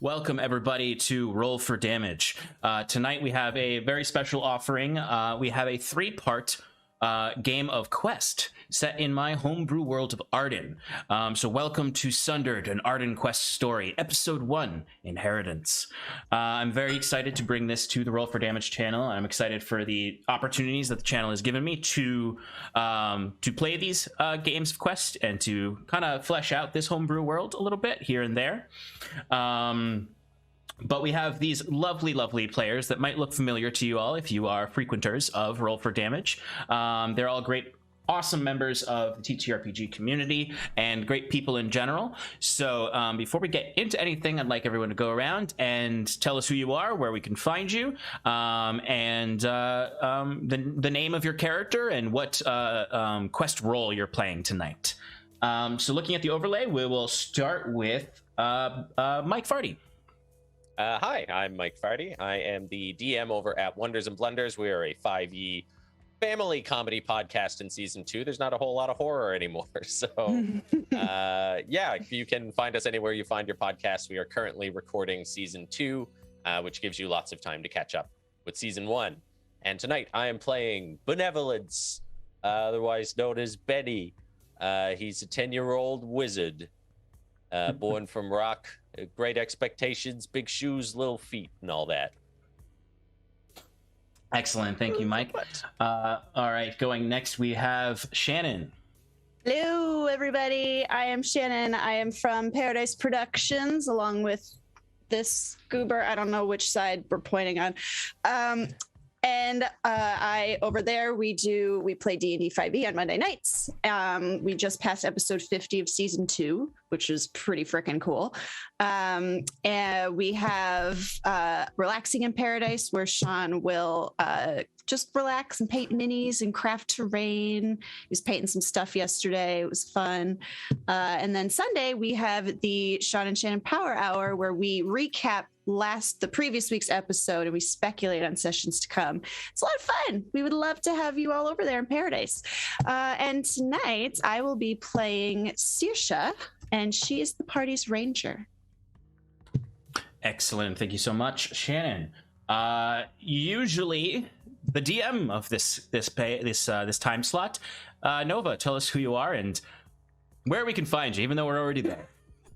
Welcome, everybody, to Roll for Damage. Tonight we have a very special offering. We have a three-part game of Quest set in my homebrew world of Arden. So welcome to Sundered, an Arden Quest story, Episode 1, Inheritance. I'm very excited to bring this to the Roll for Damage channel. I'm excited for the opportunities that the channel has given me to play these games of Quest and to kind of flesh out this homebrew world a little bit here and there. But we have these lovely, lovely players that might look familiar to you all if you are frequenters of Roll for Damage. They're all great, awesome members of the TTRPG community and great people in general. So before we get into anything, I'd like everyone to go around and tell us who you are, where we can find you, and the name of your character and what quest role you're playing tonight. So looking at the overlay, we will start with Mike Farty. Hi, I'm Mike Farty. I am the DM over at Wonders and Blunders. We are a 5e family comedy podcast in season 2. There's not a whole lot of horror anymore. So, yeah, you can find us anywhere you find your podcast. We are currently recording season 2, which gives you lots of time to catch up with season 1. And tonight I am playing Benevolence, otherwise known as Benny. He's a 10-year-old wizard, born from rock. Great expectations, big shoes, little feet, and all that. Excellent. Thank you, Mike. All right, going next, we have Shannon. Hello, everybody. I am Shannon. I am from Paradise Productions, along with this goober. I don't know which side we're pointing on. And I over there we play D&D 5e on Monday nights. We just passed episode 50 of season 2, which is pretty freaking cool. And we have Relaxing in Paradise, where Sean will just relax and paint minis and craft terrain. He was painting some stuff yesterday. It was fun. And then Sunday we have the Sean and Shannon Power Hour, where we recap the previous week's episode and we speculate on sessions to come. It's a lot of fun. We would love to have you all over there in Paradise. And tonight I will be playing Saoirse, and she is the party's ranger. Excellent. Thank you so much, Shannon. Usually the DM of this time slot. Nova, tell us who you are and where we can find you, even though we're already there.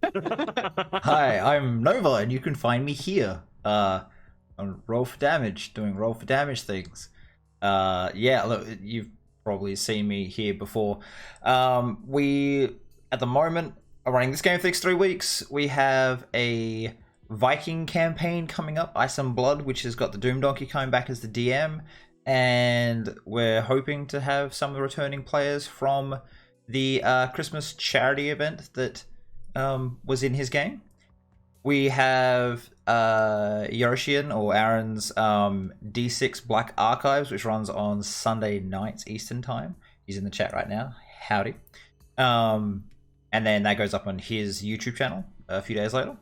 Hi, I'm Nova, and you can find me here on Roll for Damage, doing Roll for Damage things. Yeah, look, you've probably seen me here before. We, at the moment, are running this game for the next 3 weeks. We have a Viking campaign coming up, Ice and Blood, which has got the Doom Donkey coming back as the DM, and we're hoping to have some of the returning players from the Christmas charity event that was in his game. We have Yoroshian, or Aaron's D6 Black Archives, which runs on Sunday nights Eastern time. He's in the chat right now. Howdy. And then that goes up on his YouTube channel a few days later.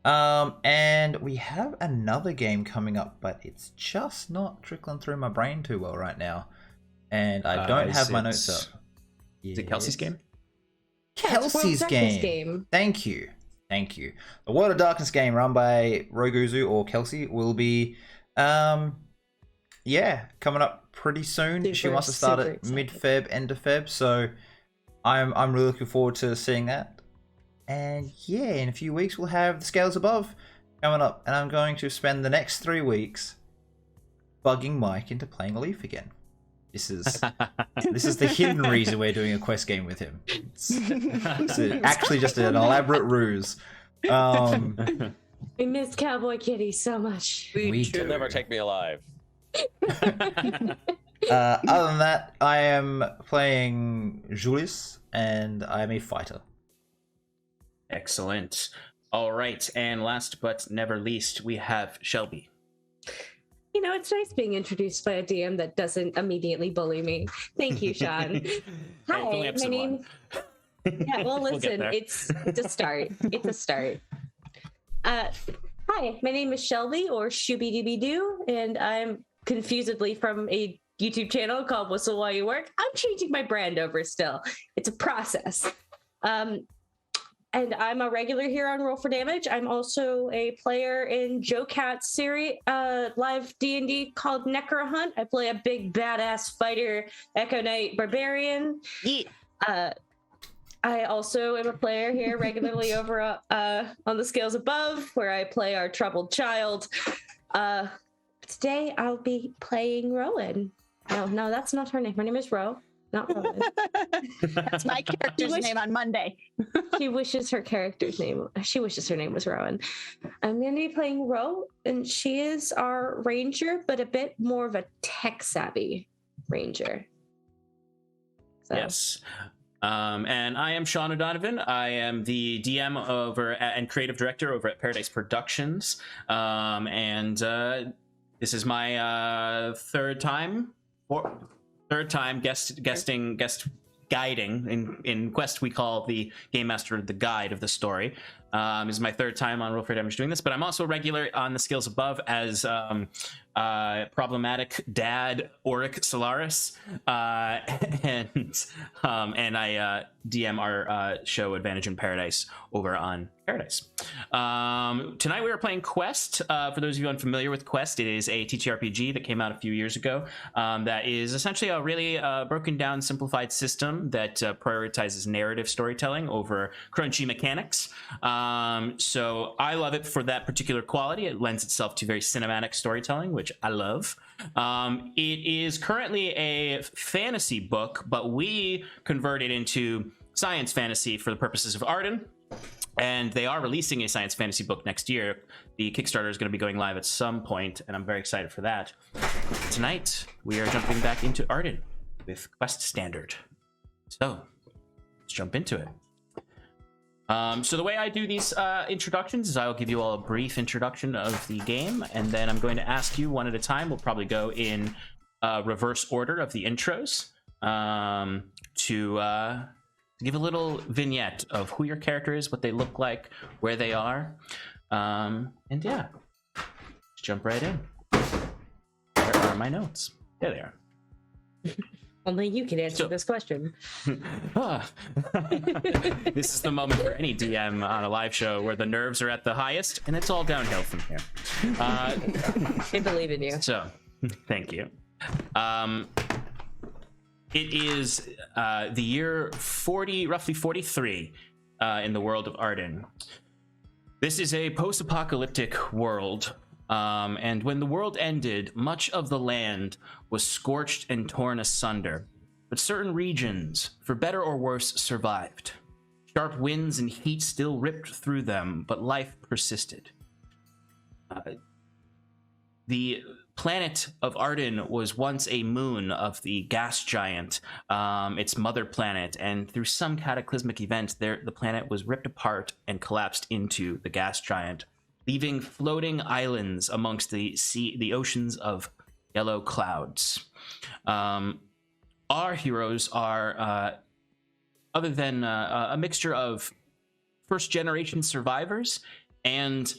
And we have another game coming up, but it's just not trickling through my brain too well right now. And I don't have my notes up. Is it Kelsey's game? Kelsey's game. Thank you. The World of Darkness game run by Roguzu or Kelsey will be coming up pretty soon. She wants to start at mid-Feb, end of Feb, so I'm really looking forward to seeing that. And yeah, in a few weeks we'll have The Scales Above coming up, and I'm going to spend the next 3 weeks bugging Mike into playing Leaf again. This is the hidden reason we're doing a quest game with him. It's actually just an elaborate ruse. We miss Cowboy Kitty so much. We She'll never take me alive. Other than that, I am playing Julius, and I am a fighter. Excellent. All right, and last but never least, we have Shelby. You know, it's nice being introduced by a DM that doesn't immediately bully me. Thank you, Sean. Hi, my name. Yeah, well, listen, it's a start. It's a start. Hi, my name is Shelby, or Shooby-Dooby-Doo, and I'm confusedly from a YouTube channel called Whistle While You Work. I'm changing my brand over still. It's a process. and I'm a regular here on Roll for Damage. I'm also a player in Joe Cat's series, live D&D called Necro Hunt. I play a big badass fighter, Echo Knight Barbarian. Yeah. I also am a player here regularly over on the Scales Above, where I play our troubled child. Today I'll be playing Rowan. No, that's not her name. Her name is Ro, not Rowan. That's my character's name on Monday. She wishes her name was Rowan. I'm going to be playing Ro, and she is our ranger, but a bit more of a tech-savvy ranger. So. Yes. And I am Sean O'Donovan. I am the DM and creative director over at Paradise Productions. This is my third time guest guiding in Quest. We call the game master the guide of the story. This is my third time on Roll for Damage doing this, but I'm also regular on the Skills Above as problematic dad Auric Solaris, and I DM our show Advantage in Paradise over on Paradise. Tonight we are playing Quest. For those of you unfamiliar with Quest, it is a TTRPG that came out a few years ago that is essentially a really broken down, simplified system that prioritizes narrative storytelling over crunchy mechanics. So I love it for that particular quality. It lends itself to very cinematic storytelling, which I love. It is currently a fantasy book, but we convert it into science fantasy for the purposes of Arden. And they are releasing a science fantasy book next year. The Kickstarter is going to be going live at some point, and I'm very excited for that. Tonight, we are jumping back into Arden with Quest Standard. So, let's jump into it. So the way I do these introductions is I will give you all a brief introduction of the game, and then I'm going to ask you one at a time. We'll probably go in reverse order of the intros to give a little vignette of who your character is, what they look like, where they are, and yeah, let's jump right in. Where are my notes? There they are. Only you can answer this question. This is the moment for any DM on a live show where the nerves are at the highest, and it's all downhill from here. They believe in you. So, thank you. It is the year roughly 43 in the world of Arden. This is a post-apocalyptic world. And when the world ended, much of the land was scorched and torn asunder, but certain regions, for better or worse, survived. Sharp winds and heat still ripped through them, but life persisted. The planet of Arden was once a moon of the gas giant, its mother planet, and through some cataclysmic event, the planet was ripped apart and collapsed into the gas giant, leaving floating islands amongst the oceans of yellow clouds. Our heroes are, other than a mixture of first-generation survivors and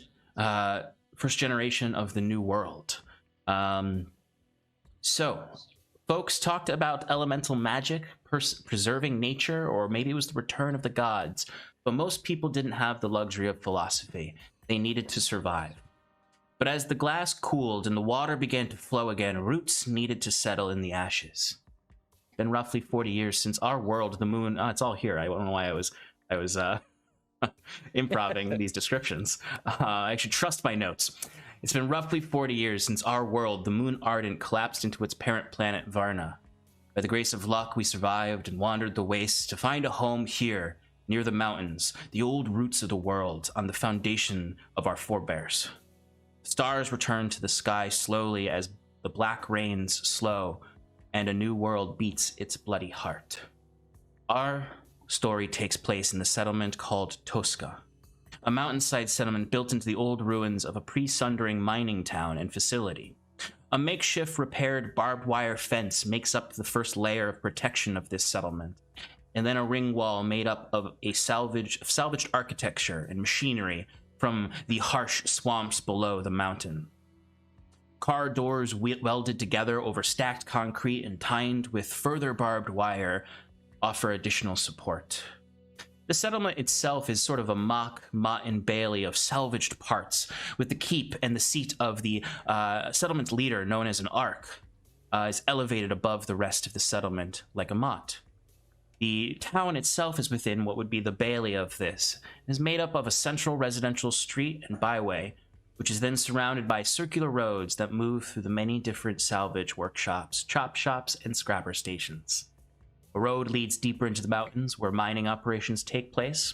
first generation of the New World. So, folks talked about elemental magic, preserving nature, or maybe it was the return of the gods, but most people didn't have the luxury of philosophy. They needed to survive. But as the glass cooled and the water began to flow again, roots needed to settle in the ashes. It's been roughly 40 years since our world, the moon, it's all here. I don't know why I was improvising these descriptions. I should trust my notes. It's been roughly 40 years since our world, the moon Ardent, collapsed into its parent planet Varna. By the grace of luck, we survived and wandered the wastes to find a home here, near the mountains, the old roots of the world, on the foundation of our forebears. The stars return to the sky slowly as the black rains slow, and a new world beats its bloody heart. Our story takes place in the settlement called Tosca, a mountainside settlement built into the old ruins of a pre-sundering mining town and facility. A makeshift repaired barbed wire fence makes up the first layer of protection of this settlement, and then a ring wall made up of salvaged architecture and machinery from the harsh swamps below the mountain. Car doors welded together over stacked concrete and tined with further barbed wire offer additional support. The settlement itself is sort of a mock motte and bailey of salvaged parts, with the keep and the seat of the settlement leader, known as an ark, is elevated above the rest of the settlement like a motte. The town itself is within what would be the bailey of this, and is made up of a central residential street and byway, which is then surrounded by circular roads that move through the many different salvage workshops, chop shops, and scrapper stations. A road leads deeper into the mountains where mining operations take place,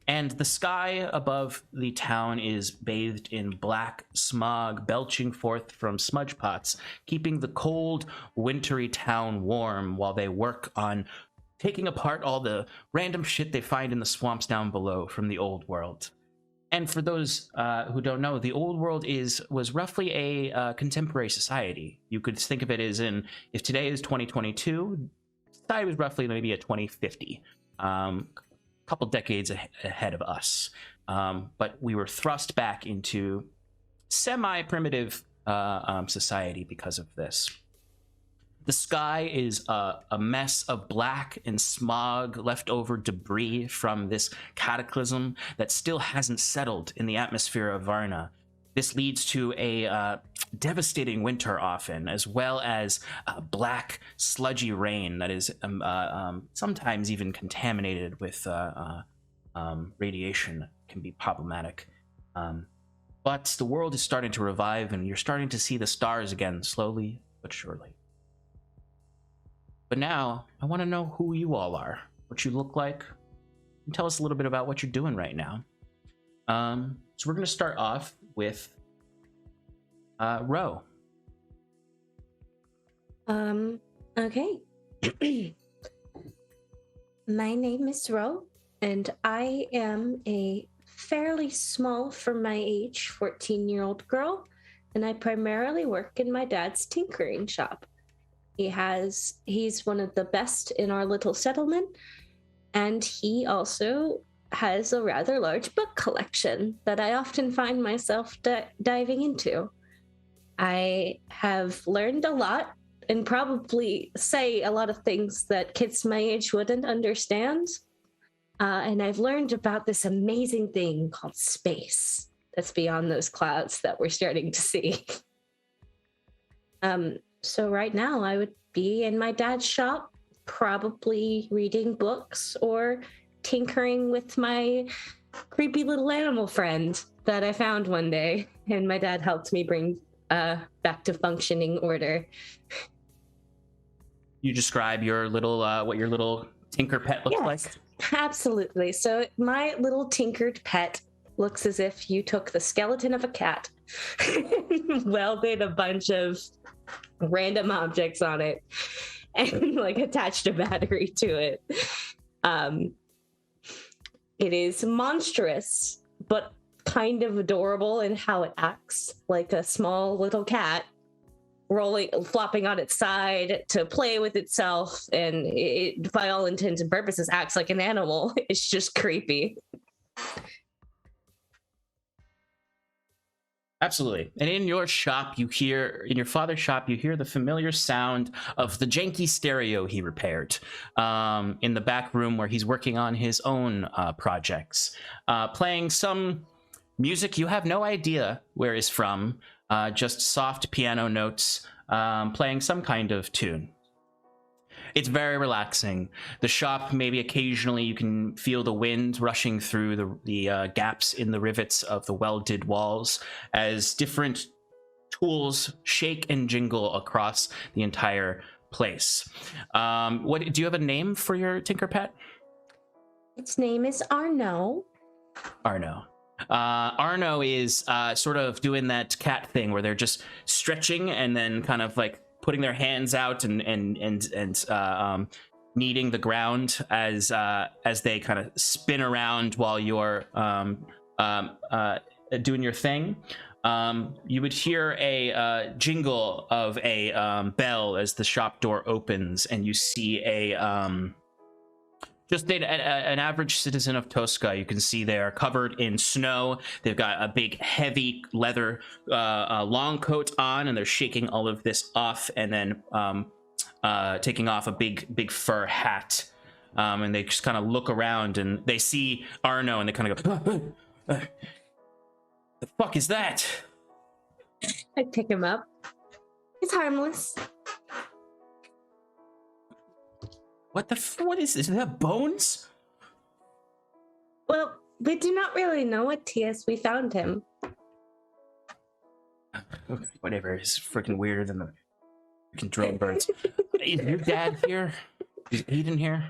and the sky above the town is bathed in black smog belching forth from smudge pots, keeping the cold, wintry town warm while they work on taking apart all the random shit they find in the swamps down below from the old world. And for those who don't know, the old world was roughly a contemporary society. You could think of it as in, if today is 2022, society was roughly maybe a 2050, couple decades ahead of us. But we were thrust back into semi-primitive society because of this. The sky is a mess of black and smog, leftover debris from this cataclysm that still hasn't settled in the atmosphere of Varna. This leads to a devastating winter often, as well as black, sludgy rain that is sometimes even contaminated with radiation, can be problematic. But the world is starting to revive, and you're starting to see the stars again, slowly but surely. But now, I want to know who you all are, what you look like, and tell us a little bit about what you're doing right now. So we're going to start off with Ro. Okay. My name is Ro, and I am a fairly small for my age 14-year-old girl, and I primarily work in my dad's tinkering shop. He's one of the best in our little settlement, and he also has a rather large book collection that I often find myself diving into. I have learned a lot and probably say a lot of things that kids my age wouldn't understand. And I've learned about this amazing thing called space that's beyond those clouds that we're starting to see. So right now I would be in my dad's shop, probably reading books or tinkering with my creepy little animal friend that I found one day, and my dad helped me bring back to functioning order. You describe your little what your little tinker pet looks like? Absolutely. So my little tinkered pet looks as if you took the skeleton of a cat, welded a bunch of random objects on it, and like attached a battery to it. It is monstrous, but kind of adorable in how it acts, like a small little cat flopping on its side to play with itself, and it, by all intents and purposes, acts like an animal. It's just creepy. Absolutely. And in your shop, in your father's shop, you hear the familiar sound of the janky stereo he repaired in the back room where he's working on his own projects, playing some music you have no idea where it's from, just soft piano notes, playing some kind of tune. It's very relaxing. The shop, maybe occasionally you can feel the wind rushing through the gaps in the rivets of the welded walls as different tools shake and jingle across the entire place. What do you have a name for your tinker pet? Its name is Arno. Arno. Arno is sort of doing that cat thing where they're just stretching and then kind of like putting their hands out and kneading the ground as they kind of spin around while you're doing your thing. You would hear a jingle of a bell as the shop door opens, and you see just an average citizen of Tosca. You can see they're covered in snow. They've got a big, heavy leather long coat on, and they're shaking all of this off, and then taking off a big fur hat. and they just kind of look around and they see Arno and they kind of go, the fuck is that? I pick him up. It's harmless. What is this? Is that bones? Well, we do not really know what he is. We found him. Whatever, it's freaking weirder than the freaking drone birds. Is your dad here? Is Aiden here?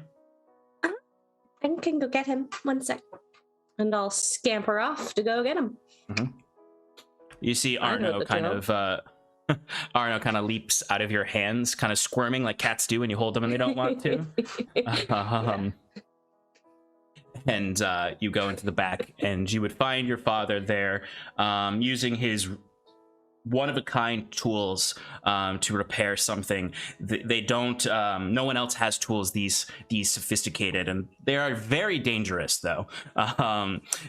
I can go get him. 1 sec. And I'll scamper off to go get him. Mm-hmm. You see Arno kind of Arno kind of leaps out of your hands, kind of squirming like cats do when you hold them and they don't want to. And you go into the back, and you would find your father there, using his one-of-a-kind tools to repair something. They don't. No one else has tools these sophisticated, and they are very dangerous. Though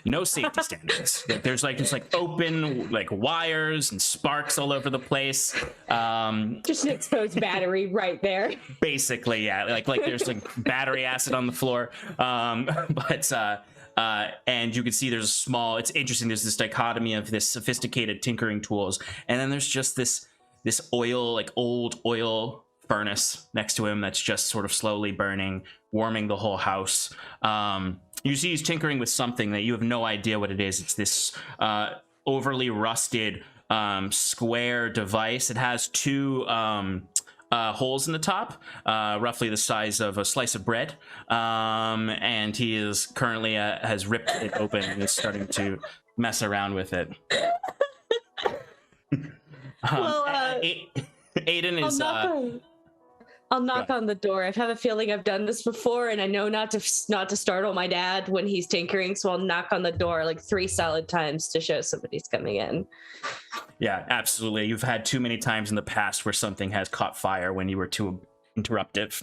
no safety standards. There's just open wires and sparks all over the place. Just an exposed battery right there. Basically, yeah. Like there's battery acid on the floor. And you can see there's a small, it's interesting, there's this dichotomy of this sophisticated tinkering tools, and then there's just this oil, old oil furnace next to him that's just sort of slowly burning, warming the whole house. You see he's tinkering with something that you have no idea what it is. It's this overly rusted square device. It has two holes in the top, roughly the size of a slice of bread, and he is currently has ripped it open and is starting to mess around with it. Aiden is I'll knock on the door. I have a feeling I've done this before, and I know not to startle my dad when he's tinkering, so I'll knock on the door 3 solid times to show somebody's coming in. Yeah, absolutely. You've had too many times in the past where something has caught fire when you were too interruptive.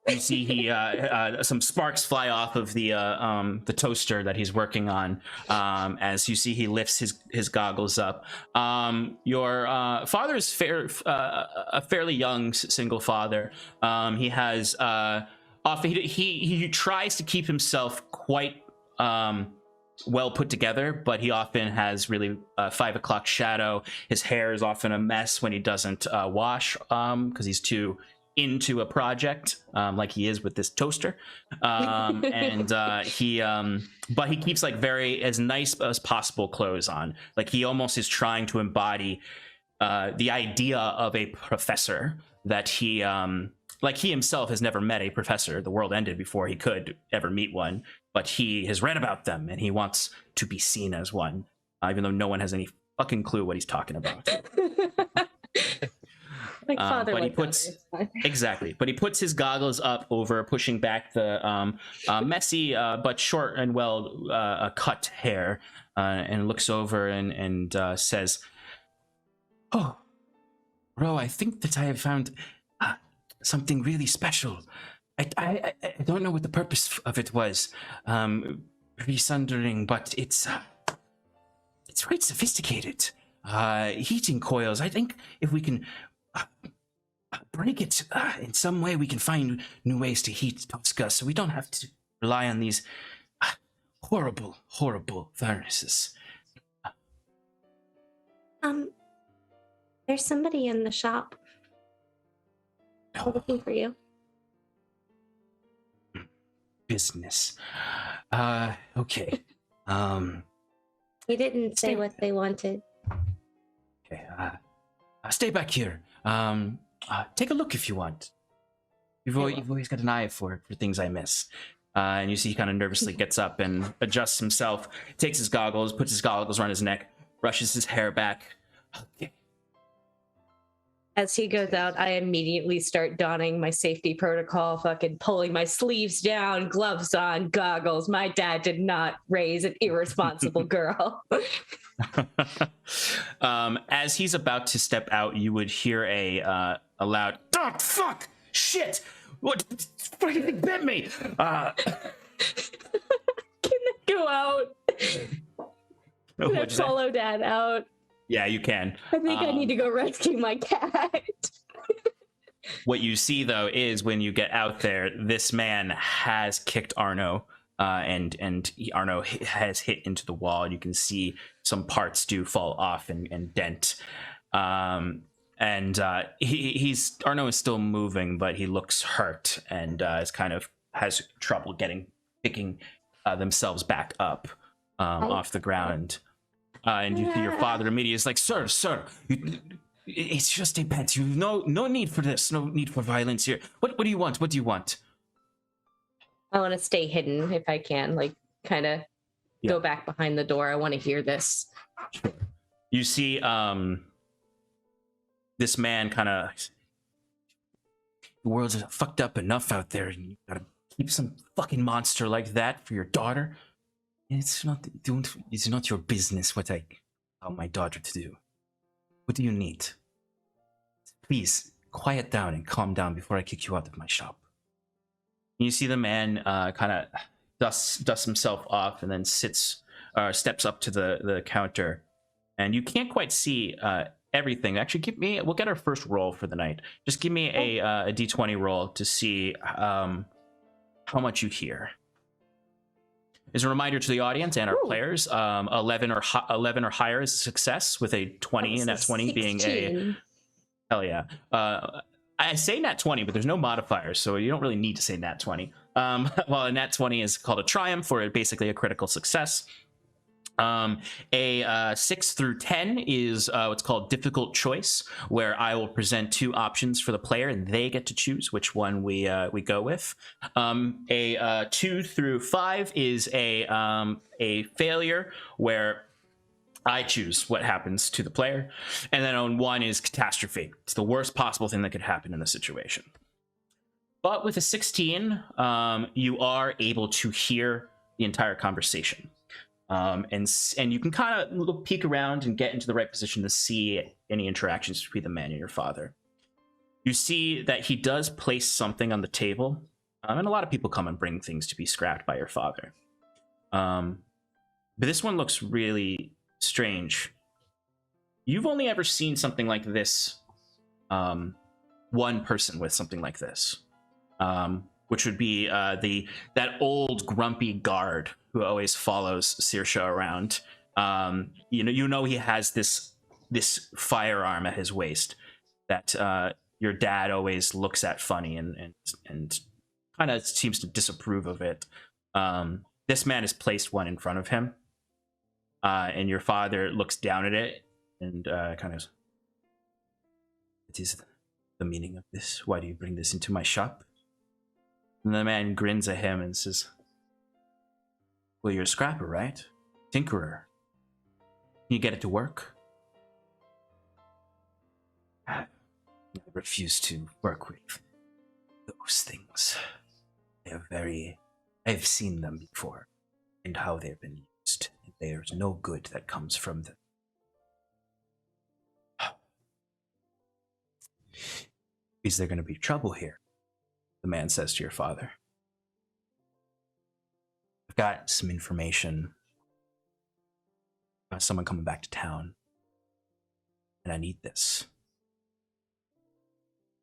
You see some sparks fly off of the toaster that he's working on, as you see he lifts his goggles up. Your father is a fairly young single father. He has often he tries to keep himself quite well put together, but he often has really 5 o'clock shadow. His hair is often a mess when he doesn't wash, because he's too into a project, like he is with this toaster. But he keeps very as nice as possible clothes on. He almost is trying to embody the idea of a professor that he he himself has never met a professor. The world ended before he could ever meet one, but he has read about them and he wants to be seen as one, even though no one has any fucking clue what he's talking about. But he puts his goggles up over pushing back the messy but short and well cut hair, and looks over and says, "Oh, Ro, I think that I have found something really special. I don't know what the purpose of it was, resundering, but it's quite sophisticated. Heating coils. I think if we can break it in some way, we can find new ways to heat Tosca, so we don't have to rely on these horrible furnaces." There's somebody in the shop looking for you. Business. Okay. He didn't say what they wanted. Okay. Stay back here. Take a look if you want. You've always got an eye for things I miss. And you see he kind of nervously gets up and adjusts himself, takes his goggles, puts his goggles around his neck, brushes his hair back. Okay. As he goes out, I immediately start donning my safety protocol, fucking pulling my sleeves down, gloves on, goggles. My dad did not raise an irresponsible girl. As he's about to step out, you would hear a loud, "Oh, fuck! Shit! What fucking bit me?" Can I go out? Can I follow Dad out? Yeah, you can. I think I need to go rescue my cat. What you see though is when you get out there, this man has kicked Arno, and Arno has hit into the wall. You can see some parts do fall off and dent. He's Arno is still moving, but he looks hurt and is kind of has trouble picking themselves back up off the ground. And you see your father immediately is like, sir, it's just a pet. You no need for this. No need for violence here. What do you want? What do you want? I want to stay hidden if I can, like kind of go back behind the door. I want to hear this. Sure. You see this man kind of, the world's fucked up enough out there, and you gotta keep some fucking monster like that for your daughter. It's not your business what I tell my daughter to do. What do you need? Please quiet down and calm down before I kick you out of my shop. You see the man kind of dusts himself off and then steps up to the counter, and you can't quite see everything. Actually, we'll get our first roll for the night. Just give me a D20 roll to see how much you hear. As a reminder to the audience and our players, 11 or higher is a success, with a 20 and that 20 being a hell yeah. I say nat 20, but there's no modifiers, so you don't really need to say nat 20. Well, a nat 20 is called a triumph, or basically a critical success. A 6 through 10 is what's called difficult choice, where I will present two options for the player and they get to choose which one we go with. A 2 through 5 is a failure, where I choose what happens to the player, and then on 1 is catastrophe. It's the worst possible thing that could happen in the situation. But with a 16, you are able to hear the entire conversation. And you can kind of peek around and get into the right position to see any interactions between the man and your father. You see that he does place something on the table, and a lot of people come and bring things to be scrapped by your father. But this one looks really strange. You've only ever seen something like this, one person with something like this, which would be that old grumpy guard who always follows Saoirse around. You know he has this firearm at his waist that your dad always looks at funny and kind of seems to disapprove of it. This man has placed one in front of him, and your father looks down at it and kind of, what is the meaning of this? Why do you bring this into my shop? And the man grins at him and says, well, you're a scrapper, right? Tinkerer. Can you get it to work? I refuse to work with those things. I've seen them before and how they've been used. There's no good that comes from them. Is there going to be trouble here? The man says to your father. I've got some information about someone coming back to town, and I need this.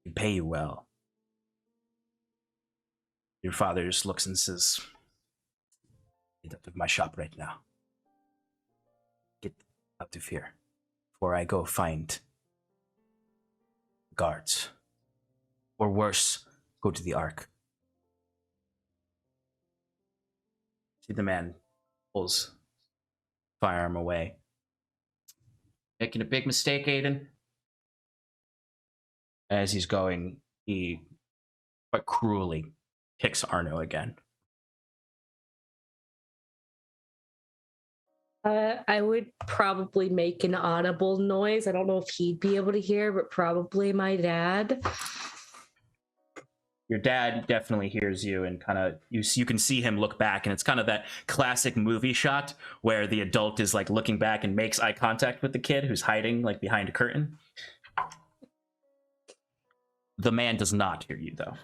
I can pay you well. Your father just looks and says, get out of my shop right now. Get out of here before I go find guards. Or worse, go to the Ark. See, the man pulls firearm away. Making a big mistake, Aiden. As he's going, he quite cruelly kicks Arno again. I would probably make an audible noise. I don't know if he'd be able to hear, but probably my dad. Your dad definitely hears you, and kind of you can see him look back, and it's kind of that classic movie shot where the adult is like looking back and makes eye contact with the kid who's hiding like behind a curtain. The man does not hear you though.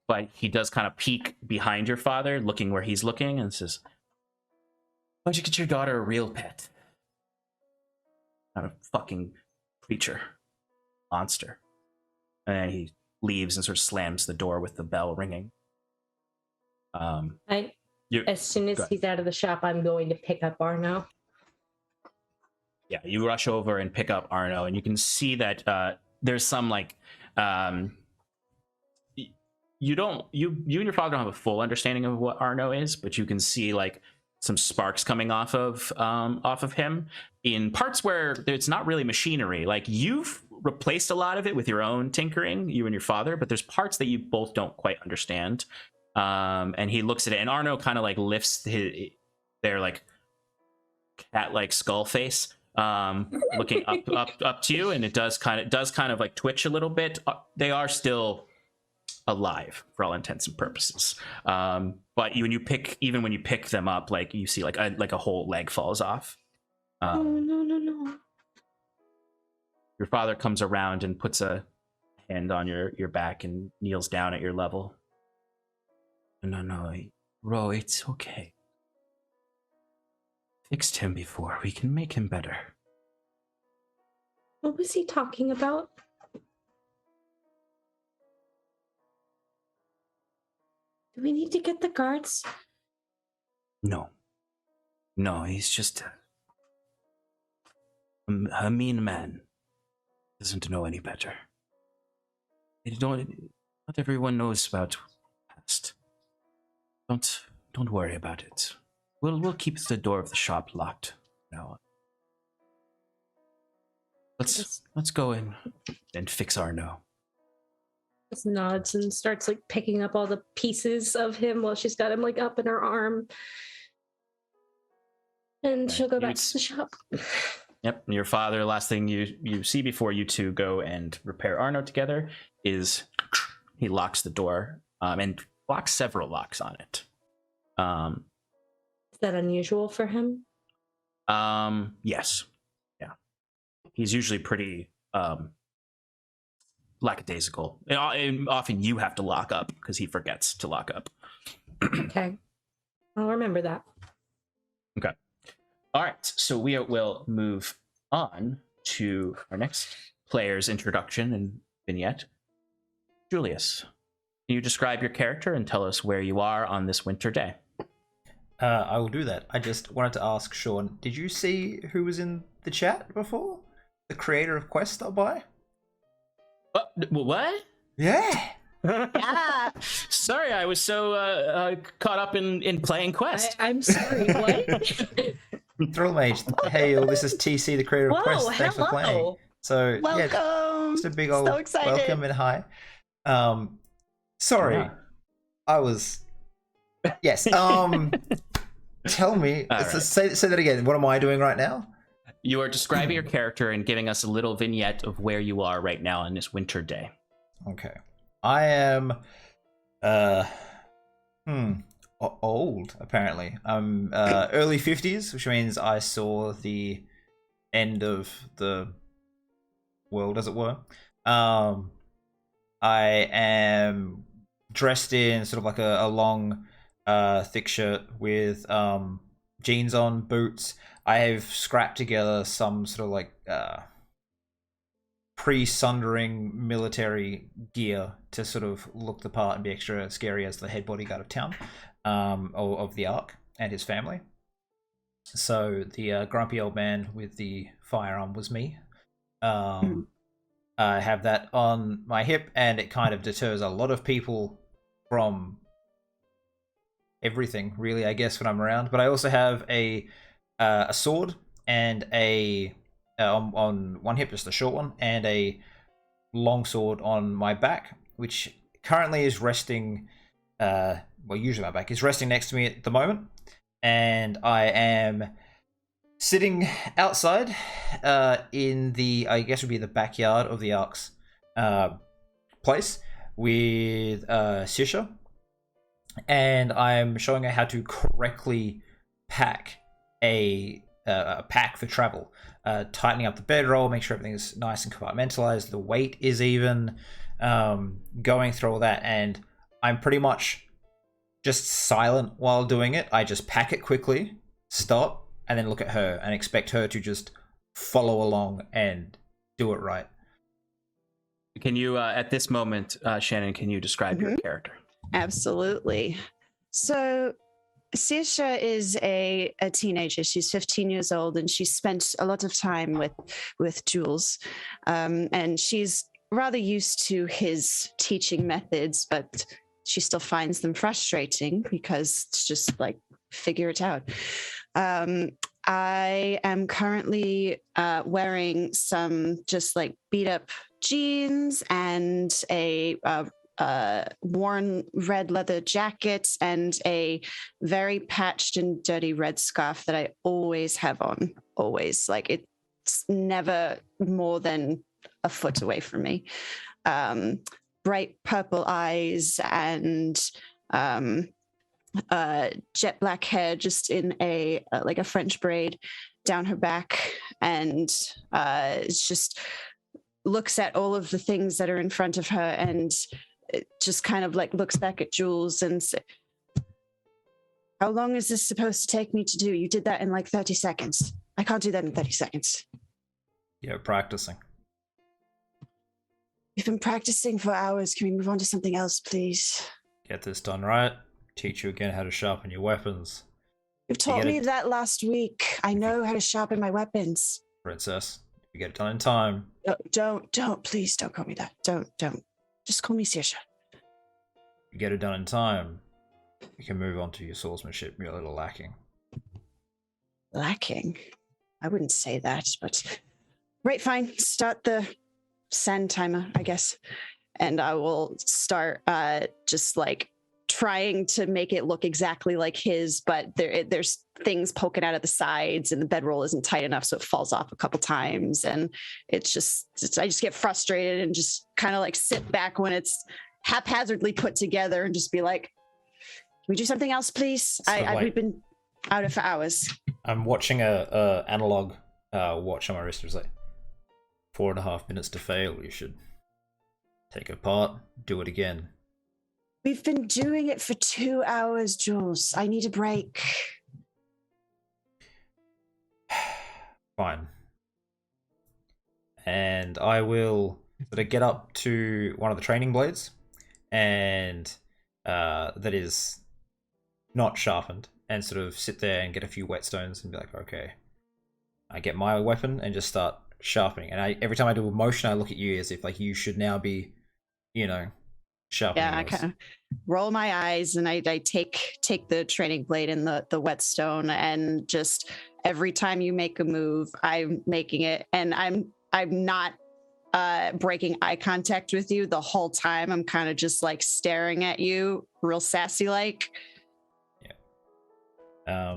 But he does kind of peek behind your father, looking where he's looking, and says, why don't you get your daughter a real pet? Not a fucking creature. Monster. And then he leaves and sort of slams the door with the bell ringing. As soon as he's out of the shop, I'm going to pick up Arno. Yeah, you rush over and pick up Arno, and you can see that there's some like you and your father don't have a full understanding of what Arno is, but you can see like some sparks coming off of him in parts where it's not really machinery. Like you've replaced a lot of it with your own tinkering, you and your father, but there's parts that you both don't quite understand. And he looks at it, and Arno kind of like lifts their like cat-like skull face, looking up to you, and it does kind of like twitch a little bit. They are still alive for all intents and purposes. But when you pick them up, like you see like a whole leg falls off. Oh no. Your father comes around and puts a hand on your back and kneels down at your level. No, Ro, it's okay. Fixed him before. We can make him better. What was he talking about? Do we need to get the guards? No, he's just a mean man. Doesn't know any better. Not everyone knows about past. Don't worry about it. We'll keep the door of the shop locked now. Let's go in and fix Arno. Just nods and starts like picking up all the pieces of him while she's got him like up in her arm. And she'll go back to the shop. Yep. And your father, last thing you see before you two go and repair Arno together is he locks the door and locks several locks on it. Is that unusual for him? Yes. Yeah. He's usually pretty lackadaisical. And often you have to lock up because he forgets to lock up. Okay. I'll remember that. Okay. All right. So we will move on to our next player's introduction and vignette. Julius, can you describe your character and tell us where you are on this winter day? I will do that. I just wanted to ask Sean, did you see who was in the chat before? The creator of Quest stop by? What? Yeah. Yeah. Sorry, I was so caught up in playing Quest. I'm sorry, what? Thrill Mage, hey, this is TC, the creator of Whoa, Quest. Thanks for playing. So, Welcome. yeah, just a big old So excited. welcome and hi. Sorry, Yeah. I was. Yes. Tell me. All So right. say that again. What am I doing right now? You are describing your character and giving us a little vignette of where you are right now on this winter day. Okay. I am old, apparently. I'm early 50s, which means I saw the end of the world, as it were. I am dressed in sort of like a long thick shirt with jeans on, boots. I have scrapped together some sort of like pre-sundering military gear to sort of look the part and be extra scary as the head bodyguard of town, of the Ark and his family. So the grumpy old man with the firearm was me. I have that on my hip, and it kind of deters a lot of people from everything, really, I guess, when I'm around. But I also have a sword and on one hip, just a short one, and a long sword on my back, which currently is resting, usually my back is resting next to me at the moment, and I am sitting outside in the, I guess would be the backyard of the Ark's place with Sisha, and I'm showing her how to correctly pack a pack for travel. Tightening up the bedroll, make sure everything's nice and compartmentalized, the weight is even, going through all that, and I'm pretty much just silent while doing it. I just pack it quickly, stop, and then look at her and expect her to just follow along and do it right. Can you, at this moment, Shannon, can you describe your character? Absolutely. So Saoirse is a teenager. She's 15 years old, and she spent a lot of time with Jules. And she's rather used to his teaching methods, but she still finds them frustrating because it's just like, figure it out. I am currently wearing some just like beat up jeans and a worn red leather jacket and a very patched and dirty red scarf that I always have on. Always. Like, it's never more than a foot away from me. Bright purple eyes and jet black hair just in a like a French braid down her back, and it's just looks at all of the things that are in front of her, and it just kind of like looks back at Jules and says, how long is this supposed to take me to do? You did that in like 30 seconds. I can't do that in 30 seconds. Yeah, practicing. We've been practicing for hours. Can we move on to something else, please? Get this done right. Teach you again how to sharpen your weapons. You've taught me that last week. I know how to sharpen my weapons. Princess, if you get it done in time. Don't, please don't call me that. Don't. Just call me Saoirse. If you get it done in time, you can move on to your swordsmanship. You're a little lacking. Lacking? I wouldn't say that, but... Right, fine. Start the sand timer, I guess. And I will start just like trying to make it look exactly like his, but there's things poking out of the sides, and the bedroll isn't tight enough, so it falls off a couple times. And I just get frustrated and just kind of like sit back when it's haphazardly put together and just be like, can we do something else, please? We've been out for hours. I'm watching a analog watch on my wrist. It was like 4.5 minutes to fail. You should take it apart, do it again. We've been doing it for 2 hours, Jules. I need a break. Fine. And I will sort of get up to one of the training blades, and that is not sharpened, and sort of sit there and get a few whetstones and be like, okay. I get my weapon and just start sharpening. And every time I do a motion, I look at you as if like you should now be, sharpening. Yeah, I kind of roll my eyes, and I take the training blade and the whetstone, and just every time you make a move, I'm making it, and I'm not breaking eye contact with you the whole time. I'm kind of just like staring at you, real sassy like. Yeah.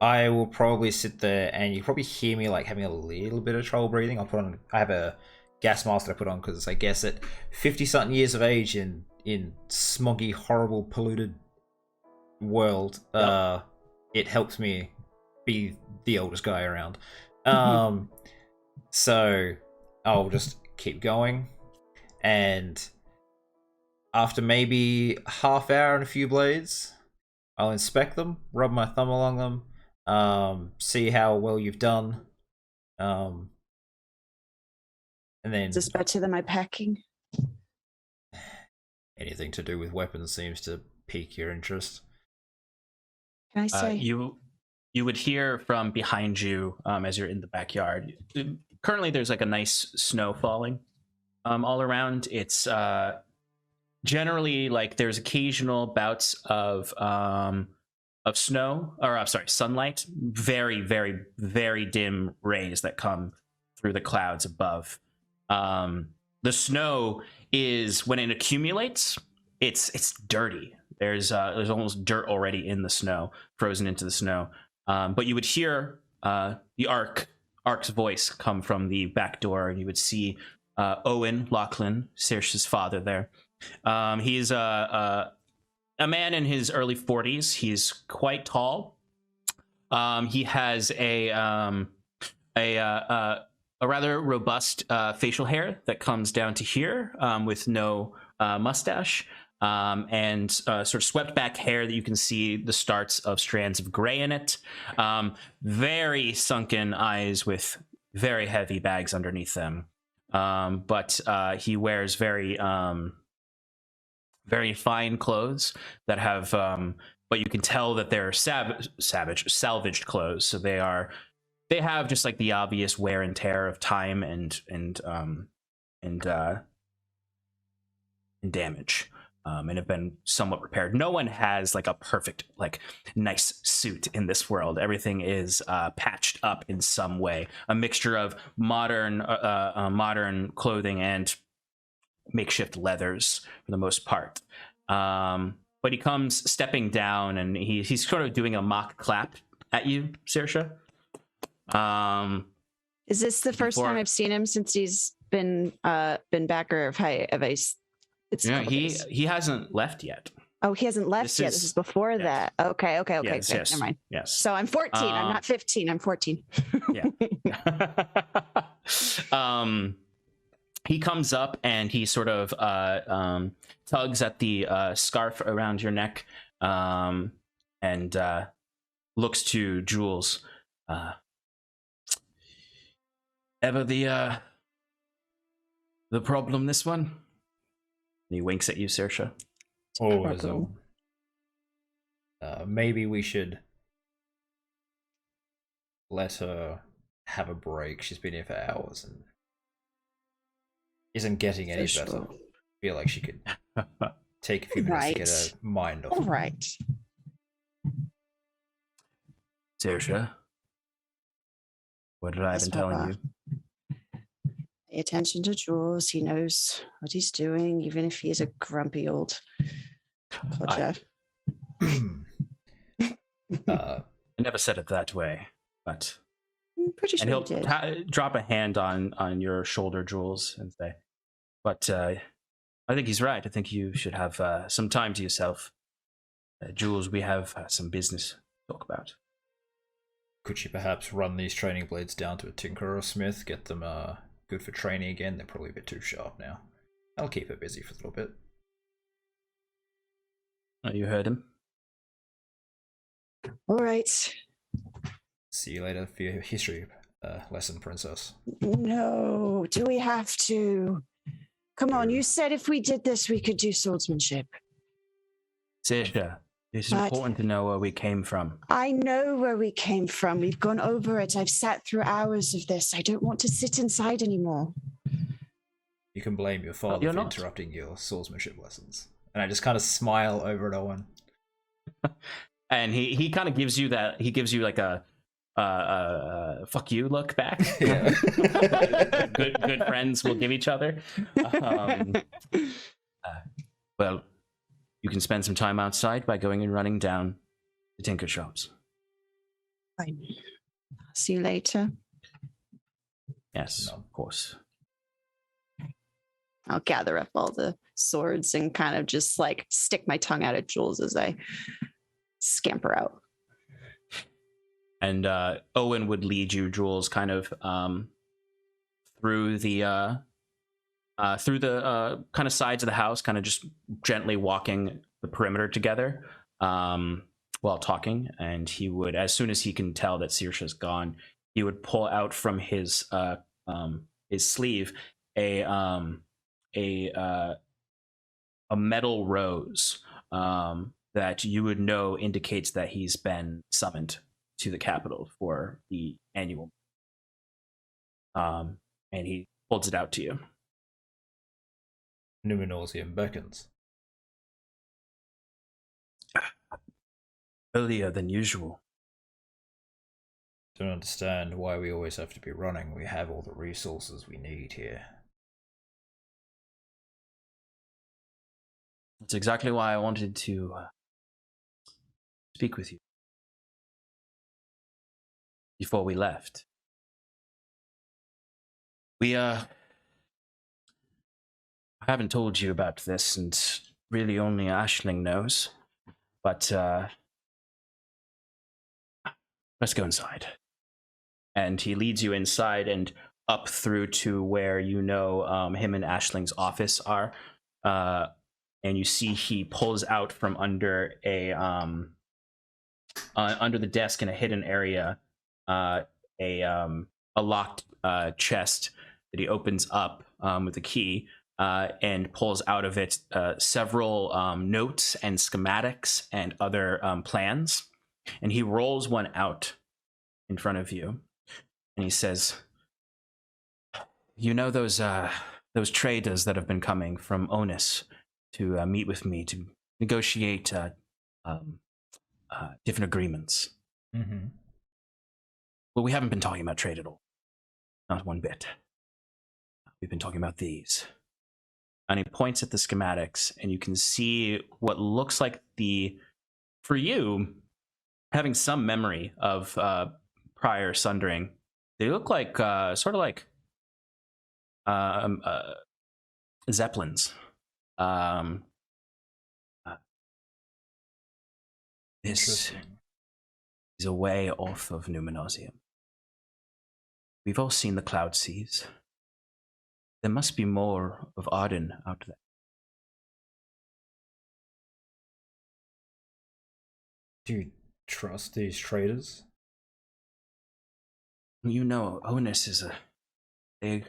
I will probably sit there, and you probably hear me like having a little bit of trouble breathing. I have a gas mask that I put on because I guess at 50-something years of age in smoggy, horrible, polluted world, it helps me be the oldest guy around. So I'll just keep going, and after maybe half hour and a few blades, I'll inspect them, rub my thumb along them, see how well you've done, and then... Is this better than my packing? Anything to do with weapons seems to pique your interest. Can I say? You would hear from behind you as you're in the backyard. Currently, there's like a nice snow falling all around. It's generally like there's occasional bouts of snow, or I'm sorry, sunlight. Very, very, very dim rays that come through the clouds above. The snow is, when it accumulates, it's dirty. There's almost dirt already in the snow, frozen into the snow. But you would hear the Ark's voice come from the back door, and you would see Owen Lachlan, Saoirse's father there. He's a man in his early 40s. He's quite tall. He has a rather robust facial hair that comes down to here, with no mustache, and sort of swept back hair that you can see the starts of strands of gray in it. Very sunken eyes with very heavy bags underneath them. but he wears very fine clothes that have, but you can tell that they're salvaged clothes. So they have just like the obvious wear and tear of time and damage, and have been somewhat repaired. No one has like a perfect, like, nice suit in this world. Everything is patched up in some way, a mixture of modern clothing and makeshift leathers for the most part. But he comes stepping down, and he's sort of doing a mock clap at you, Saoirse. Is this the first time I've seen him since he's been back, or have I? It's he hasn't left yet. Oh, he hasn't left yet. This is before that. Okay. Yes. Never mind. Yes. So I'm 14. I'm not 15. I'm 14. Yeah. He comes up and he sort of tugs at the scarf around your neck, and looks to Jules. Ever the problem, this one? And he winks at you, Saoirse. Always. Maybe we should let her have a break. She's been here for hours and isn't getting any better. I feel like she could take a few minutes to get her mind off. All right. Saoirse, what did I been telling you? Pay attention to Jules. He knows what he's doing, even if he is a grumpy old codger. I never said it that way, but I'm pretty sure and he he'll did. drop a hand on your shoulder, Jules, and say, but I think he's right. I think you should have some time to yourself. Jules, we have some business to talk about. Could she perhaps run these training blades down to a tinker or smith, get them good for training again? They're probably a bit too sharp now. I'll keep her busy for a little bit. Oh, you heard him. All right. See you later for your history lesson, princess. No, do we have to? Come on, you said if we did this, we could do swordsmanship. Saoirse, it's important to know where we came from. I know where we came from. We've gone over it. I've sat through hours of this. I don't want to sit inside anymore. You can blame your father for interrupting your swordsmanship lessons. And I just kind of smile over at Owen. And he kind of gives you that. He gives you like a fuck you look back. good friends will give each other. Well, you can spend some time outside by going and running down the tinker shops. Fine. See you later. Yes, of course. I'll gather up all the swords and kind of just like stick my tongue out at Jules as I scamper out. And Owen would lead you, Jules, kind of through the kind of sides of the house, kind of just gently walking the perimeter together while talking. And he would, as soon as he can tell that Saoirse's gone, he would pull out from his sleeve a metal rose that you would know indicates that he's been summoned to the capital for the annual. And he holds it out to you. Numenosium beckons. Earlier than usual. Don't understand why we always have to be running. We have all the resources we need here. That's exactly why I wanted to speak with you before we left. I haven't told you about this, and really only Aisling knows, but let's go inside. And he leads you inside and up through to where you know him and Aisling's office are. And you see he pulls out from under under the desk in a hidden area a locked chest that he opens up with a key and pulls out of it several notes and schematics and other plans. And he rolls one out in front of you, and he says, "You know those traders that have been coming from Onus to meet with me to negotiate different agreements. Mm-hmm. Well, we haven't been talking about trade at all. Not one bit. We've been talking about these." And he points at the schematics, and you can see what looks like for you, having some memory of prior sundering, they look like sort of like zeppelins. This is a way off of Numenosium. We've all seen the cloud seas. There must be more of Arden out there. Do you trust these traders? You know, Onus is they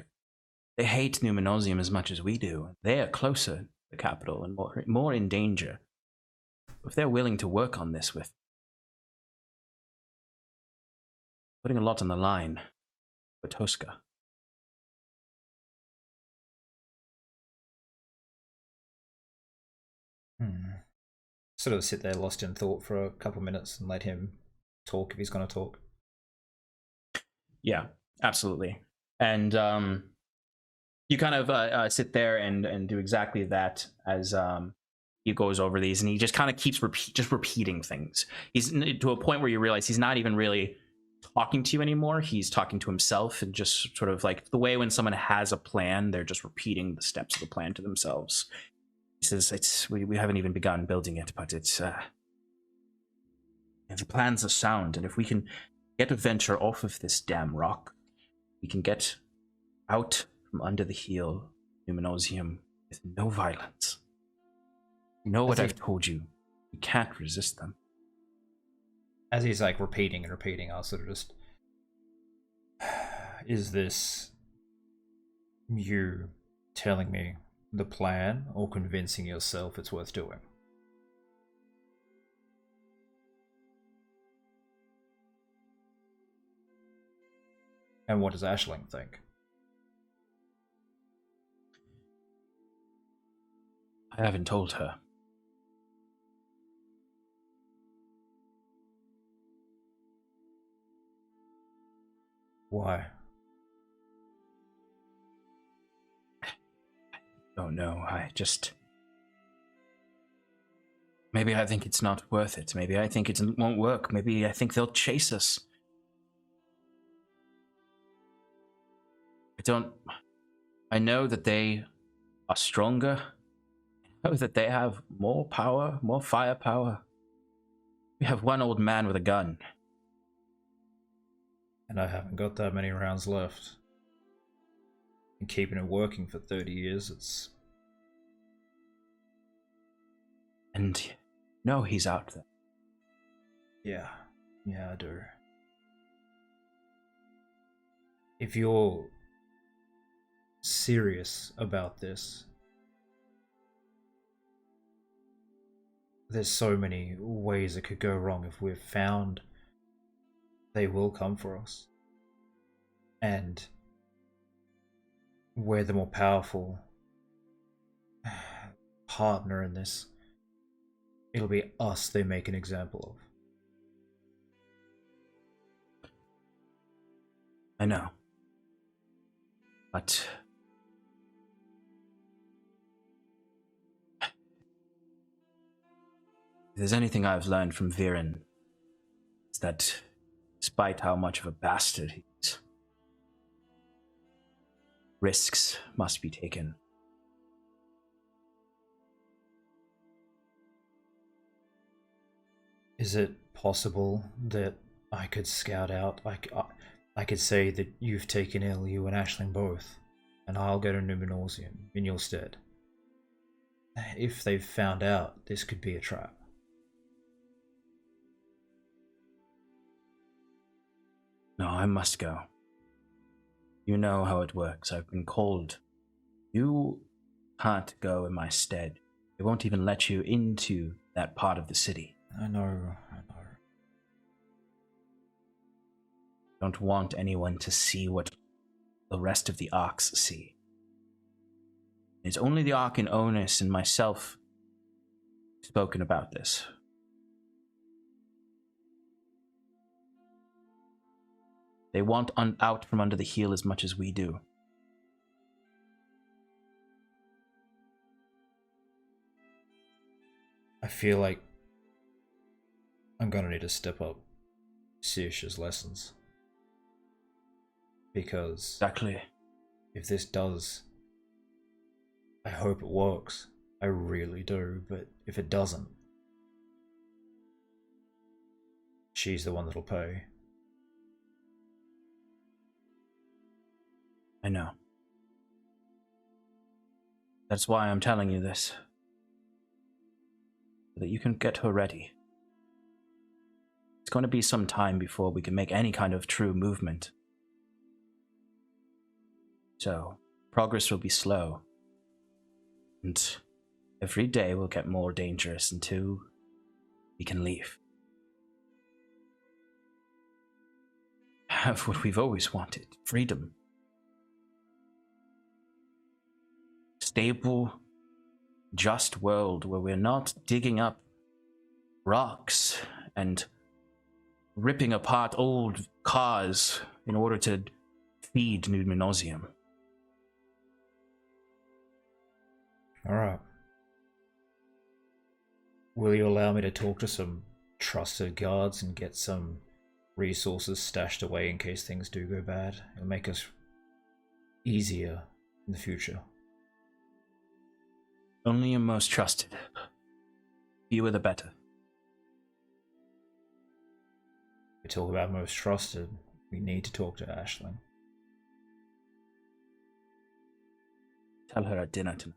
hate Numenosium as much as we do. They are closer to the capital and more in danger. If they're willing to work on this with, putting a lot on the line for Tosca. Sort of sit there lost in thought for a couple of minutes and let him talk if he's going to talk. Yeah, absolutely. And you kind of sit there and do exactly that as he goes over these, and he just kind of keeps repeating things. He's to a point where you realize he's not even really talking to you anymore. He's talking to himself, and just sort of like the way when someone has a plan, they're just repeating the steps of the plan to themselves. He says, we haven't even begun building it, but it's the plans are sound, and if we can get a venture off of this damn rock, we can get out from under the heel Numenosium with no violence. You know what I've told you. You can't resist them. As he's like repeating and repeating, I'll sort of just... Is this you telling me the plan or convincing yourself it's worth doing? And what does Aisling think? I haven't told her. Why? Oh no, maybe I think it's not worth it. Maybe I think it won't work. Maybe I think they'll chase us. I know that they are stronger. I know that they have more power, more firepower. We have one old man with a gun. And I haven't got that many rounds left. And keeping it working for 30 years, it's... And no, he's out there. Yeah, I do. If you're serious about this, there's so many ways it could go wrong. If we're found, they will come for us. And we're the more powerful partner in this. It'll be us they make an example of. I know. But if there's anything I've learned from Viren, it's that despite how much of a bastard he is, risks must be taken. Is it possible that I could scout out, I could say that you've taken ill, you and Aisling both, and I'll go to Numenosium in your stead? If they've found out, this could be a trap. No, I must go. You know how it works. I've been called. You can't go in my stead. They won't even let you into that part of the city. I know. Don't want anyone to see what the rest of the Arks see. It's only the Ark and Onus and myself spoken about this. They want out from under the heel as much as we do. I feel like I'm gonna need to step up Saoirse's lessons. Because Exactly. if this does, I hope it works. I really do, but if it doesn't, she's the one that'll pay. I know. That's why I'm telling you this. So that you can get her ready. It's going to be some time before we can make any kind of true movement. So, progress will be slow. And every day will get more dangerous until we can leave. Have what we've always wanted, freedom. Stable, just world where we're not digging up rocks and ripping apart old cars in order to feed Numenosium. Alright. Will you allow me to talk to some trusted guards and get some resources stashed away in case things do go bad? It'll make us easier in the future. Only your most trusted. Fewer the better. We talk about most trusted. We need to talk to Aisling. Tell her at dinner tonight.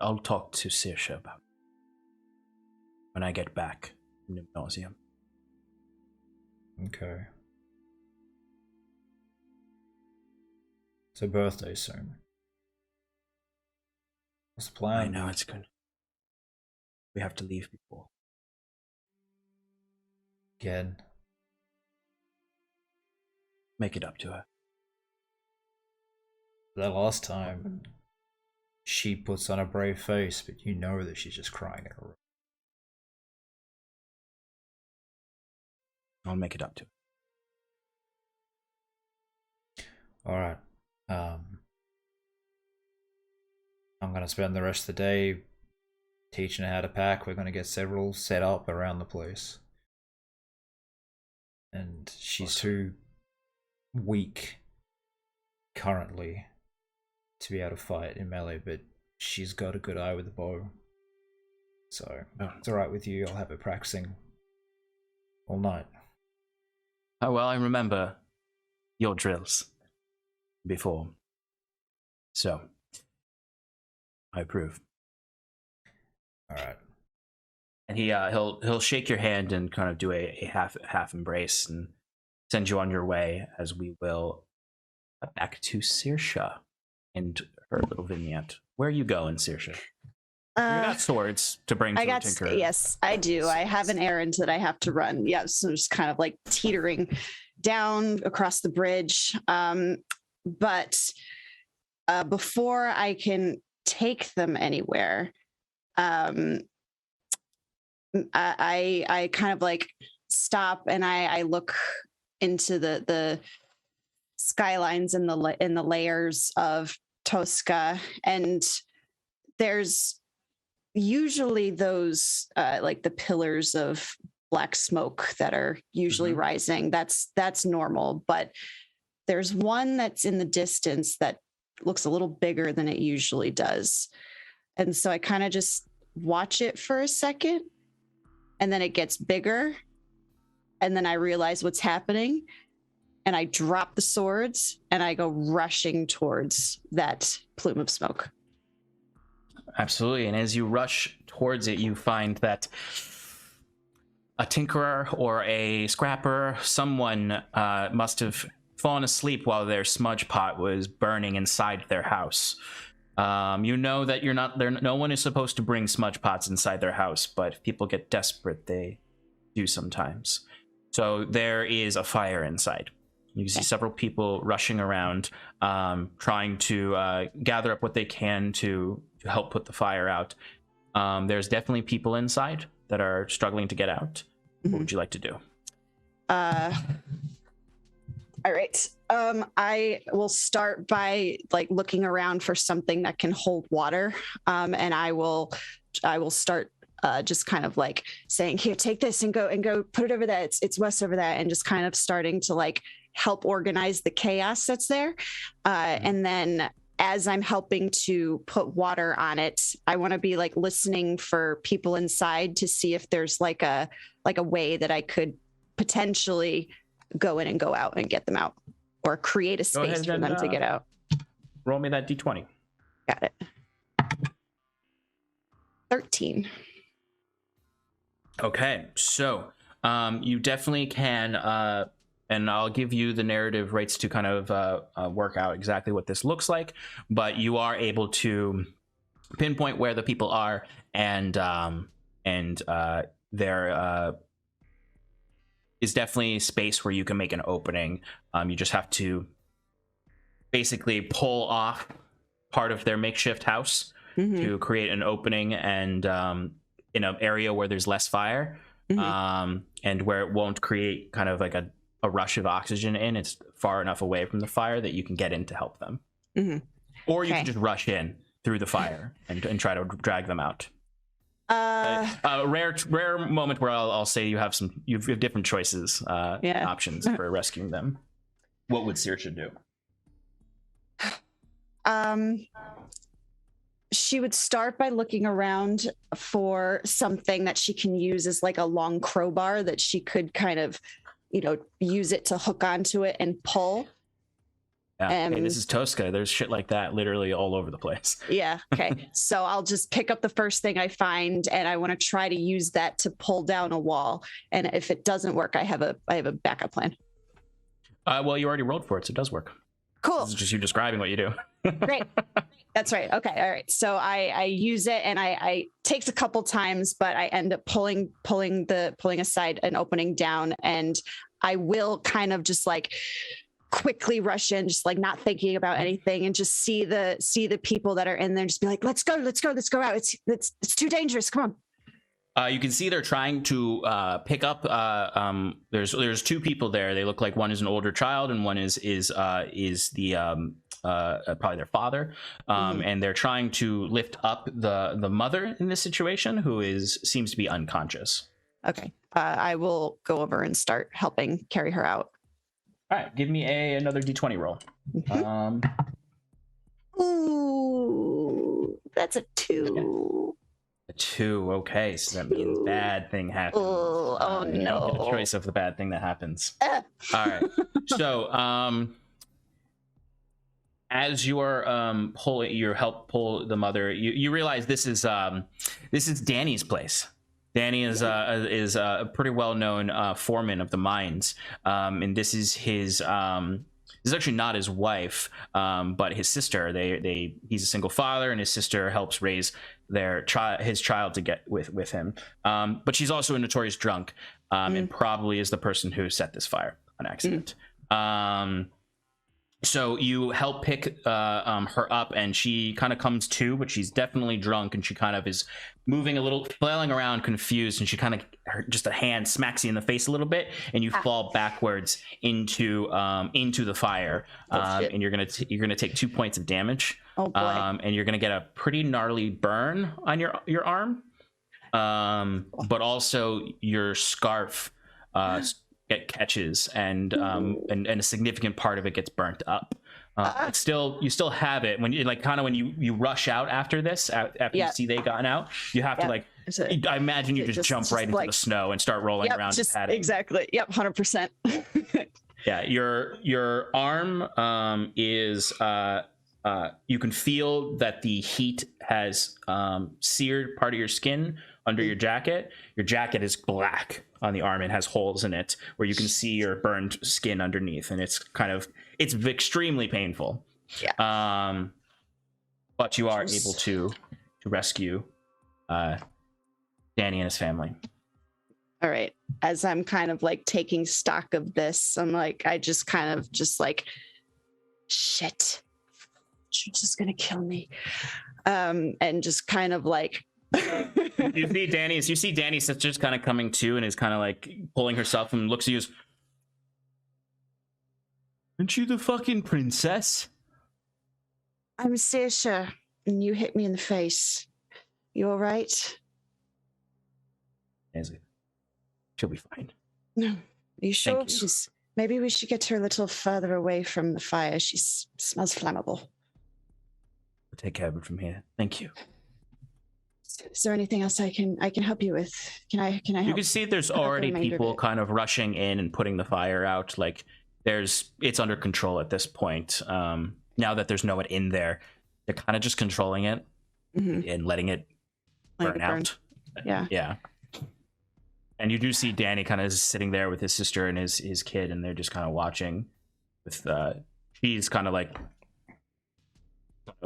I'll talk to Saoirse about it when I get back from Numenosium. Okay. It's her birthday soon. What's the plan? I know it's good. We have to leave before. Again. Make it up to her. That last time, she puts on a brave face, but you know that she's just crying in her room. I'll make it up to her. Alright. I'm going to spend the rest of the day teaching her how to pack. We're going to get several set up around the place. And she's too weak currently to be able to fight in melee, but she's got a good eye with the bow. So, if it's alright with you, I'll have her practicing all night. Oh, well, I remember your drills before. So, I approve. Alright. And he'll shake your hand and kind of do a half embrace and send you on your way, as we will back to Saoirse and her little vignette. Where are you going, Saoirse? You got swords to bring to the Tinkerer. Yes, I do. I have an errand that I have to run. Yeah, so just kind of like teetering down across the bridge. But before I can take them anywhere, I kind of like stop and I look into the skylines and the layers of Tosca, and there's usually those like the pillars of black smoke that are usually rising. That's normal, but there's one that's in the distance that looks a little bigger than it usually does. And so I kind of just watch it for a second, and then it gets bigger, and then I realize what's happening, and I drop the swords and I go rushing towards that plume of smoke. Absolutely. And as you rush towards it, you find that a tinkerer or a scrapper. Someone must have fallen asleep while their smudge pot was burning inside their house. You know that you're not there. No one is supposed to bring smudge pots inside their house, but if people get desperate, they do sometimes. So there is a fire inside. You can see several people rushing around, trying to gather up what they can to help put the fire out. There's definitely people inside that are struggling to get out. What would you like to do? All right. I will start by like looking around for something that can hold water, and I will start just kind of like saying, "Here, take this and go put it over there. It's west over there," and just kind of starting to like help organize the chaos that's there. And then as I'm helping to put water on it, I want to be like listening for people inside to see if there's like a way that I could potentially go in and go out and get them out, or create a space for them to get out. Roll me that D20. Got it. 13. Okay, so you definitely can, and I'll give you the narrative rights to kind of work out exactly what this looks like, but you are able to pinpoint where the people are, and there is definitely space where you can make an opening. You just have to basically pull off part of their makeshift house to create an opening, and in an area where there's less fire, and where it won't create kind of like a rush of oxygen in. It's far enough away from the fire that you can get in to help them. Or you can just rush in through the fire and try to drag them out. A rare moment where I'll say you have different choices, options for rescuing them. What would Saoirse do? She would start by looking around for something that she can use as like a long crowbar that she could kind of, use it to hook onto it and pull. Yeah, hey, this is Tosca. There's shit like that literally all over the place. Yeah. Okay. So I'll just pick up the first thing I find, and I want to try to use that to pull down a wall. And if it doesn't work, I have a backup plan. Well, you already rolled for it, so it does work. Cool. This is just you describing what you do. Great. That's right. Okay. All right. So I use it, and I takes a couple times, but I end up pulling aside an opening down, and I will kind of just like quickly rush in, just like not thinking about anything, and just see the people that are in there, just be like, let's go out. It's too dangerous. Come on. You can see they're trying to pick up. There's two people there. They look like one is an older child and one is the probably their father. And they're trying to lift up the mother in this situation, who seems to be unconscious. Okay. I will go over and start helping carry her out. All right, give me another D20 roll. Ooh, that's a 2. A 2, okay, so that means bad thing happens. Oh no! You don't get a choice of the bad thing that happens. All right, so as you are you help pull the mother, you realize this is Danny's place. Danny is a pretty well-known foreman of the mines, and this is his. This is actually not his wife, but his sister. He's a single father, and his sister helps raise his child to get with him. But she's also a notorious drunk, and probably is the person who set this fire on accident. So you help pick her up, and she kind of comes to, but she's definitely drunk, and she kind of is moving a little, flailing around, confused, and she kind of just a hand smacks you in the face a little bit, and you fall backwards into the fire, and you're gonna take 2 points of damage. Oh boy! And you're gonna get a pretty gnarly burn on your arm, but also your scarf it catches, and a significant part of it gets burnt up. You still have it when you rush out after this, after you see they gotten out, you have to I imagine you just jump right into the snow and start rolling around. Exactly. Yep. 100%. Yeah. Your arm is you can feel that the heat has seared part of your skin under your jacket is black on the arm. It has holes in it where you can see your burned skin underneath, and it's extremely painful. Yeah. But you are able to rescue Danny and his family. All right. As I'm kind of like taking stock of this, I'm like, I just kind of just like, shit, she's just gonna kill me. And just kind of like you see Danny's just kind of coming to and is kind of like pulling herself and looks at you as, aren't you the fucking princess? I'm Sasha, and you hit me in the face. You all right? She'll be fine. No. Are you sure? Maybe we should get her a little further away from the fire. She smells flammable. We'll take care of it from here. Thank you. Is there anything else I can help you with? Can I help? You can see there's already people kind of rushing in and putting the fire out. Like it's under control at this point. Now that there's no one in there, they're kind of just controlling it and letting it burn out. Yeah. Yeah. And you do see Danny kind of sitting there with his sister and his kid, and they're just kind of watching. With she's kind of like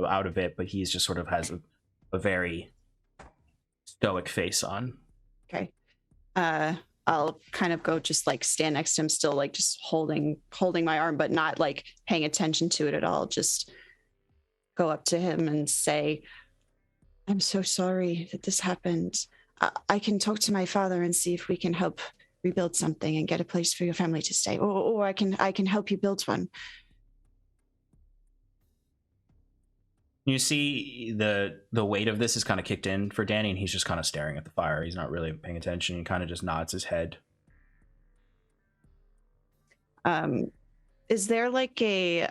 out of it, but he's just sort of has a very stoic face on. Okay. I'll kind of go just like stand next to him, still like just holding my arm, but not like paying attention to it at all. Just go up to him and say, I'm so sorry that this happened. I can talk to my father and see if we can help rebuild something and get a place for your family to stay, or I can help you build one. You see the weight of this is kind of kicked in for Danny, and he's just kind of staring at the fire. He's not really paying attention. He kind of just nods his head. Is there like a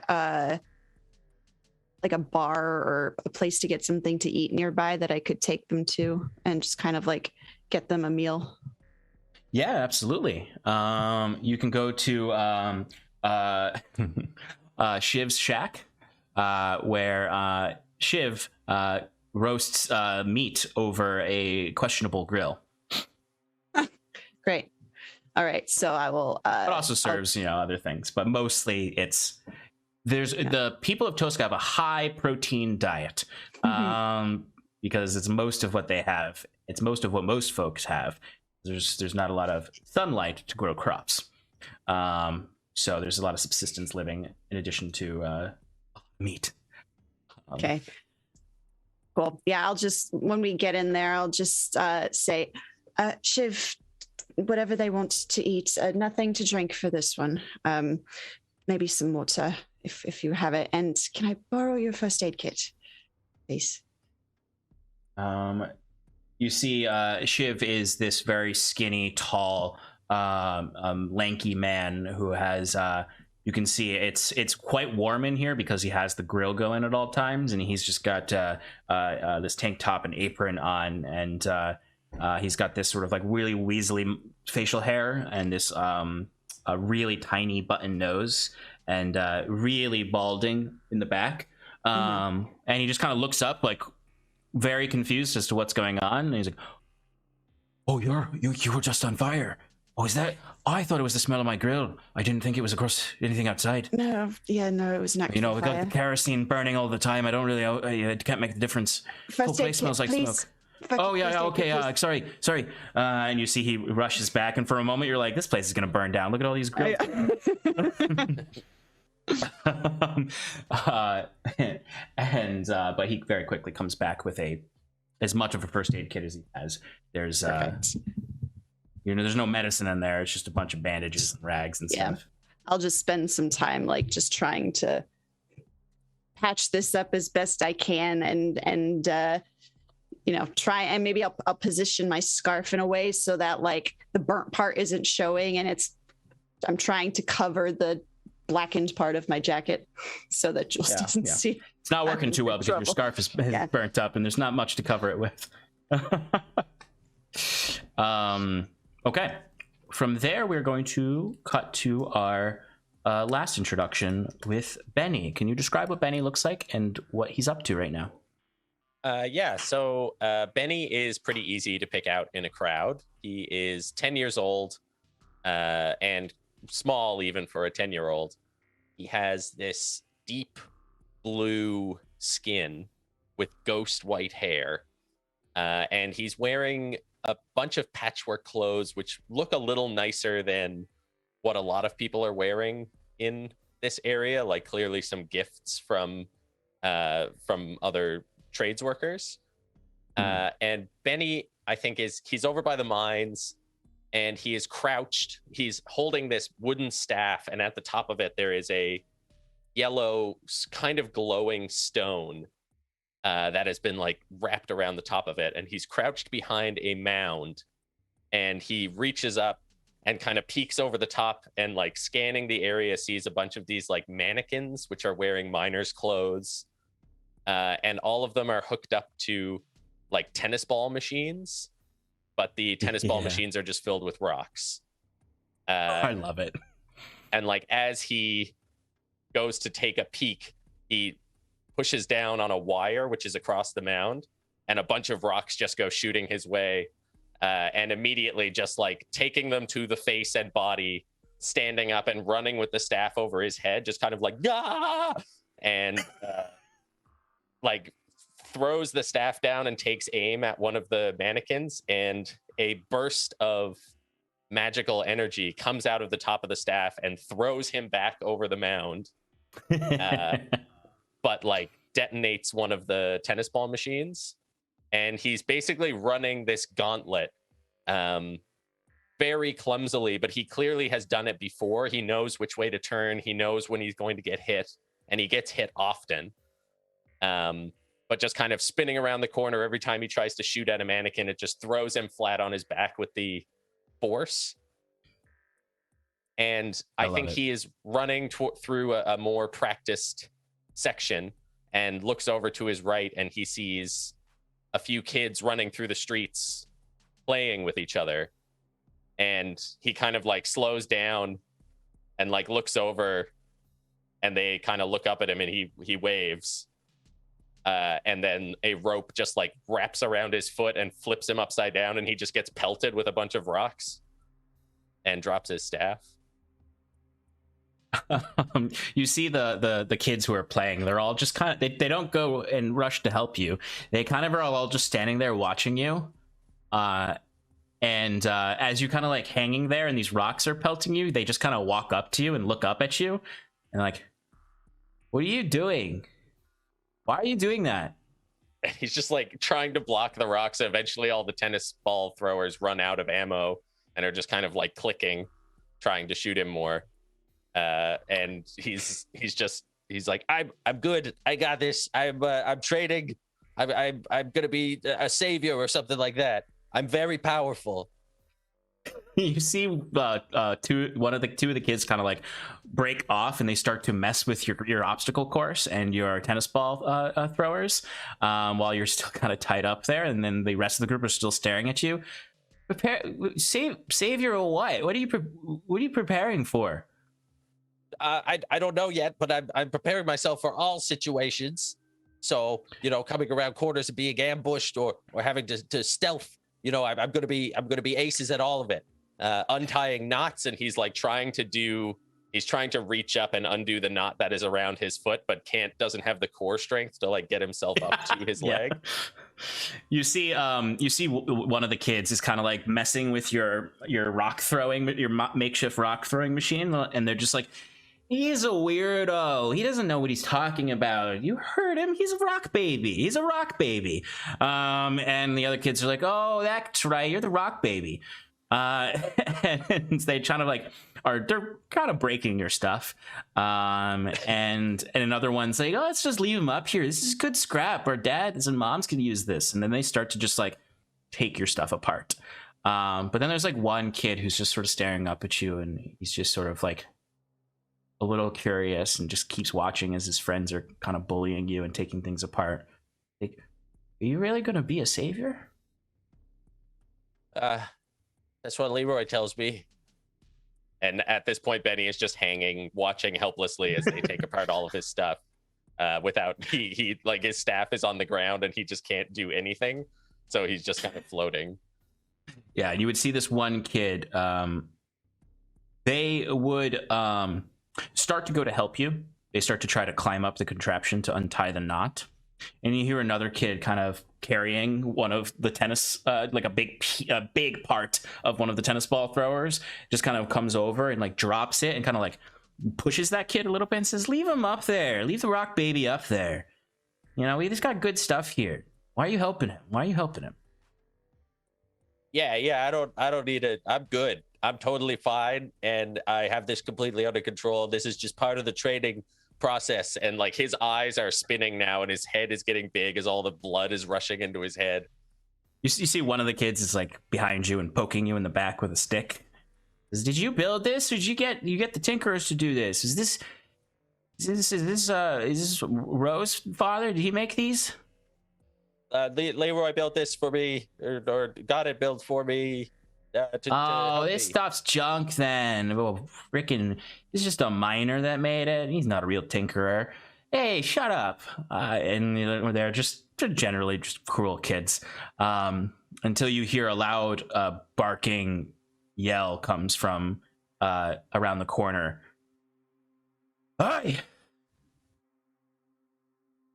bar or a place to get something to eat nearby that I could take them to and just kind of like get them a meal? Yeah, absolutely. You can go to Shiv's shack, where Shiv roasts meat over a questionable grill. Great. All right, so I will. It also serves, other things, but mostly the people of Tosca have a high protein diet, because it's most of what they have. It's most of what most folks have. There's not a lot of sunlight to grow crops, so there's a lot of subsistence living in addition to meat. Okay. Cool. Yeah, I'll just, when we get in there, I'll just say, Shiv, whatever they want to eat, nothing to drink for this one. Maybe some water if you have it. And can I borrow your first aid kit, please? You see, Shiv is this very skinny, tall, lanky man who has. You can see it's quite warm in here because he has the grill going at all times, and he's just got this tank top and apron on, and he's got this sort of like really weaselly facial hair and this a really tiny button nose and really balding in the back. And he just kind of looks up like very confused as to what's going on, and he's like, "Oh, you were just on fire. Oh, is that? Oh, I thought it was the smell of my grill. I didn't think it was across anything outside." No, it was an actual we got the kerosene burning all the time. I don't really, I can't make the difference. The whole place smells like smoke. Oh yeah, okay, sorry. And you see he rushes back, and for a moment you're like, this place is gonna burn down. Look at all these grills. But he very quickly comes back with as much of a first aid kit as he has. There's there's no medicine in there. It's just a bunch of bandages and rags and stuff. I'll just spend some time like just trying to patch this up as best I can and try, and maybe I'll position my scarf in a way so that like the burnt part isn't showing, and I'm trying to cover the blackened part of my jacket so that Jules doesn't see. It's not working too well because your scarf is burnt up and there's not much to cover it with. Okay. From there, we're going to cut to our last introduction with Benny. Can you describe what Benny looks like and what he's up to right now? Yeah, so Benny is pretty easy to pick out in a crowd. He is 10 years old and small even for a 10-year-old. He has this deep blue skin with ghost white hair. And he's wearing a bunch of patchwork clothes, which look a little nicer than what a lot of people are wearing in this area. Like clearly some gifts from other trades workers. And Benny, I think, he's over by the mines, and he is crouched. He's holding this wooden staff, and at the top of it there is a yellow kind of glowing stone that has been like wrapped around the top of it, and he's crouched behind a mound, and he reaches up and kind of peeks over the top, and like scanning the area sees a bunch of these like mannequins which are wearing miners' clothes, and all of them are hooked up to like tennis ball machines, but the tennis ball machines are just filled with rocks. I love it. And like as he goes to take a peek, he pushes down on a wire which is across the mound, and a bunch of rocks just go shooting his way, and immediately just like taking them to the face and body, standing up and running with the staff over his head, just kind of like ah! And like throws the staff down and takes aim at one of the mannequins, and a burst of magical energy comes out of the top of the staff and throws him back over the mound. But like detonates one of the tennis ball machines, and he's basically running this gauntlet very clumsily, but he clearly has done it before. He knows which way to turn, he knows when he's going to get hit, and he gets hit often. But just kind of spinning around the corner every time he tries to shoot at a mannequin, it just throws him flat on his back with the force. And I think he is running through a more practiced section, and looks over to his right, and he sees a few kids running through the streets playing with each other, and he kind of like slows down and like looks over, and they kind of look up at him, and he waves, and then a rope just like wraps around his foot and flips him upside down, and he just gets pelted with a bunch of rocks and drops his staff. You see the kids who are playing, they're all just kind of, they don't go and rush to help you. They kind of are all just standing there watching you, and as you kind of like hanging there and these rocks are pelting you, they just kind of walk up to you and look up at you and like, what are you doing? Why are you doing that? And he's just like trying to block the rocks. Eventually all the tennis ball throwers run out of ammo and are just kind of like clicking, trying to shoot him more. And he's like, I'm good. I got this. I'm trading. I'm gonna be a savior or something like that. I'm very powerful. You see two of the kids kind of like break off, and they start to mess with your obstacle course and your tennis ball throwers, while you're still kind of tied up there, and then the rest of the group are still staring at you. Savior or what? What are you preparing for? I don't know yet, but I'm preparing myself for all situations. So, coming around corners and being ambushed or having to stealth, I'm gonna be aces at all of it. Untying knots, and he's trying to reach up and undo the knot that is around his foot, but doesn't have the core strength to get himself up to his leg. You see one of the kids is kind of messing with your rock throwing, your makeshift rock throwing machine, and they're just like, he's a weirdo. He doesn't know what he's talking about. You heard him. He's a rock baby. He's a rock baby. And the other kids are like, oh, that's right. You're the rock baby. And they they're kind of breaking your stuff. And another one's like, oh, let's just leave him up here. This is good scrap. Our dads and moms can use this. And then they start to just take your stuff apart. But then there's one kid who's just sort of staring up at you, and he's just sort of a little curious and just keeps watching as his friends are kind of bullying you and taking things apart. Are you really going to be a savior? That's what Leroy tells me. And at this point, Benny is just hanging, watching helplessly as they take apart all of his stuff. without he like his staff is on the ground and he just can't do anything, so he's just kind of floating. Yeah, and you would see this one kid. They would start to go to help you. They start to try to climb up the contraption to untie the knot, and you hear another kid kind of carrying one of the tennis, like a big part of one of the tennis ball throwers, just kind of comes over and like drops it and kind of like pushes that kid a little bit and says, "Leave him up there. Leave the rock baby up there. You know, we just got good stuff here. Why are you helping him? Why are you helping him?" Yeah, I don't need it. I'm good. I'm totally fine, and I have this completely under control. This is just part of the training process. And like his eyes are spinning now, and his head is getting big as all the blood is rushing into his head. You see one of the kids is like behind you and poking you in the back with a stick. Did you build this, or did you get the tinkerers to do this? Is this Rose's father? Did he make these? Leroy built this for me, or got it built for me. This stuff's junk then. Well, frickin', it's just a miner that made it. He's not a real tinkerer. Hey, shut up. And they're just generally just cruel kids. Until you hear a loud barking yell comes from around the corner. Hi,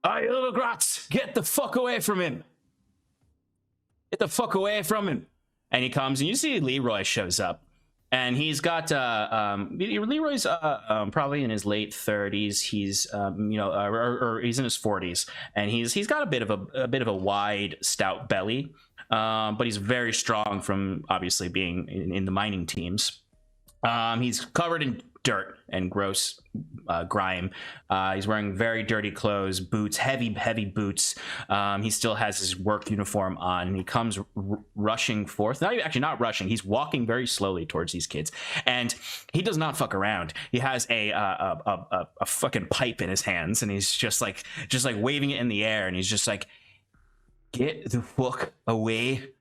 little Grotz, get the fuck away from him. Get the fuck away from him. And he comes, and you see Leroy shows up, and he's got Leroy's probably in his late 30s. He's or he's in his 40s, and he's got a bit of a wide, stout belly, but he's very strong from obviously being in the mining teams. He's covered in dirt and gross grime. He's wearing very dirty clothes, boots, heavy boots. He still has his work uniform on, and he comes rushing forth. Not rushing. He's walking very slowly towards these kids, and he does not fuck around. He has a fucking pipe in his hands, and he's just like waving it in the air, and he's just like, "Get the fuck away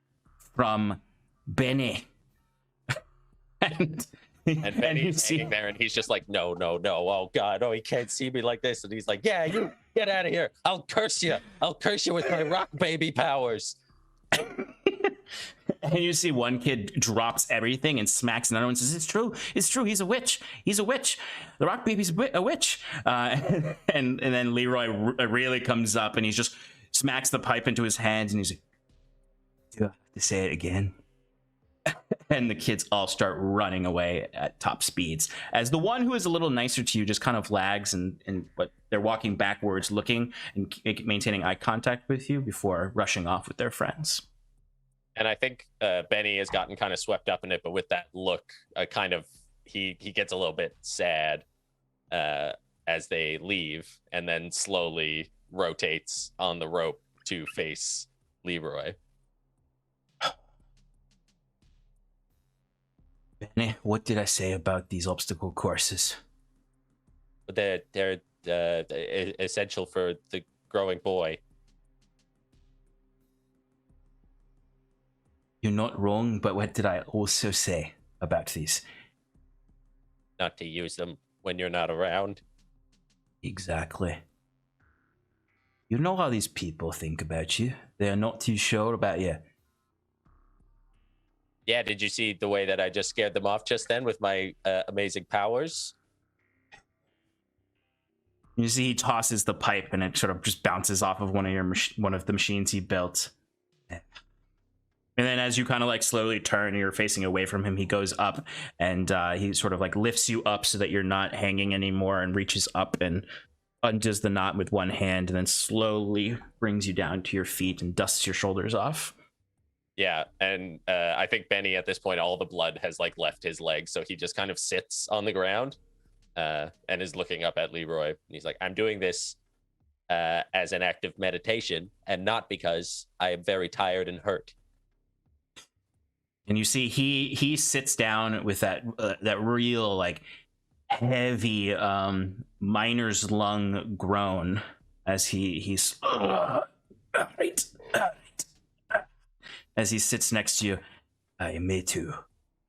from Benny." And Benny's hanging there, and he's just like, no, oh god, oh, he can't see me like this. And he's like, yeah, you get out of here. I'll curse you with my rock baby powers. And you see one kid drops everything and smacks another one and says, it's true, he's a witch, the rock baby's a witch. And then Leroy really comes up, and he just smacks the pipe into his hands, and he's like, do I have to say it again? And the kids all start running away at top speeds, as the one who is a little nicer to you just kind of lags, but they're walking backwards, looking and maintaining eye contact with you before rushing off with their friends. And I think Benny has gotten kind of swept up in it, but with that look, he gets a little bit sad as they leave, and then slowly rotates on the rope to face Leroy. Benny, what did I say about these obstacle courses? They're essential for the growing boy. You're not wrong, but what did I also say about these? Not to use them when you're not around. Exactly. You know how these people think about you. They're not too sure about you. Yeah, did you see the way that I just scared them off just then with my amazing powers? You see he tosses the pipe, and it sort of just bounces off of one of the machines he built. And then as you kind of like slowly turn and you're facing away from him, he goes up, and he sort of like lifts you up so that you're not hanging anymore, and reaches up and undoes the knot with one hand, and then slowly brings you down to your feet and dusts your shoulders off. Yeah, and I think Benny at this point, all the blood has like left his legs, so he just kind of sits on the ground and is looking up at Leroy. And he's like, I'm doing this as an act of meditation, and not because I am very tired and hurt. And you see he sits down with that real like heavy miner's lung groan as he's right. As he sits next to you. Me too.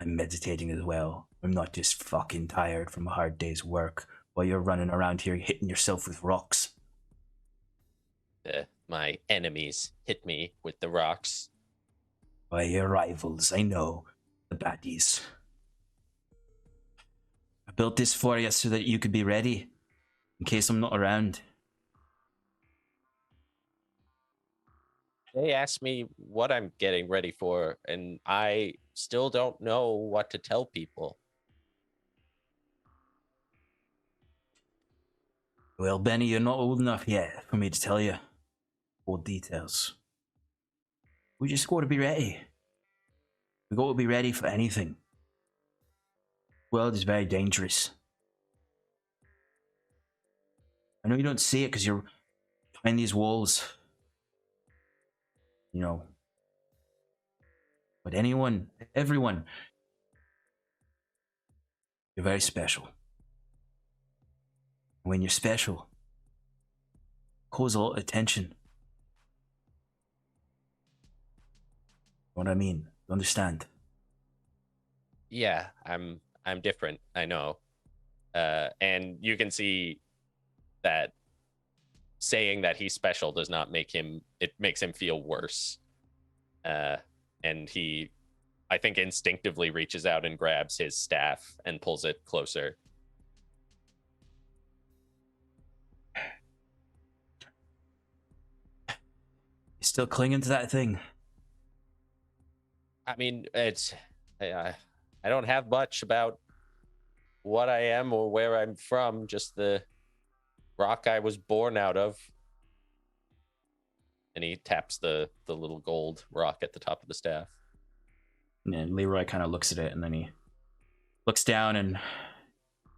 I'm meditating as well. I'm not just fucking tired from a hard day's work while you're running around here hitting yourself with rocks. my enemies hit me with the rocks. By your rivals, I know. The baddies. I built this for you so that you could be ready. In case I'm not around. They asked me what I'm getting ready for, and I still don't know what to tell people. Well, Benny, you're not old enough yet for me to tell you all details. We just got to be ready. We got to be ready for anything. The world is very dangerous. I know you don't see it because you're behind these walls. You know. But anyone, everyone, you're very special. When you're special, cause a lot of attention. You know what I mean? You understand? Yeah, I'm different, I know. And you can see that saying that he's special does not make him, it makes him feel worse. And he, I think, instinctively reaches out and grabs his staff and pulls it closer. You still clinging to that thing? I mean, it's, I don't have much about what I am or where I'm from, just the rock I was born out of. And he taps the little gold rock at the top of the staff. And Leroy kind of looks at it, and then he looks down and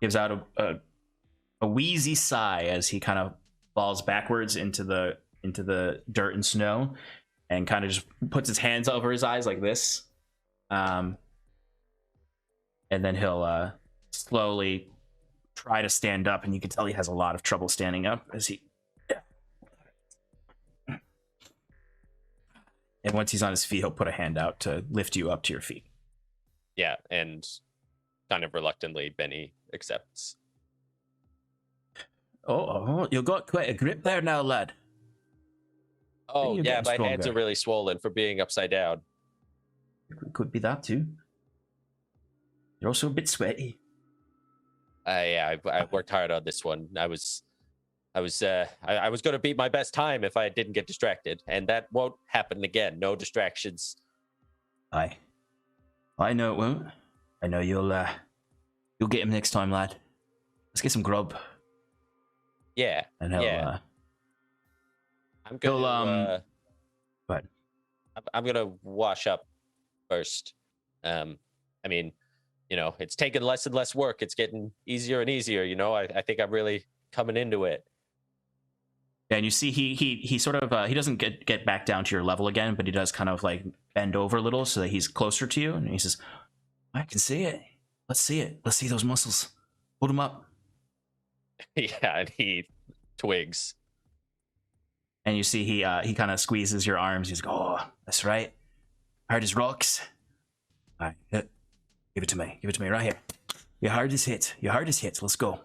gives out a wheezy sigh as he kind of falls backwards into the dirt and snow, and kind of just puts his hands over his eyes like this. And then he'll slowly try to stand up, and you can tell he has a lot of trouble standing up as he. And once he's on his feet, he'll put a hand out to lift you up to your feet. Yeah, and kind of reluctantly, Benny accepts. Oh, you got quite a grip there now, lad. Oh, yeah, my hands are really swollen for being upside down. It could be that too. You're also a bit sweaty. I worked hard on this one. I was going to beat my best time if I didn't get distracted, and that won't happen again. No distractions. I know it won't. I know you'll get him next time, lad. Let's get some grub. Yeah. And he'll, yeah. I'm gonna. Go ahead. I'm gonna wash up first. I mean, you know, it's taking less and less work. It's getting easier and easier. You know, I think I'm really coming into it. Yeah, and you see he sort of he doesn't get back down to your level again, but he does kind of like bend over a little so that he's closer to you, and he says, "I can see it. Let's see it. Let's see those muscles. Hold them up." Yeah, and he twigs. And you see he kind of squeezes your arms. He's like, "Oh, that's right. Hard as rocks. All right, give it to me. Give it to me right here. Your hardest hit. Your hardest hit. Let's go."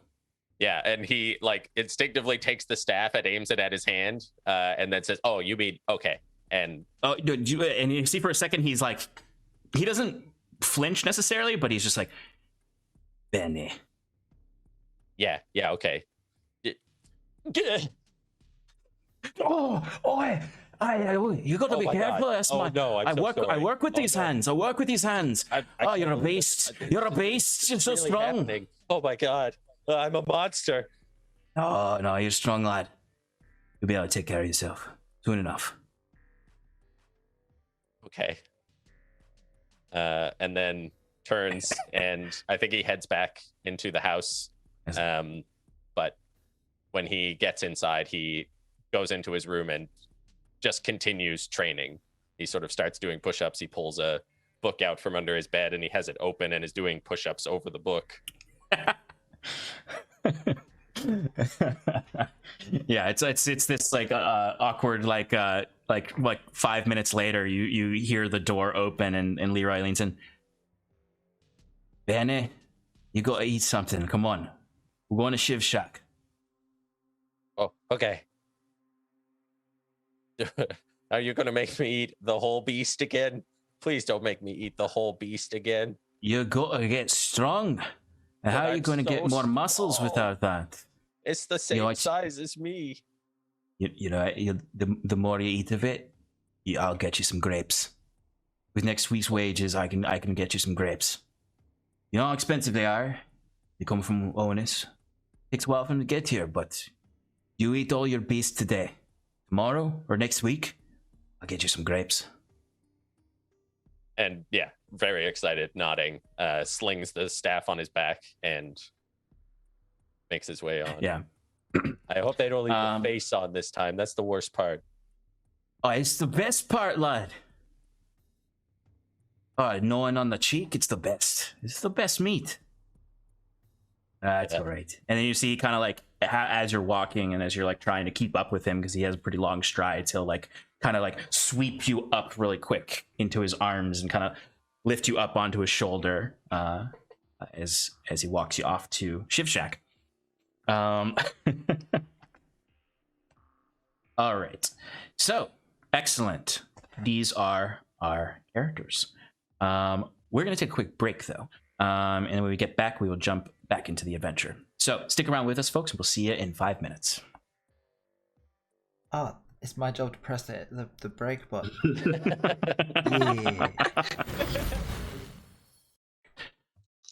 Yeah, and he like instinctively takes the staff and aims it at his hand, and then says, "Oh, you mean okay?" And and you see for a second he's like, he doesn't flinch necessarily, but he's just like, Benny. Yeah, okay. You got to be careful. That's no, I work with these hands. I work with these hands. You're a beast. You're a beast. You're so really strong. Happening. Oh my god. I'm a monster. Oh, no, you're a strong lad. You'll be able to take care of yourself soon enough. Okay. And then turns and I think he heads back into the house. But when he gets inside, he goes into his room and just continues training. He sort of starts doing push-ups. He pulls a book out from under his bed and he has it open and is doing push-ups over the book. Yeah, it's this like awkward like 5 minutes later you hear the door open and Leroy leans in. Benny, you gotta eat something. Come on, we're going to Shiv's shack. Oh, okay. Are you going to make me eat the whole beast again? Please don't make me eat the whole beast again. You gotta get strong. How are you going to get more muscles without that? It's the same size as me. The more you eat of it, I'll get you some grapes. With next week's wages, I can get you some grapes. You know how expensive they are? They come from Onus. Takes a while for them to get here, but you eat all your beast today. Tomorrow or next week, I'll get you some grapes. And yeah, very excited, nodding, slings the staff on his back and makes his way on. Yeah. I hope they don't leave the face on this time. That's the worst part. Oh, it's the best part, lad. Oh, gnawing on the cheek, it's the best. It's the best meat. That's all right. And then you see kind of like as you're walking and as you're like trying to keep up with him because he has pretty long strides, he'll like kind of like sweep you up really quick into his arms and kind of lift you up onto his shoulder as he walks you off to Shiv Shack. All right. So, excellent. These are our characters. We're going to take a quick break, though. And when we get back, we will jump back into the adventure. So, stick around with us, folks, and we'll see you in 5 minutes. Oh, it's my job to press the break button. Yeah.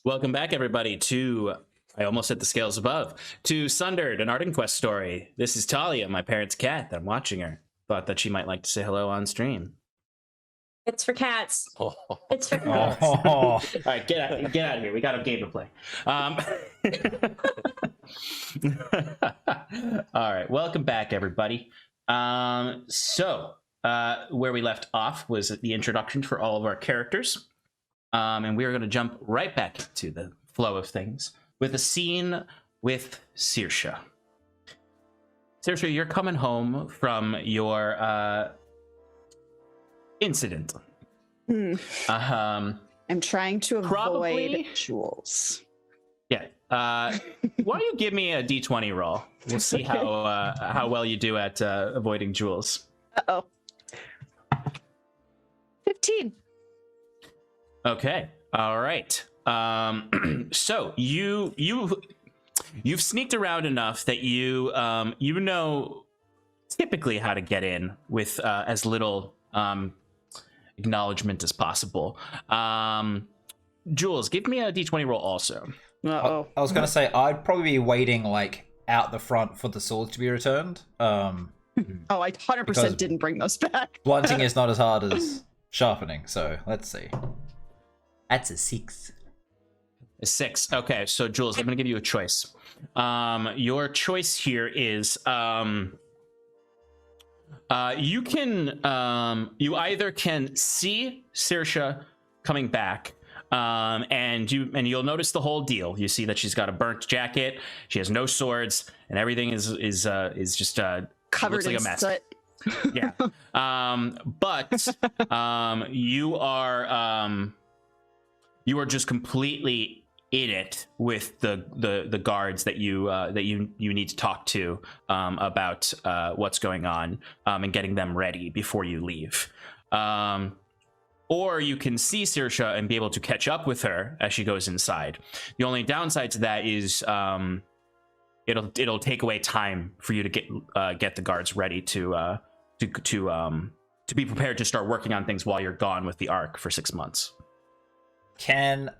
Welcome back, everybody, to... I almost hit the scales above. To Sundered, an Arden Quest story. This is Talia, my parents' cat. I'm watching her. Thought that she might like to say hello on stream. It's for cats. Oh. It's for cats. All right, get out of here. We got a game to play. All right, welcome back, everybody. So where we left off was the introduction for all of our characters. And we're going to jump right back into the flow of things with a scene with Saoirse. Saoirse, you're coming home from your incident. I'm trying to avoid Jules. Yeah. Why don't you give me a D20 roll? We'll see how well you do at avoiding Jules. Uh-oh. 15. Okay. All right. So you've sneaked around enough that you know typically how to get in with as little acknowledgement as possible. Jules, give me a D20 roll also. Uh-oh. I was gonna say I'd probably be waiting like out the front for the swords to be returned. Oh, I 100% didn't bring those back. Blunting is not as hard as sharpening, so let's see. That's a 6. A 6. Okay, so Jules, I'm going to give you a choice. Your choice here is you either can see Saoirse coming back, and you'll notice the whole deal. You see that she's got a burnt jacket, she has no swords, and everything is just covered like in a mess. soot. Yeah. But you are just completely in it with the guards that you need to talk to about what's going on and getting them ready before you leave. Or you can see Saoirse and be able to catch up with her as she goes inside. The only downside to that is it'll take away time for you to get the guards ready to be prepared to start working on things while you're gone with the Ark for 6 months. Can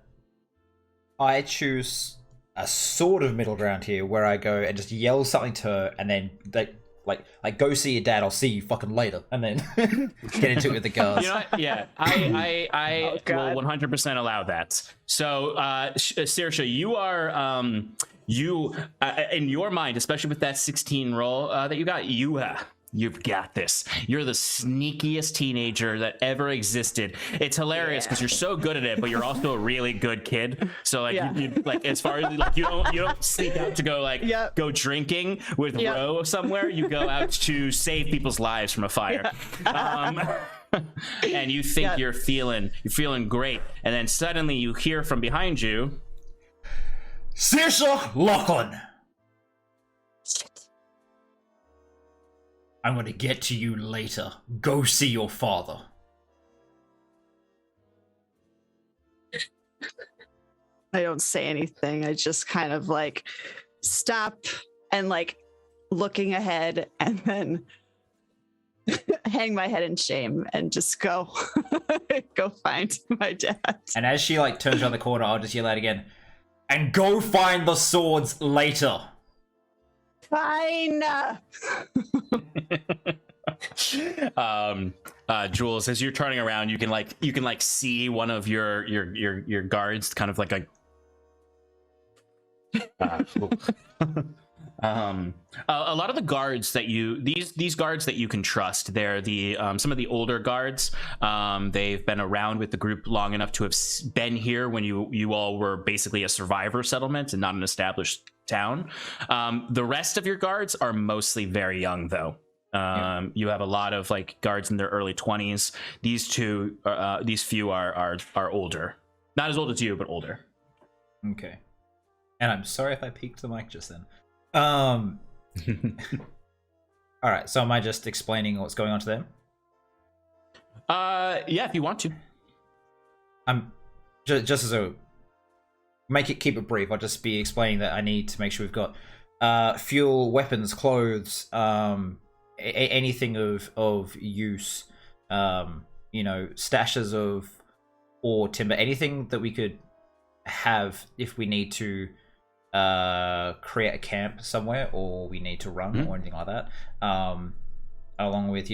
I choose a sort of middle ground here where I go and just yell something to her and then like go see your dad, I'll see you fucking later, and then get into it with the guards? You know what? Yeah, I will 100% allow that. So, Saoirse, you are in your mind, especially with that 16 roll that you got, you've got this. You're the sneakiest teenager that ever existed. It's hilarious because you're so good at it, but you're also a really good kid. So like, you like as far as like you don't sneak out to go go drinking with Ro somewhere. You go out to save people's lives from a fire. And you think you're feeling great, and then suddenly you hear from behind you, Saoirse Lachlan. I'm going to get to you later. Go see your father. I don't say anything. I just kind of like stop and like looking ahead and then hang my head in shame and just go find my dad. And as she like turns around the corner, I'll just yell out again, and go find the swords later. Fine. Jules, as you're turning around, you can like see one of your guards kind of like a lot of the guards that these guards that you can trust, they're the some of the older guards. They've been around with the group long enough to have been here when you all were basically a survivor settlement and not an established town. The rest of your guards are mostly very young, though. You have a lot of like guards in their early 20s. These few are older, not as old as you, but older. Okay. And I'm sorry if I peeked the mic just then. All right, so am I just explaining what's going on to them? Yeah, if you want to. I'm just as a keep it brief. I'll just be explaining that I need to make sure we've got fuel, weapons, clothes, anything of use, stashes of ore, timber, anything that we could have if we need to create a camp somewhere, or we need to run, or anything like that, along with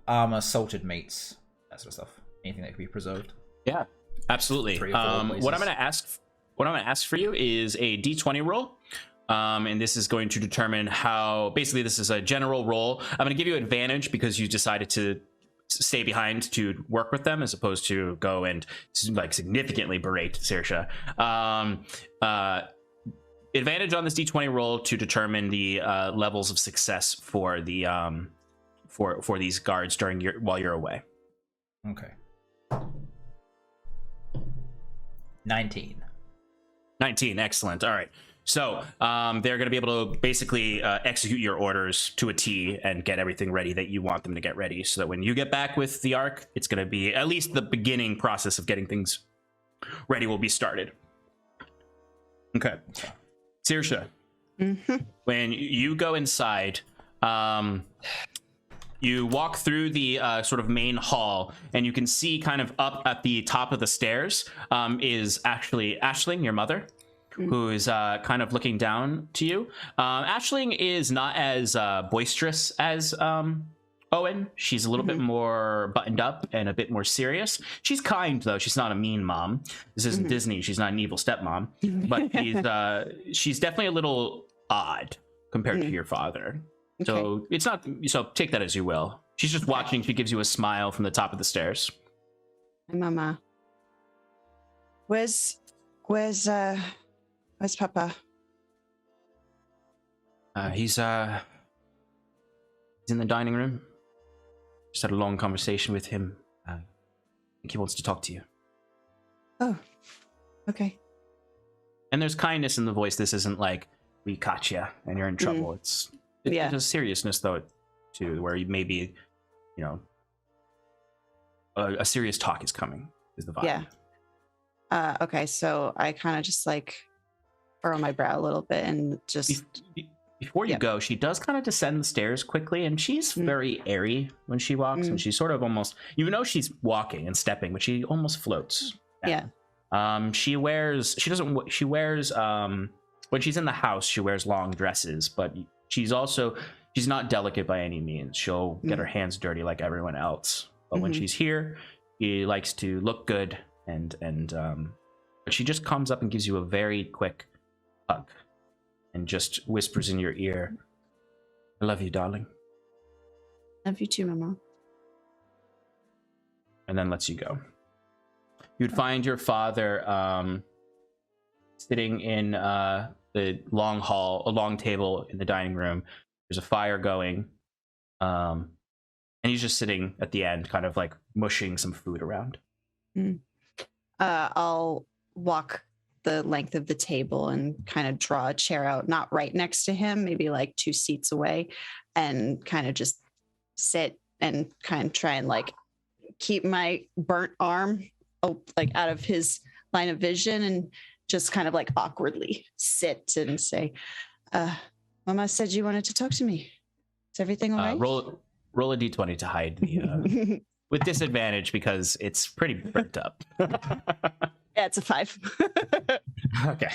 armor, salted meats, that sort of stuff, anything that could be preserved. Yeah, absolutely. What I'm going to ask for you is a D20 roll, and this is going to determine how, basically this is a general roll. I'm going to give you advantage because you decided to stay behind to work with them as opposed to go and like significantly berate Saoirse. Advantage on this D20 roll to determine the levels of success for the for these guards while you're away. Okay. 19, excellent. All right, so they're going to be able to basically execute your orders to a T and get everything ready that you want them to get ready, so that when you get back with the Ark, it's going to be at least the beginning process of getting things ready will be started. Okay. Saoirse, when you go inside, you walk through the sort of main hall, and you can see kind of up at the top of the stairs is actually Aisling, your mother, who is kind of looking down to you. Aisling is not as boisterous as Owen. She's a little bit more buttoned up and a bit more serious. She's kind, though. She's not a mean mom. This isn't Disney. She's not an evil stepmom. But she's definitely a little odd compared to your father. Okay. So it's not. So take that as you will. She's just watching. She gives you a smile from the top of the stairs. Mama, where's Papa? He's in the dining room. Just had a long conversation with him. I think he wants to talk to you. Oh, okay. And there's kindness in the voice. This isn't like, we caught you and you're in trouble. It's a seriousness, though, too, where you maybe, a serious talk is coming, is the vibe. Yeah. Okay, so I kind of just like furrow my brow a little bit and just... Before you go, she does kind of descend the stairs quickly, and she's very airy when she walks, and she's sort of almost, even though she's walking and stepping, but she almost floats down. She wears when she's in the house, she wears long dresses, but she's not delicate by any means. She'll get her hands dirty like everyone else, but when she's here, she likes to look good, and but she just comes up and gives you a very quick hug and just whispers in your ear, "I love you, darling." Love you too, Mama. And then lets you go. You'd find your father sitting in the long table in the dining room. There's a fire going, and he's just sitting at the end, kind of like mushing some food around. I'll walk the length of the table and kind of draw a chair out, not right next to him, maybe like 2 seats away, and kind of just sit and kind of try and like keep my burnt arm like out of his line of vision, and just kind of like awkwardly sit and say, Mama said you wanted to talk to me. Is everything all right? Roll a d20 to hide the with disadvantage because it's pretty burnt up. Yeah, it's a 5. Okay.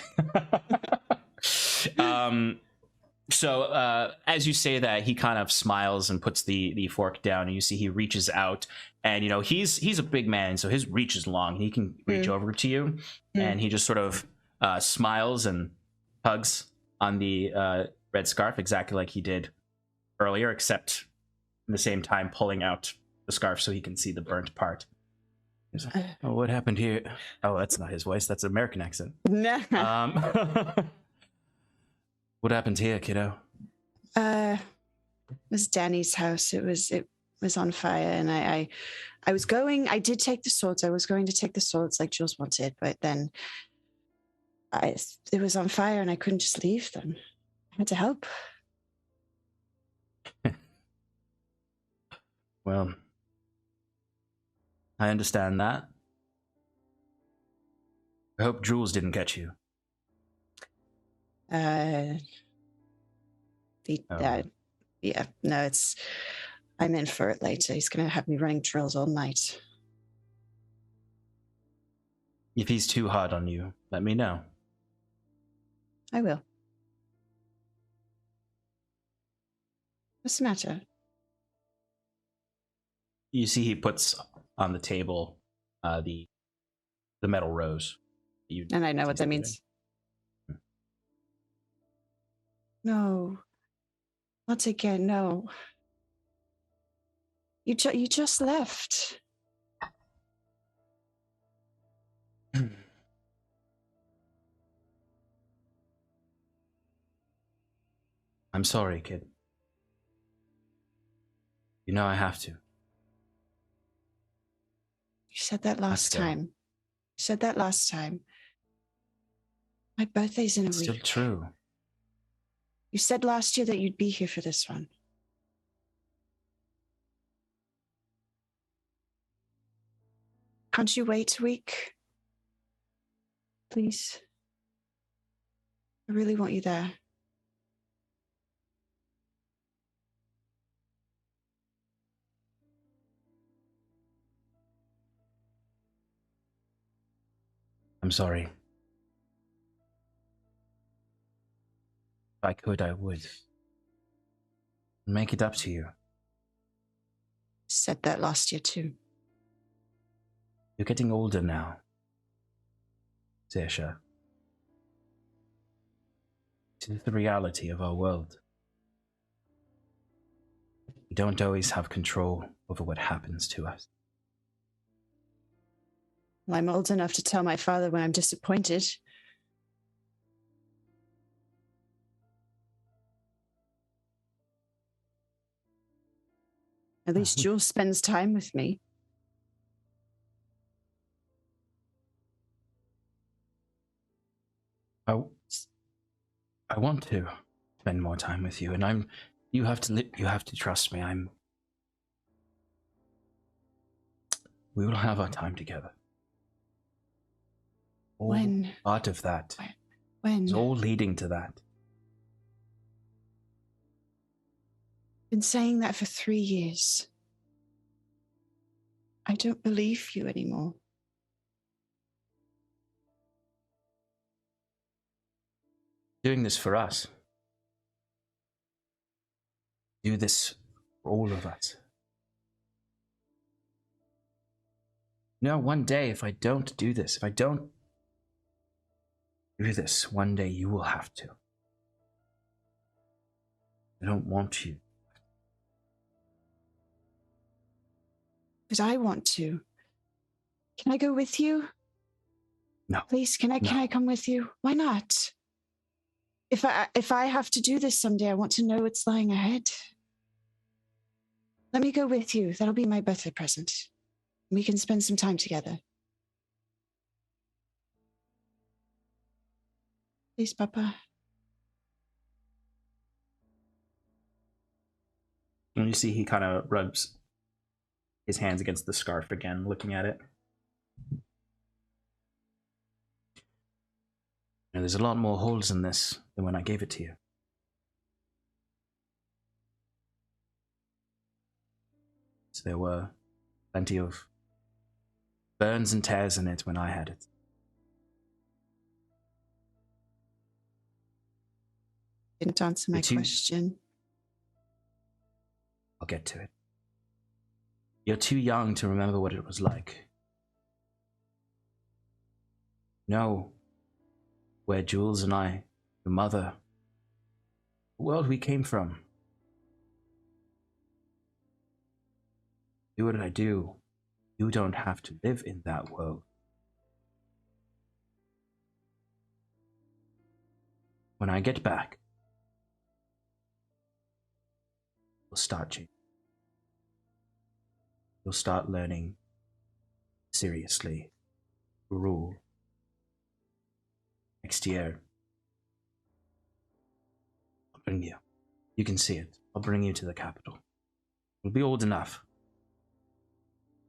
So as you say that, he kind of smiles and puts the fork down, and you see he reaches out, and he's a big man, so his reach is long. He can reach over to you, and he just sort of smiles and hugs on the red scarf, exactly like he did earlier, except at the same time pulling out the scarf so he can see the burnt part. He's like, oh, what happened here? Oh, that's not his voice. That's an American accent. What happened here, kiddo? It was Danny's house. It was on fire, and I did take the swords. I was going to take the swords like Jules wanted, but then it was on fire, and I couldn't just leave them. I had to help. Well, I understand that. I hope Jules didn't get you. Yeah, no, I'm in for it later. He's going to have me running drills all night. If he's too hard on you, let me know. I will. What's the matter? You see he puts on the table the metal rose. And I know what that means. No. Not again, no. You just left. I'm sorry, kid. You know I have to. You said that last time. You said that last time. My birthday's in a week. Still true. You said last year that you'd be here for this one. Can't you wait a week? Please. I really want you there. I'm sorry. If I could, I would. Make it up to you. Said that last year too. You're getting older now, Zesha. It is the reality of our world. We don't always have control over what happens to us. Well, I'm old enough to tell my father when I'm disappointed. At least Jules spends time with me. I want to spend more time with you, and you have to trust me. We will have our time together. When? Part of that. When? It's all leading to that. Been saying that for 3 years. I don't believe you anymore. Doing this for us. Do this for all of us. You know, one day, if I don't do this, one day you will have to. I don't want you. But I want to. Can I go with you? No. Please, can I come with you? Why not? If I have to do this someday, I want to know what's lying ahead. Let me go with you. That'll be my birthday present. We can spend some time together. Please, Papa. And you see he kind of rubs his hands against the scarf again, looking at it. There's a lot more holes in this than when I gave it to you. So there were plenty of burns and tears in it when I had it. Didn't answer my question. I'll get to it. You're too young to remember what it was like. No. Where Jules and I, your mother, the world we came from. Do what I do. You don't have to live in that world. When I get back, you'll start changing. You'll start learning seriously to rule. Next year, I'll bring you. You can see it. I'll bring you to the capital. You'll be old enough.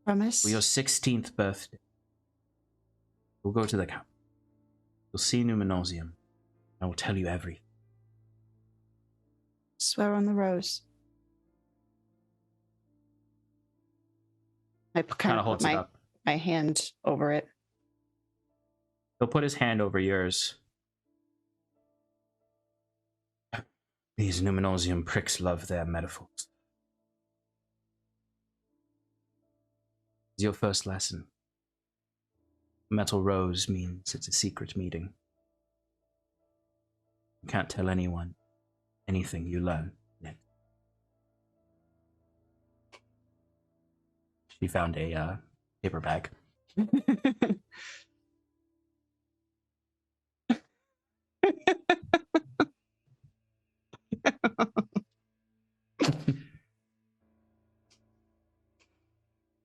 Promise? For your 16th birthday, we'll go to the capital. You'll see Numenosium. I will tell you everything. Swear on the rose. I kind of holds put it up. my hand over it. He'll put his hand over yours. These Numenosium pricks love their metaphors. It's your first lesson. Metal rose means it's a secret meeting. You can't tell anyone anything you learn. She found a paper bag.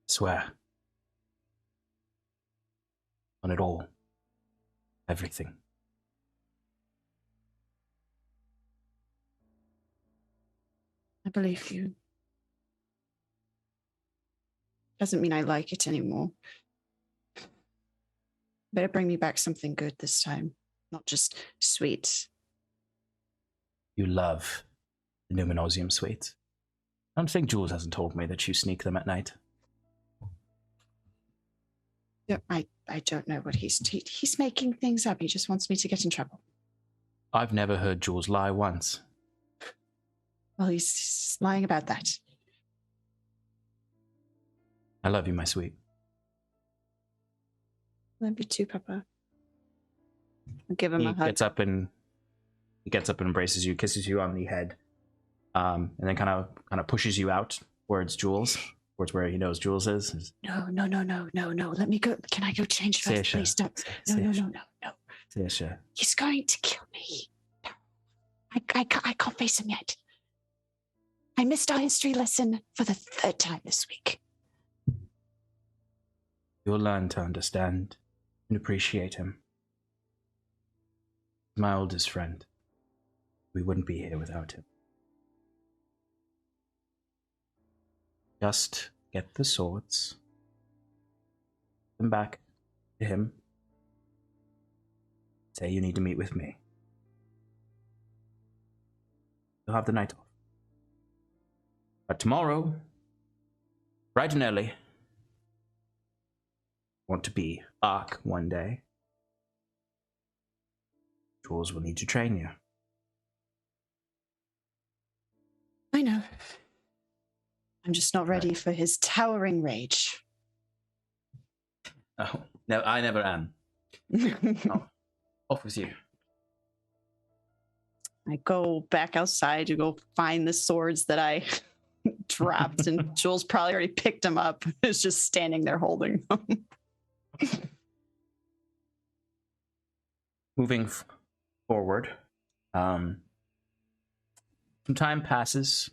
Swear. On it all. Everything. I believe you. Doesn't mean I like it anymore. Better bring me back something good this time, not just sweet. You love the Numenosium sweets. I don't think Jules hasn't told me that you sneak them at night. Yeah, I don't know what he's making things up. He just wants me to get in trouble. I've never heard Jules lie once. Well, he's lying about that. I love you, my sweet. Love you too, Papa. I'll give him a hug. He gets up and embraces you, kisses you on the head, and then kind of pushes you out towards Jules, towards where he knows Jules is. No. Let me go. Can I go change first? Please stop. No. Sasha. He's going to kill me. No. I can't face him yet. I missed our history lesson for the 3rd time this week. You'll learn to understand and appreciate him. My oldest friend. We wouldn't be here without him. Just get the swords. Them back to him. Say you need to meet with me. You'll have the night off. But tomorrow, bright and early, want to be Ark one day. Jules will need to train you. I know. I'm just not ready for his towering rage. Oh, no, I never am. Oh, off with you. I go back outside to go find the swords that I dropped, and Jules probably already picked them up. Is just standing there holding them. Moving forward, some time passes.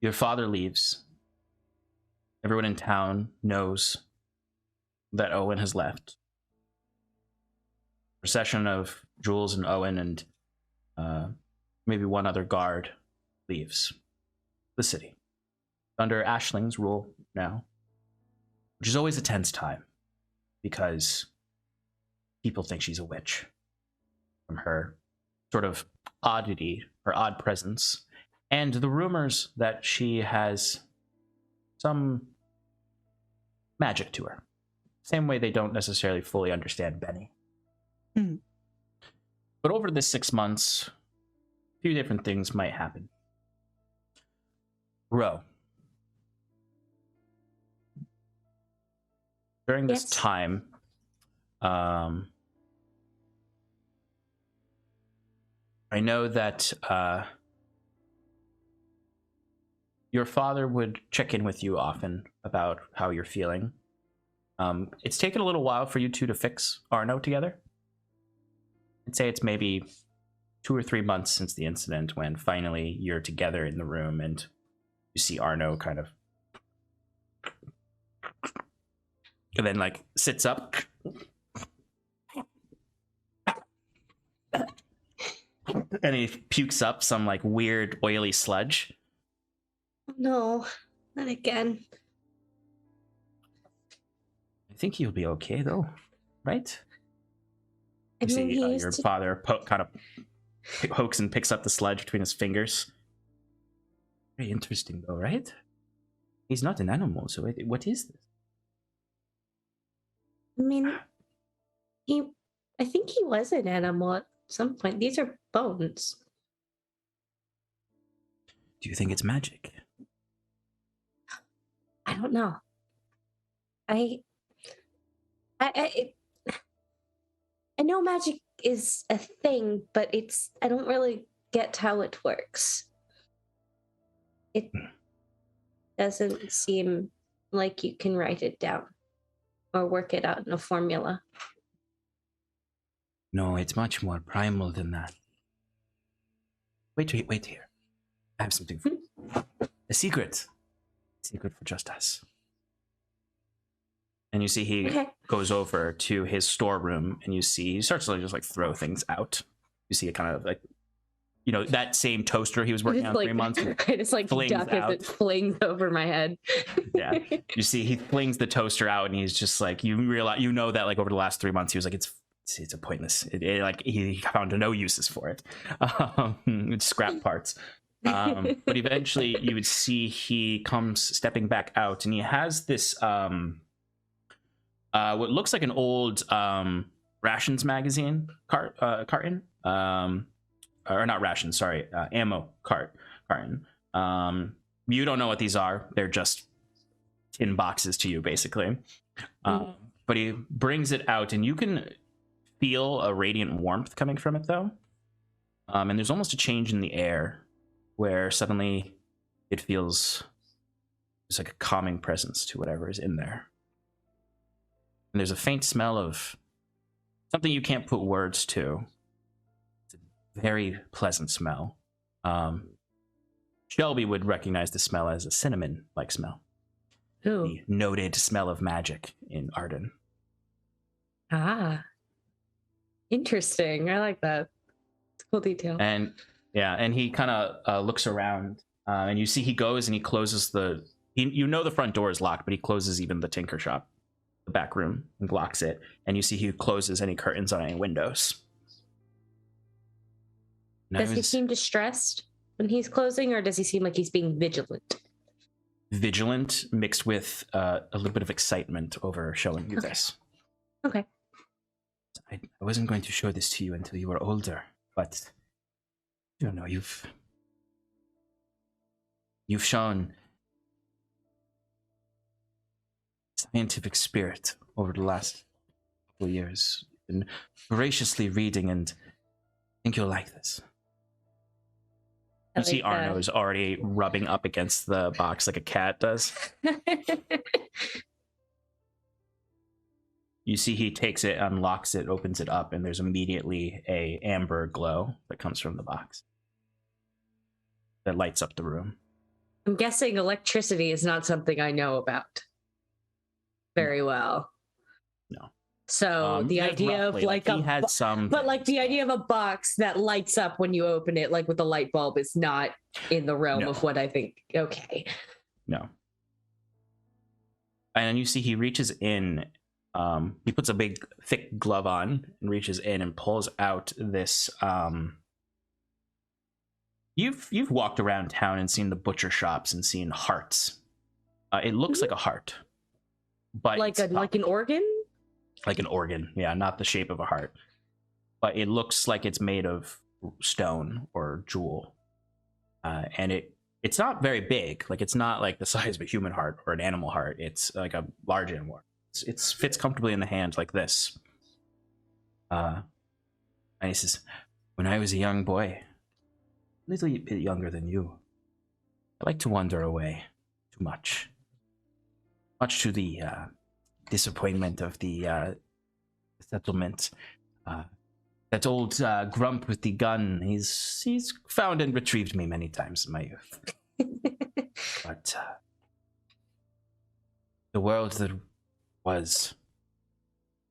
Your father leaves. Everyone in town knows that Owen has left. Procession of Jules and Owen and maybe one other guard leaves the city under Ashling's rule now, which is always a tense time because people think she's a witch from her sort of oddity, her odd presence, and the rumors that she has some magic to her. Same way they don't necessarily fully understand Benny. Mm. But over the 6 months, a few different things might happen. Ro. During this time, I know that your father would check in with you often about how you're feeling. It's taken a little while for you two to fix Arno together. I'd say it's maybe 2 or 3 months since the incident when finally you're together in the room and you see Arno kind of, and then like sits up. And he pukes up some like weird oily sludge. No, not again. I think he'll be okay though, right? I You mean, see your father kind of pokes and picks up the sludge between his fingers. Very interesting though, right? He's not an animal, so what is this? I mean, I think he was an animal at some point. These are bones. Do you think it's magic? I don't know. I know magic is a thing, but I don't really get how it works. It doesn't seem like you can write it down or work it out in a formula. No, it's much more primal than that. Wait here. I have something for you. A secret. Secret for just us. And you see he goes over to his storeroom and you see he starts to just like throw things out. You see it kind of like, you know, that same toaster he was working on 3 months. I just like duck as it flings over my head. Yeah. You see he flings the toaster out and he's just like, you realize, you know that like over the last 3 months he was like, it's a pointless. Like he found no uses for it. It's scrap parts. But eventually you would see he comes stepping back out and he has this what looks like an old rations magazine carton, or not rations, sorry, ammo carton. You don't know what these are. They're just tin boxes to you, basically. But he brings it out and you can feel a radiant warmth coming from it, though. And there's almost a change in the air where suddenly it feels there's like a calming presence to whatever is in there. And there's a faint smell of something you can't put words to. It's a very pleasant smell. Shelby would recognize the smell as a cinnamon-like smell. Ooh. The noted smell of magic in Arden. Ah. Interesting. I like that. It's a cool detail. And yeah, and he kind of looks around and you see he goes and he closes you know the front door is locked, but he closes even the tinker shop, the back room, and locks it. And you see he closes any curtains on any windows. Does he seem distressed when he's closing, or does he seem like he's being vigilant? Vigilant mixed with a little bit of excitement over showing you this. Okay. I wasn't going to show this to you until you were older, but I don't know, you've shown scientific spirit over the last couple of years. Been voraciously reading, and I think you'll like this. You see Arno's already rubbing up against the box like a cat does. You see he takes it, unlocks it, opens it up, and there's immediately a amber glow that comes from the box that lights up the room. I'm guessing electricity is not something I know about very well. No. So the idea of like he had some, but like the idea of a box that lights up when you open it, like with a light bulb, is not in the realm of what I think. Okay. No. And you see he reaches in, he puts a big thick glove on and reaches in and pulls out this, you've walked around town and seen the butcher shops and seen hearts. It looks like a heart, but like an organ? Like an organ, yeah, not the shape of a heart, but it looks like it's made of stone or jewel, and it's not very big. Like it's not like the size of a human heart or an animal heart. It's like a large animal heart. It fits comfortably in the hand like this. And he says, "When I was a young boy, a little bit younger than you, I like to wander away too much to the disappointment of the settlement. That old grump with the gun, he's found and retrieved me many times in my youth. But the world that was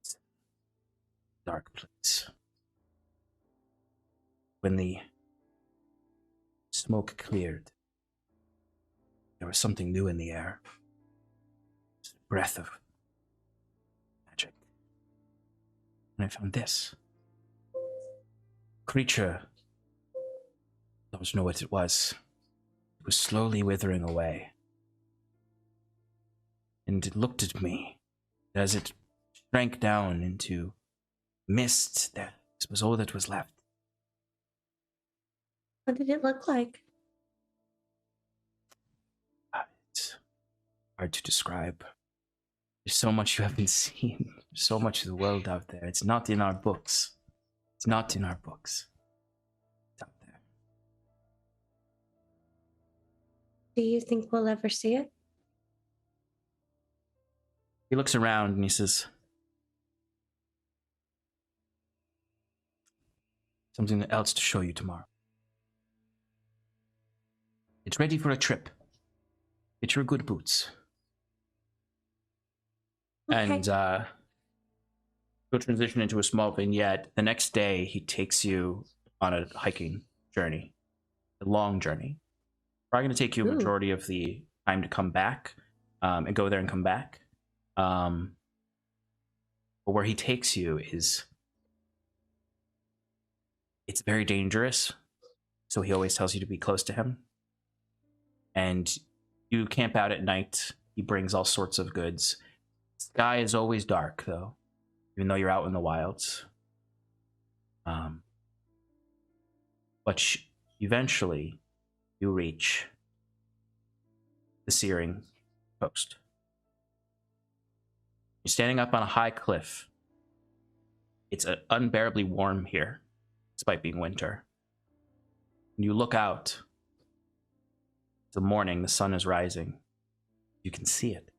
a dark place. When the smoke cleared, there was something new in the air. Breath of magic. And I found this creature. I don't know what it was. It was slowly withering away. And it looked at me as it shrank down into mist. That was all that was left. What did it look like? It's hard to describe. There's so much you haven't seen. There's so much of the world out there. It's not in our books. It's not in our books. It's out there. Do you think we'll ever see it? He looks around and he says, something else to show you tomorrow. It's ready for a trip. Get your good boots. Okay. And he'll transition into a small vignette. The next day, he takes you on a hiking journey, a long journey. Probably going to take you a majority of the time to come back and go there and come back. But where he takes you is, it's very dangerous. So he always tells you to be close to him. And you camp out at night. He brings all sorts of goods. Sky is always dark, though, even though you're out in the wilds. But eventually, you reach the Searing Coast. You're standing up on a high cliff. It's unbearably warm here, despite being winter. And you look out. It's the morning, the sun is rising. You can see it.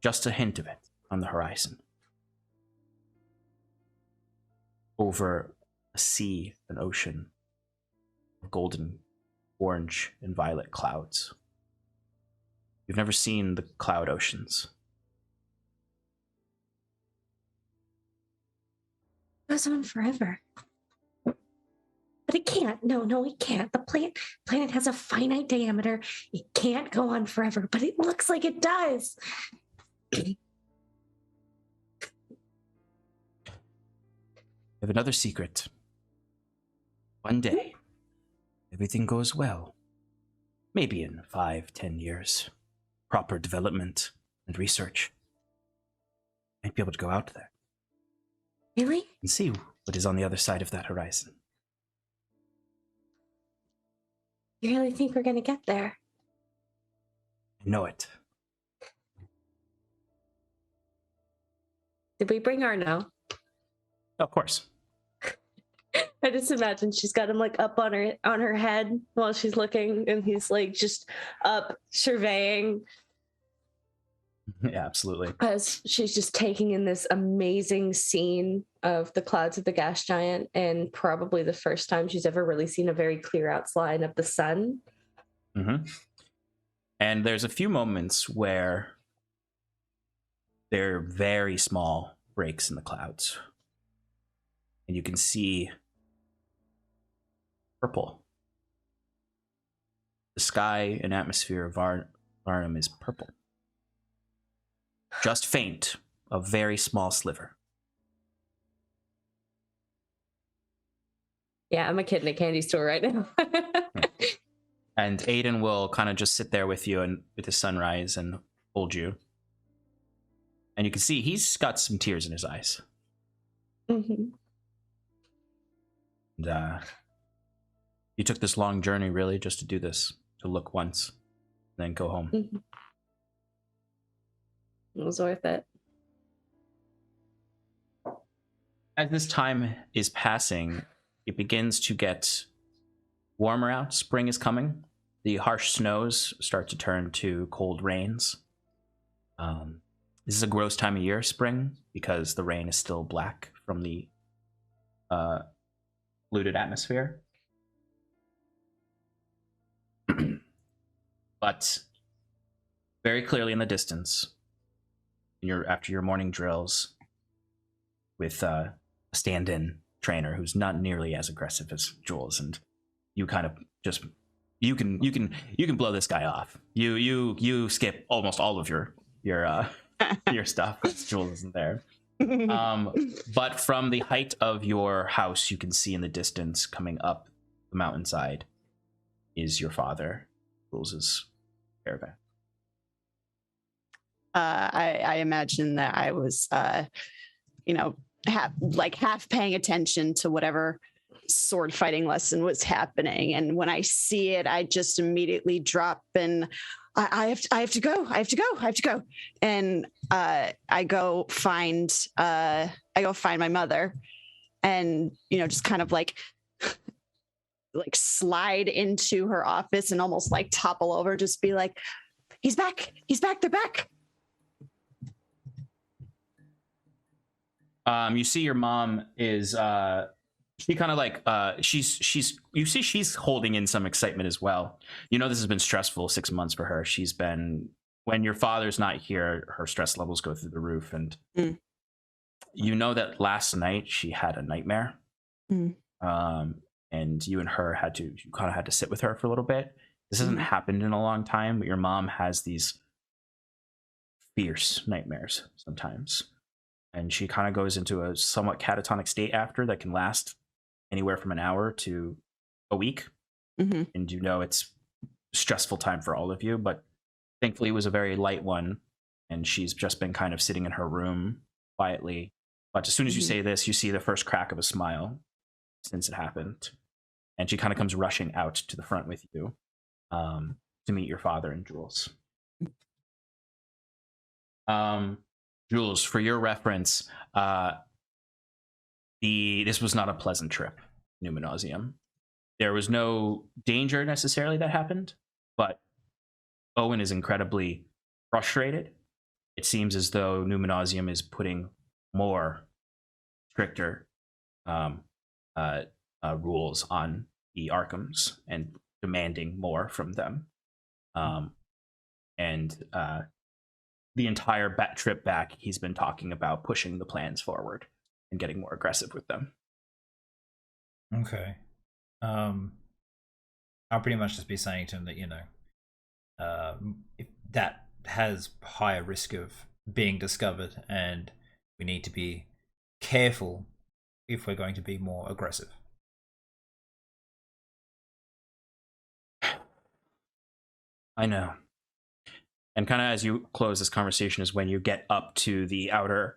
Just a hint of it on the horizon. Over a sea, an ocean of golden, orange, and violet clouds. You've never seen the cloud oceans. It goes on forever. But it can't. No, it can't. The planet has a finite diameter. It can't go on forever, but it looks like it does. I have another secret. One day, everything goes well. Maybe in 5-10 years. Proper development and research. Might be able to go out there. Really? And see what is on the other side of that horizon. You really think we're going to get there? I know it. Did we bring Arno? Of course. I just imagine she's got him like up on her head while she's looking, and he's like just up surveying. Yeah, absolutely. As she's just taking in this amazing scene of the clouds of the gas giant, and probably the first time she's ever really seen a very clear outline of the sun. Mm-hmm. And there's a few moments where They're very small breaks in the clouds. And you can see purple. The sky and atmosphere of Varnum is purple. Just faint, a very small sliver. Yeah, I'm a kid in a candy store right now. And Aiden will kind of just sit there with you and with the sunrise and hold you. And you can see he's got some tears in his eyes. Mm-hmm. And you took this long journey really just to do this, to look once, and then go home. Mm-hmm. It was worth it. As this time is passing, it begins to get warmer out. Spring is coming. The harsh snows start to turn to cold rains. This is a gross time of year, spring, because the rain is still black from the polluted atmosphere. But very clearly in the distance, after your morning drills, with a stand-in trainer who's not nearly as aggressive as Jules, and you kind of just you can blow this guy off. You skip almost all of your your stuff because Jules isn't there. But from the height of your house, you can see in the distance, coming up the mountainside, is your father, Jules' caravan. I imagine that I was, half paying attention to whatever sword fighting lesson was happening, and when I see it, I just immediately drop and I have to go, and I go find my mother, and just kind of like slide into her office and almost like topple over, just be like, he's back, they're back. You see your mom is she kind of like she's holding in some excitement as well. This has been stressful 6 months for her. She's been, when your father's not here, her stress levels go through the roof, and that last night she had a nightmare. And you and her kind of had to sit with her for a little bit. This hasn't happened in a long time, but your mom has these fierce nightmares sometimes. And she kind of goes into a somewhat catatonic state after that can last anywhere from an hour to a week. And it's a stressful time for all of you, but thankfully it was a very light one. And she's just been kind of sitting in her room quietly. But as soon as you say this, you see the first crack of a smile since it happened. And she kind of comes rushing out to the front with you to meet your father and Jules. Jules, for your reference, this was not a pleasant trip, Numenosium. There was no danger necessarily that happened, but Owen is incredibly frustrated. It seems as though Numenosium is putting more stricter rules on the Arkhams and demanding more from them. The entire trip back, he's been talking about pushing the plans forward and getting more aggressive with them. Okay. I'll pretty much just be saying to him that, if that has higher risk of being discovered, and we need to be careful if we're going to be more aggressive. I know. And kind of as you close this conversation is when you get up to the outer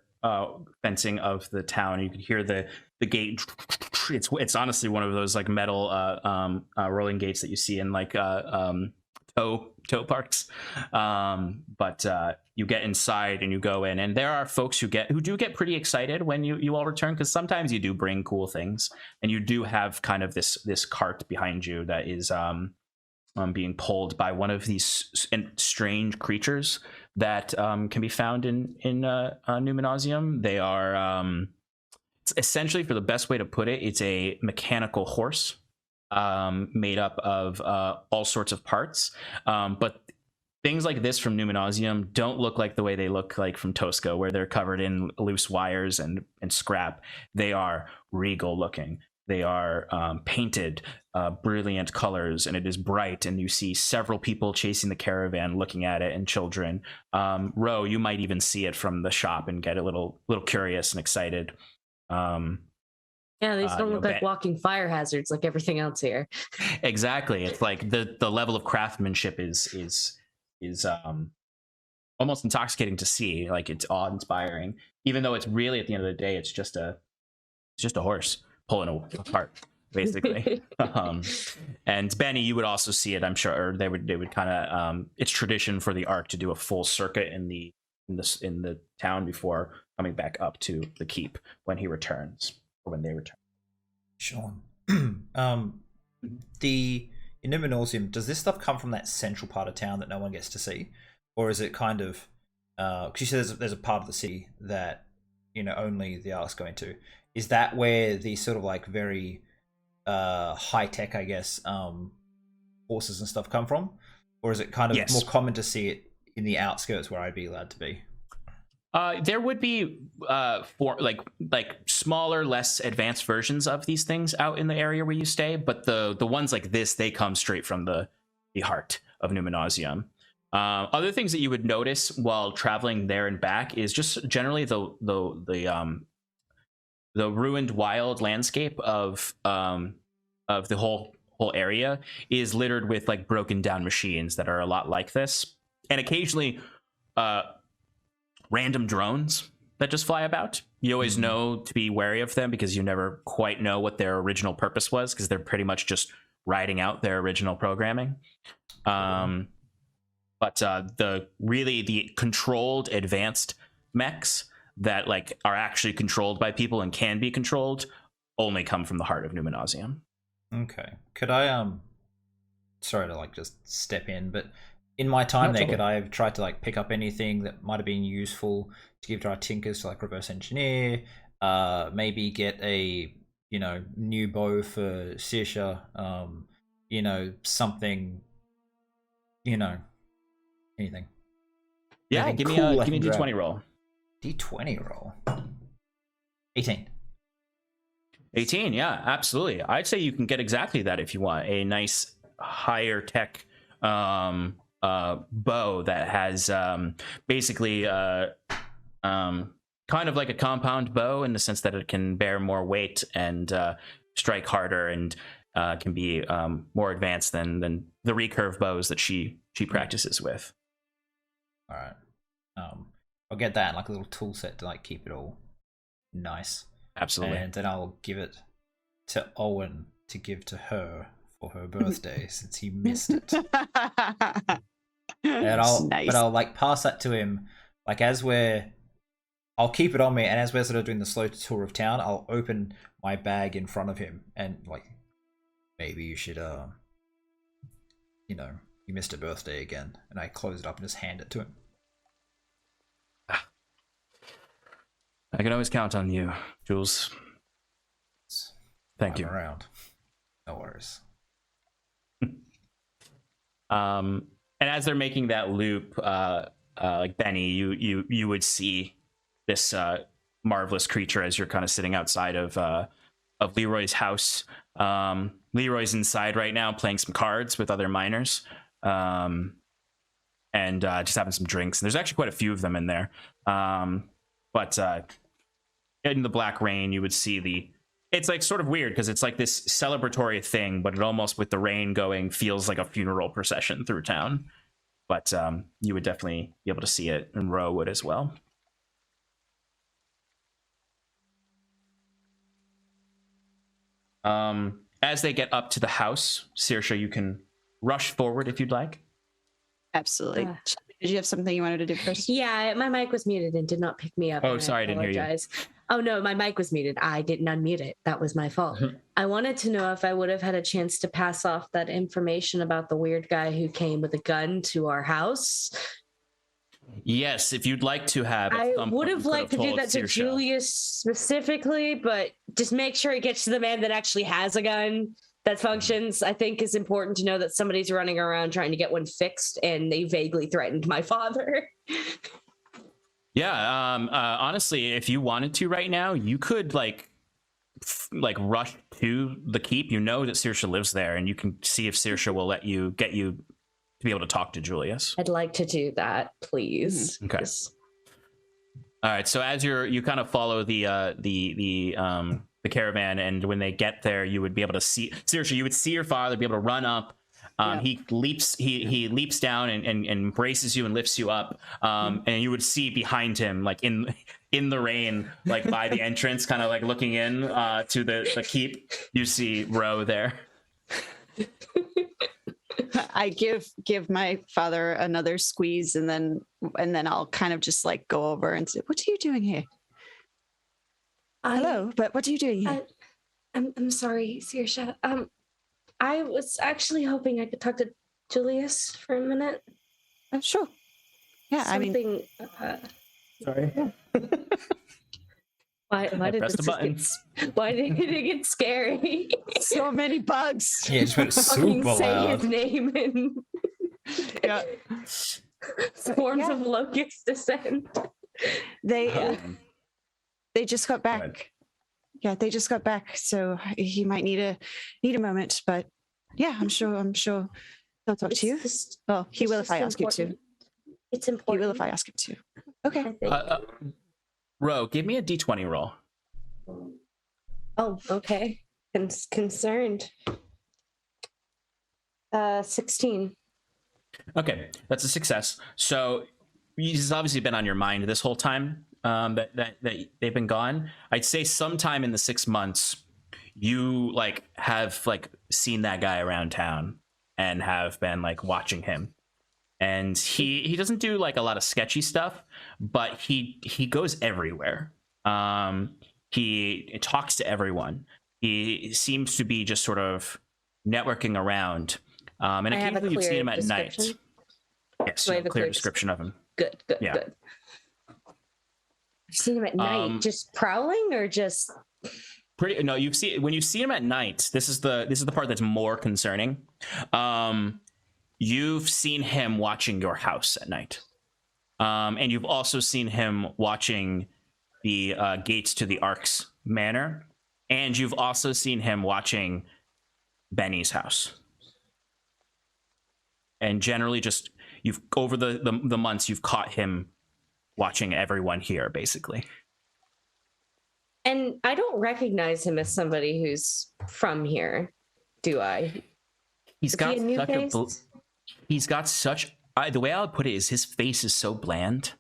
fencing of the town. You can hear the gate. It's honestly one of those like metal rolling gates that you see in like tow parks. But you get inside and you go in, and there are folks who do get pretty excited when you all return, because sometimes you do bring cool things, and you do have kind of this cart behind you that is being pulled by one of these strange creatures that can be found in Numenosium. They are essentially, for the best way to put it, it's a mechanical horse made up of all sorts of parts. But things like this from Numenosium don't look like the way they look like from Tosca, where they're covered in loose wires and scrap. They are regal looking. They are painted brilliant colors, and it is bright, and you see several people chasing the caravan looking at it, and children. Ro, you might even see it from the shop and get a little curious and excited. Yeah, these don't look like walking fire hazards like everything else here. Exactly. It's like the level of craftsmanship is almost intoxicating to see. Like, it's awe-inspiring, even though it's really, at the end of the day, it's just a horse pulling a cart, basically. And Benny, you would also see it, I'm sure. Or they would kind of it's tradition for the Ark to do a full circuit in the town before coming back up to the keep when he returns, or when they return. Sean, the in Numenosium, does this stuff come from that central part of town that no one gets to see, or is it kind of? Because you said there's a part of the city that only the Ark's going to. Is that where the sort of like very high tech, I guess, horses and stuff come from, or is it kind of more common to see it in the outskirts where I'd be allowed to be? There would be for like smaller, less advanced versions of these things out in the area where you stay, but the ones like this, they come straight from the heart of Numenosium. Other things that you would notice while traveling there and back is just generally the ruined wild landscape of the whole area is littered with like broken down machines that are a lot like this, and occasionally random drones that just fly about. You always know to be wary of them because you never quite know what their original purpose was, because they're pretty much just riding out their original programming. But the controlled advanced mechs that like are actually controlled by people and can be controlled only come from the heart of Numenosium. Okay. Could I sorry to like just step in, but in my time there, could I have tried to like pick up anything that might have been useful to give to our tinkers to like reverse engineer, maybe get a new bow for Sirsha, something, anything. Yeah, anything give me cool a D20 roll. D20 roll. 18. 18, yeah, absolutely. I'd say you can get exactly that if you want a nice higher tech bow that has basically kind of like a compound bow in the sense that it can bear more weight and strike harder, and can be more advanced than the recurve bows that she practices with. All right. I'll get that and like a little tool set to like keep it all nice. Absolutely. And then I'll give it to Owen to give to her for her birthday since he missed it. And I'll like pass that to him like I'll keep it on me, and as we're sort of doing the slow tour of town, I'll open my bag in front of him and like, maybe you should you missed a birthday again, and I close it up and just hand it to him. I can always count on you, Jules. Thank you. Around. No worries. And as they're making that loop, like Benny, you would see this marvelous creature as you're kind of sitting outside of Leroy's house. Leroy's inside right now playing some cards with other miners, and just having some drinks. And there's actually quite a few of them in there. But in the black rain, you would see it's like sort of weird because it's like this celebratory thing, but it almost, with the rain going, feels like a funeral procession through town. But you would definitely be able to see it, and Ro would as well. As they get up to the house, Sirsha, you can rush forward if you'd like. Absolutely. Did you have something you wanted to do first? Yeah, my mic was muted and did not pick me up. Oh, sorry, I didn't hear you. Oh, no, my mic was muted. I didn't unmute it. That was my fault. I wanted to know if I would have had a chance to pass off that information about the weird guy who came with a gun to our house. Yes, if you'd like to have. I would have liked to do that to Julius specifically, but just make sure it gets to the man that actually has a gun. that functions. I think is important to know that somebody's running around trying to get one fixed, and they vaguely threatened my father. Yeah, honestly, if you wanted to right now, you could like rush to the keep. You know that Saoirse lives there, and you can see if Saoirse will let you get you to be able to talk to Julius. I'd like to do that, please. Okay. All right. So as you kind of follow the caravan, and when they get there, you would be able to see Saoirse. You would see your father be able to run up. He leaps down and embraces you and lifts you up. And you would see behind him, like in the rain, like by the entrance, kind of like looking in to the keep. You see Ro there. I give my father another squeeze, and then I'll kind of just like go over and say, "What are you doing here?" Hello, but what are you doing here? I'm sorry, Saoirse. I was actually hoping I could talk to Julius for a minute. Sure. Yeah, Something, sorry. Why did it get scary? So many bugs. Yeah, just went super say loud. his name and Yeah. swarms of locusts descend. They just got back. Yeah, they just got back, so he might need a moment. But yeah, I'm sure he'll talk to you. Well, he will if I ask him to. It's important. He will if I ask him to. Okay. Ro, give me a D20 roll. Oh, okay. Concerned. 16. Okay, that's a success. So this has obviously been on your mind this whole time. That they've been gone. I'd say sometime in the 6 months, you have seen that guy around town and have been watching him. And he doesn't do a lot of sketchy stuff, but he goes everywhere. He talks to everyone. He seems to be just sort of networking around. And occasionally you've seen him at night. Yes, a clear description of him. Good. I've seen him at night, just prowling or just pretty. No, when you see him at night. This is the part that's more concerning. You've seen him watching your house at night, and you've also seen him watching the gates to the Ark's manor, and you've also seen him watching Benny's house. And generally, just over the months, you've caught him watching everyone here, basically. And I don't recognize him as somebody who's from here, do I? He's got such the way I would put it is his face is so bland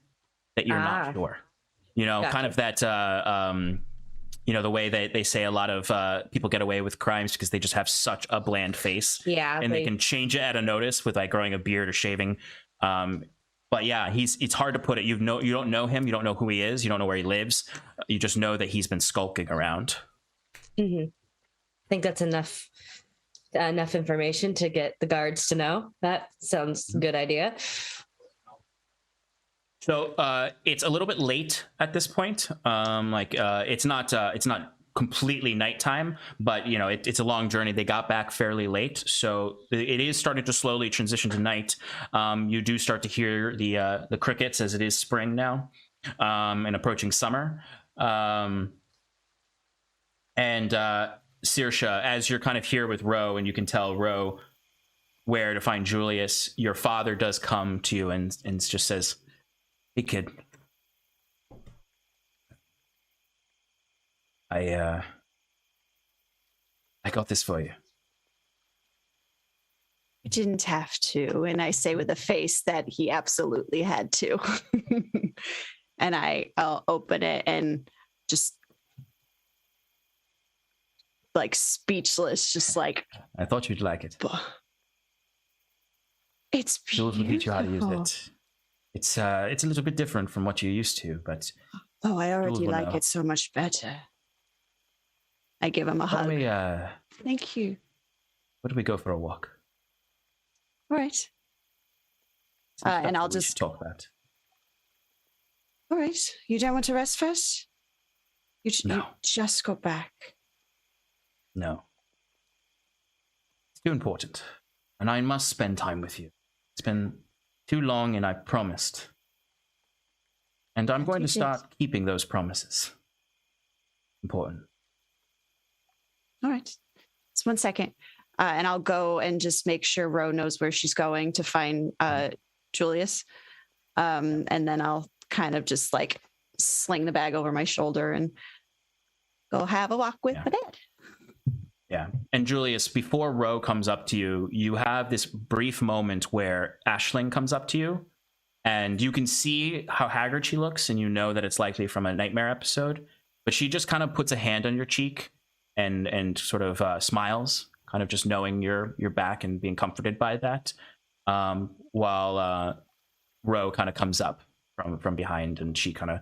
that you're not sure. Gotcha. Kind of that the way they say a lot of people get away with crimes because they just have such a bland face. Yeah. And they can change it at a notice with growing a beard or shaving. But yeah, it's hard to put it. You don't know him. You don't know who he is. You don't know where he lives. You just know that he's been skulking around. Mm-hmm. I think that's enough information to get the guards to know. That sounds a good idea. So it's a little bit late at this point. It's not completely nighttime, but it's a long journey. They got back fairly late, so it is starting to slowly transition to night. You do start to hear the crickets as it is spring now, and approaching summer. And Saoirse, as you're kind of here with Ro, and you can tell Ro where to find Julius, your father does come to you and just says, "Hey kid, I got this for you." I didn't have to, and I say with a face that he absolutely had to. And I'll open it and just speechless, just I thought you'd like it. It's beautiful. Jules will teach you how to use it. It's a little bit different from what you're used to, but I already like it so much better. I give him a hug. Thank you. Why don't we go for a walk? All right. And I'll just talk about. All right. You don't want to rest first? You just got back. No. too important, and I must spend time with you. It's been too long, and I promised. And I'm going to start keeping those promises. Important. All right. Just 1 second. And I'll go and just make sure Ro knows where she's going to find Julius. And then I'll kind of just like sling the bag over my shoulder and go have a walk with my dad. Yeah. And Julius, before Ro comes up to you, you have this brief moment where Aisling comes up to you, and you can see how haggard she looks, and you know that it's likely from a nightmare episode. But she just kind of puts a hand on your cheek and sort of smiles, kind of just knowing you're back and being comforted by that, while Ro kind of comes up from behind, and she kind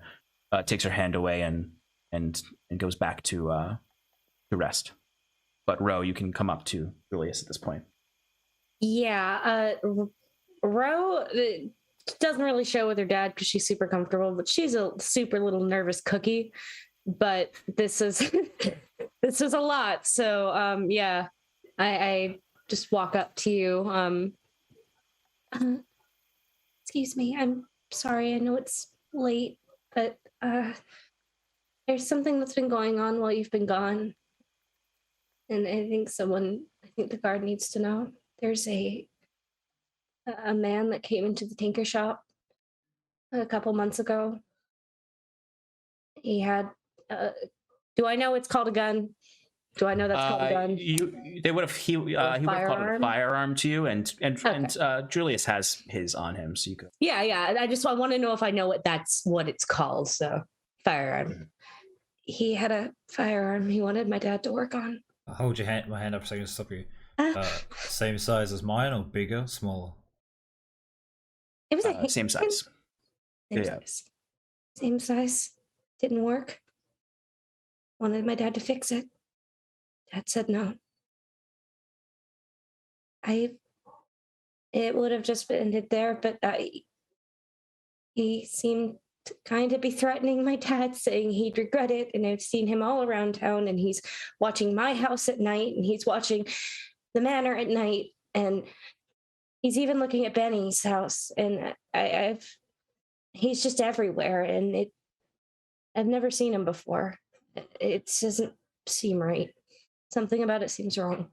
of takes her hand away and goes back to rest. But Ro, you can come up to Julius at this point. Yeah, Ro doesn't really show with her dad because she's super comfortable, but she's a super little nervous cookie. But this is this is a lot. So yeah, I just walk up to you. Excuse me, I'm sorry. I know it's late, but there's something that's been going on while you've been gone. And I think the guard needs to know. There's a man that came into the tinker shop a couple months ago. He had, do I know it's called a gun? Do I know that's called a gun? He would have called it a firearm to you, and Julius has his on him, so you could. Yeah. I want to know if I know that's what it's called. So firearm. He had a firearm he wanted my dad to work on. I'll hold my hand up so I can stop you. Same size as mine, or bigger, smaller? It was same size. Same size. Didn't work. Wanted my dad to fix it. Dad said no. It would have just ended there, but he seemed to kind of be threatening my dad, saying he'd regret it. And I've seen him all around town, and he's watching my house at night, and he's watching the manor at night, and he's even looking at Benny's house. And he's just everywhere, and I've never seen him before. It doesn't seem right. Something about it seems wrong.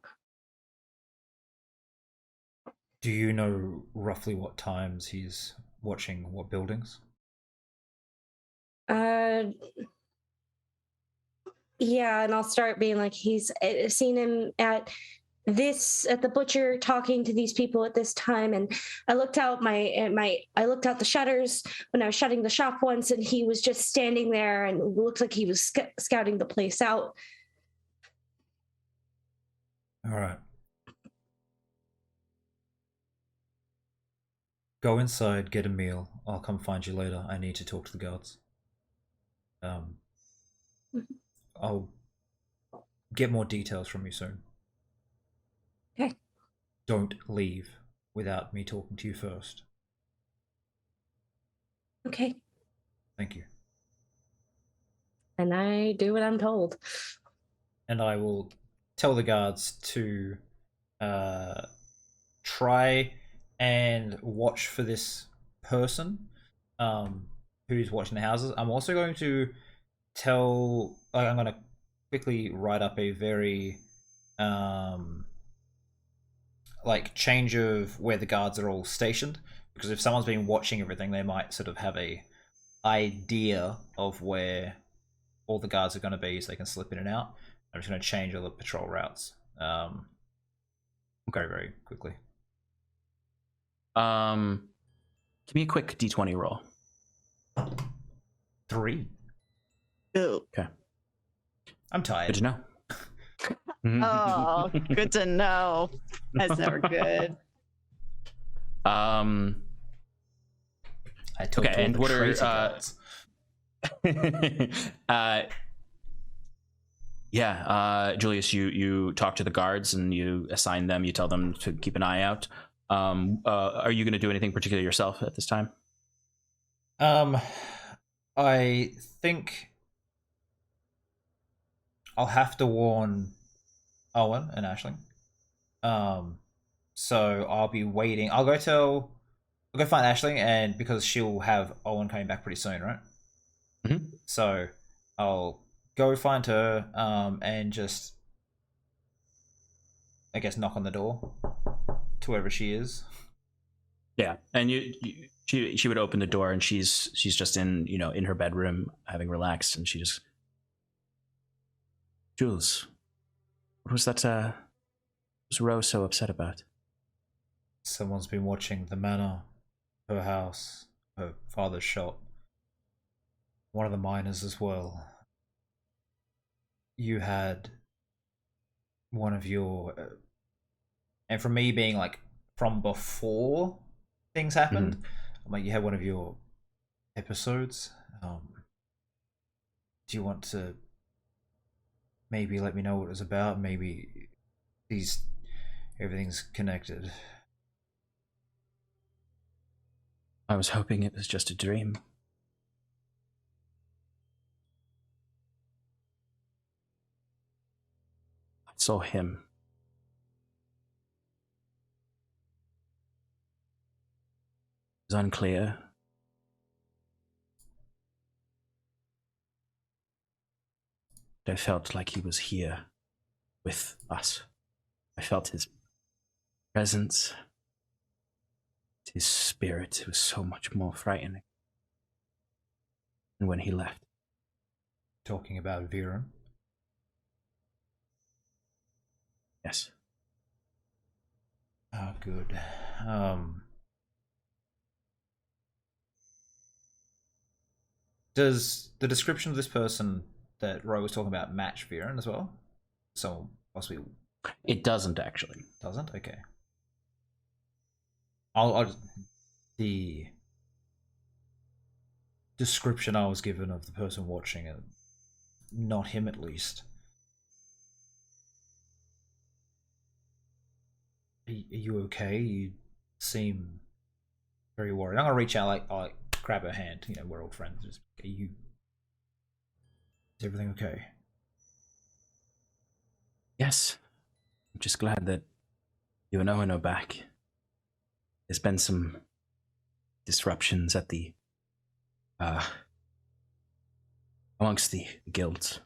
Do you know roughly what times he's watching what buildings? Yeah, and I'll start being like, he's seen him at the butcher talking to these people at this time, and I looked out I looked out the shutters when I was shutting the shop once, and he was just standing there, and it looked like he was scouting the place out. All right. Go inside, get a meal. I'll come find you later. I need to talk to the guards. I'll get more details from you soon. Okay. Don't leave without me talking to you first. Okay. Thank you. And I do what I'm told. And I will tell the guards to try and watch for this person who's watching the houses. I'm also going to I'm going to quickly write up a very change of where the guards are all stationed, because if someone's been watching everything, they might sort of have a idea of where all the guards are going to be, so they can slip in and out. I'm just going to change all the patrol routes very, very quickly. Give me a quick D20 roll. 3. Ew. Okay. I'm tired. Good to know. Oh, good to know. That's never good. I took okay, and what are Julius, you talk to the guards and you assign them, you tell them to keep an eye out. Are you going to do anything particular yourself at this time? I think I'll have to warn Owen and Aisling. So I'll be waiting. I'll go find Aisling, and because she'll have Owen coming back pretty soon, right? Mm-hmm. So I'll go find her, and just, I guess, knock on the door to wherever she is. Yeah, and she would open the door, and she's just in in her bedroom having relaxed, and she just, Jules, what was that? Was Rose so upset about? Someone's been watching the manor, her house, her father's shop, one of the miners as well. You had one of your, and from me being like from before things happened, I'm like, you had one of your episodes. Do you want to maybe let me know what it was about? Maybe everything's connected. I was hoping it was just a dream. I saw him. It was unclear. But I felt like he was here with us. I felt his presence. His spirit was so much more frightening than when he left. Talking about Viren? Yes. Oh, good. Does the description of this person that Roy was talking about match Viren as well? So possibly it doesn't actually. Doesn't? Okay. The description I was given of the person watching it, not him at least. Are you okay? You seem very worried. I'm gonna reach out, I'll grab her hand. We're all friends. Just, is everything okay? Yes. I'm just glad that you and Owen are back. There's been some disruptions at the amongst the guilds.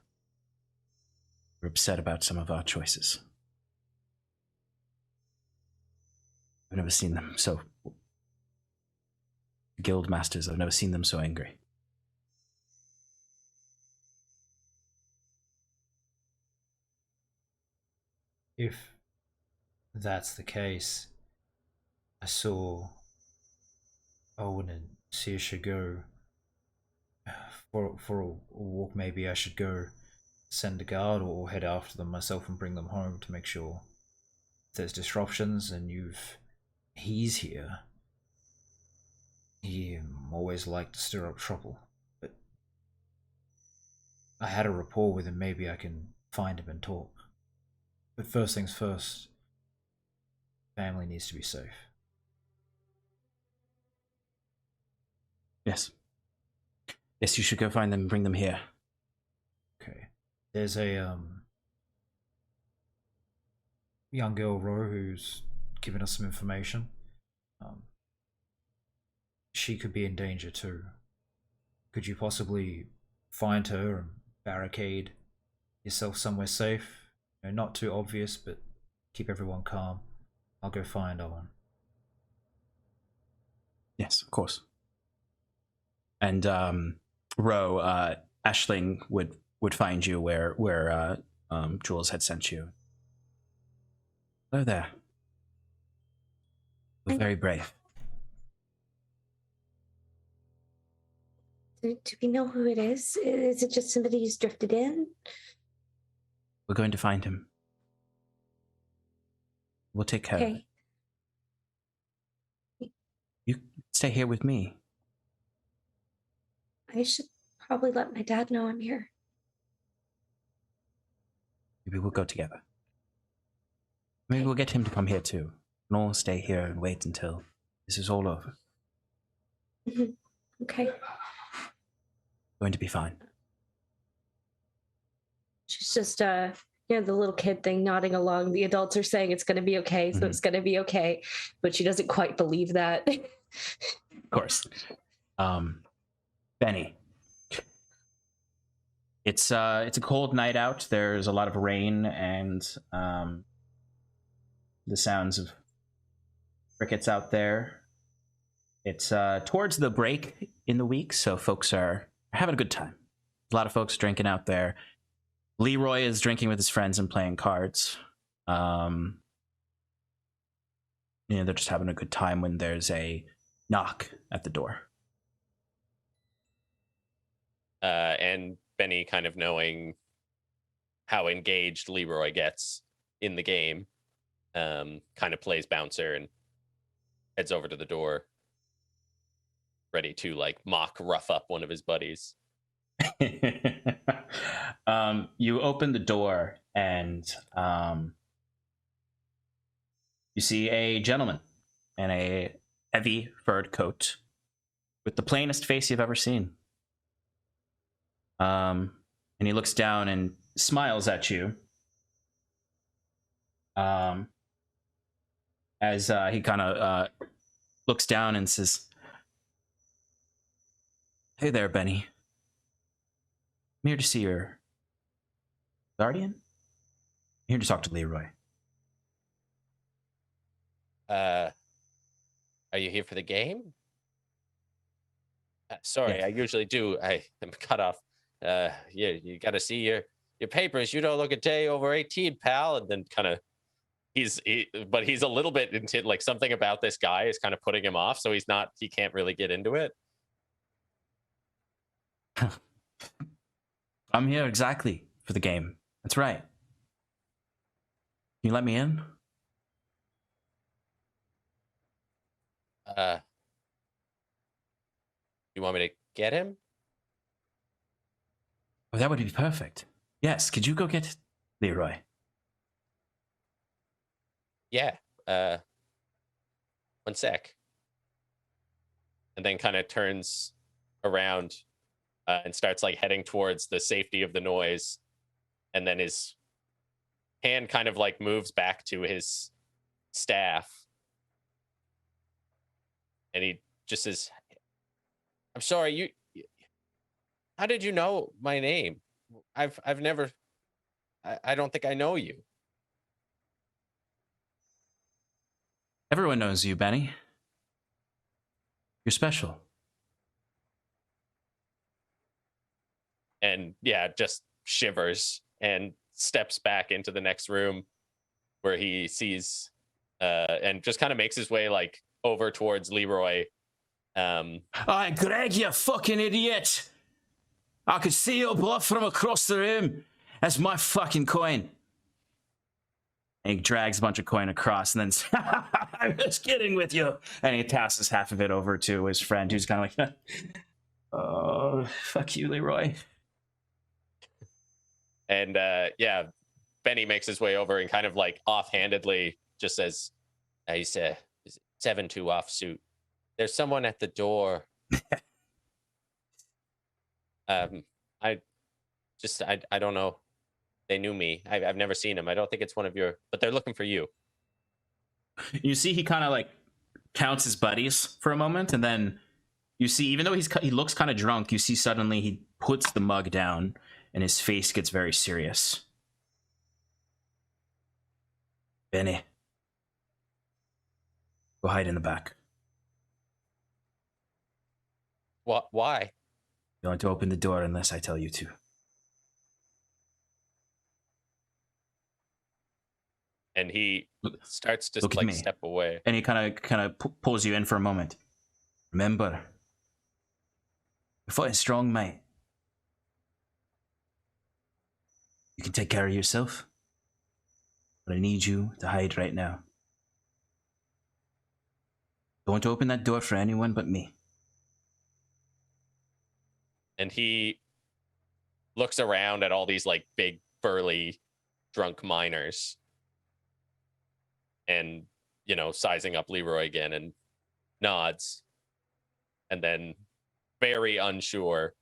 We're upset about some of our choices. I've never seen them so... Guild masters, I've never seen them so angry. If that's the case, I saw Owen and Saoirse go for a walk. Maybe I should go send a guard or head after them myself and bring them home to make sure if there's disruptions and he's here. He always liked to stir up trouble, but I had a rapport with him. Maybe I can find him and talk. But first things first, family needs to be safe. Yes. Yes, you should go find them and bring them here. Okay. There's a young girl, Ro, who's given us some information. She could be in danger too. Could you possibly find her and barricade yourself somewhere safe? Not too obvious, but keep everyone calm. I'll go find Owen. Yes, of course. And Ro, Aisling would find you where Jules had sent you. Hello there. You're very brave. Do we know who it is? Is it just somebody who's drifted in? We're going to find him. We'll take care of it. You stay here with me. I should probably let my dad know I'm here. Maybe we'll go together. Maybe we'll get him to come here too. And all stay here and wait until this is all over. Okay. Going to be fine. She's just the little kid thing, nodding along. The adults are saying it's going to be okay, so it's going to be okay. But she doesn't quite believe that. Of course. Benny. It's a cold night out. There's a lot of rain and the sounds of crickets out there. It's towards the break in the week, so folks are having a good time. A lot of folks drinking out there. Leroy is drinking with his friends and playing cards. They're just having a good time when there's a knock at the door. And Benny, kind of knowing how engaged Leroy gets in the game, kind of plays bouncer and heads over to the door, ready to like mock rough up one of his buddies. You open the door and you see a gentleman in a heavy furred coat with the plainest face you've ever seen. And he looks down and smiles at you. As he kind of looks down and says, "Hey there, Benny. I'm here to see your guardian. I'm here to talk to Leroy." Are you here for the game? Sorry, Yes. I usually do. I am cut off. You got to see your papers. You don't look a day over 18, pal. And then kind of he's a little bit into like something about this guy is kind of putting him off. So he can't really get into it. I'm here exactly for the game. That's right. Can you let me in? You want me to get him? Oh, that would be perfect. Yes, could you go get Leroy? Yeah. 1 sec. And then kind of turns around and starts like heading towards the safety of the noise. And then his hand kind of like moves back to his staff. And he just says, "I'm sorry, how did you know my name? I've never, I don't think I know you." Everyone knows you, Benny. You're special. And yeah, just shivers and steps back into the next room where he sees and just kind of makes his way like over towards Leroy. Aye, Greg, you fucking idiot! I could see your bluff from across the room. That's my fucking coin. And he drags a bunch of coin across and then says, "I'm just kidding with you." And he passes half of it over to his friend, who's kind of like, "Oh, fuck you, Leroy." And yeah, Benny makes his way over and kind of like offhandedly just says, "He's 7-2 offsuit. There's someone at the door." I don't know. They knew me. I've never seen him. I don't think it's one of your, but they're looking for you. You see he kind of like counts his buddies for a moment, and then you see, even though he looks kind of drunk, you see suddenly he puts the mug down and his face gets very serious. "Benny, go hide in the back. What? Why? You don't want to open the door unless I tell you to." And he starts to Look at like me. step away. And he kind of pulls you in for a moment. "Remember, you're fighting strong, mate. You can take care of yourself, but I need you to hide right now. Don't open that door for anyone but me." And he looks around at all these like big burly drunk miners and, you know, sizing up Leroy again and nods. And then very unsure,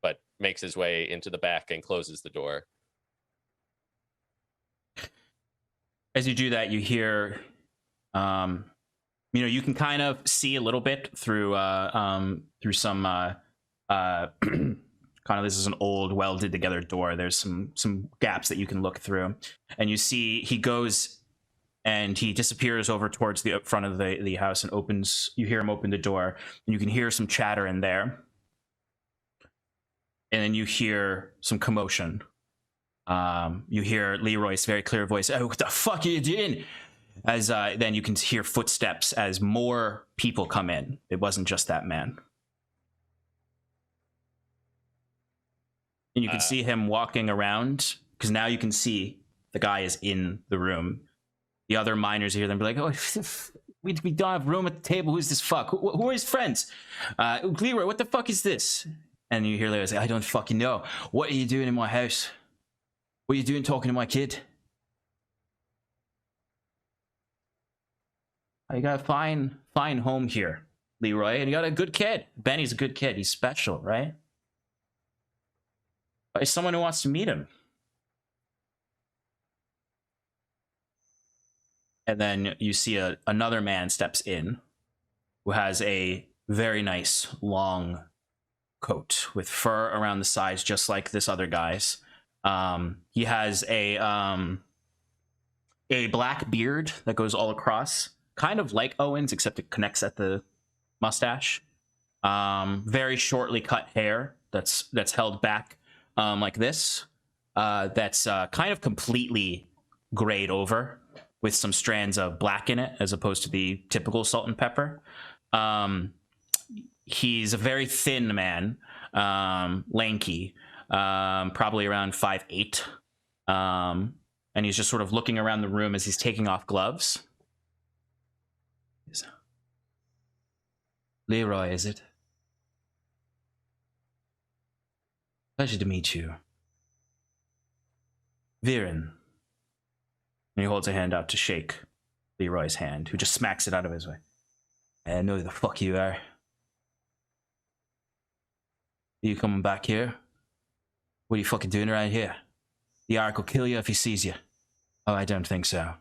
but makes his way into the back and closes the door. As you do that, you hear, you can kind of see a little bit through some kind of, this is an old welded together door. There's some gaps that you can look through, and you see he goes and he disappears over towards the front of the house and opens. You hear him open the door, and you can hear some chatter in there, and then you hear some commotion. You hear Leroy's very clear voice, "Oh, what the fuck are you doing?" As then you can hear footsteps as more people come in. It wasn't just that man. And you can see him walking around, because now you can see the guy is in the room. The other miners hear them be like, "Oh, we don't have room at the table. Who's this fuck? Who are his friends? Leroy, what the fuck is this?" And you hear Leroy say, "I don't fucking know. What are you doing in my house? What are you doing talking to my kid? You got a fine home here, Leroy, and you got a good kid. Benny's a good kid. He's special, right? But he's someone who wants to meet him." And then you see another man steps in who has a very nice long coat with fur around the sides, just like this other guy's. He has a black beard that goes all across, kind of like Owen's, except it connects at the mustache. Very shortly cut hair that's held back like this. That's kind of completely grayed over with some strands of black in it, as opposed to the typical salt and pepper. He's a very thin man, lanky, probably around 5'8". And he's just sort of looking around the room as he's taking off gloves. "Leroy, is it? Pleasure to meet you. Viren." And he holds a hand out to shake Leroy's hand, who just smacks it out of his way. "I know who the fuck you are. Are you coming back here? What are you fucking doing around here? The Ark will kill you if he sees you." "Oh, I don't think so.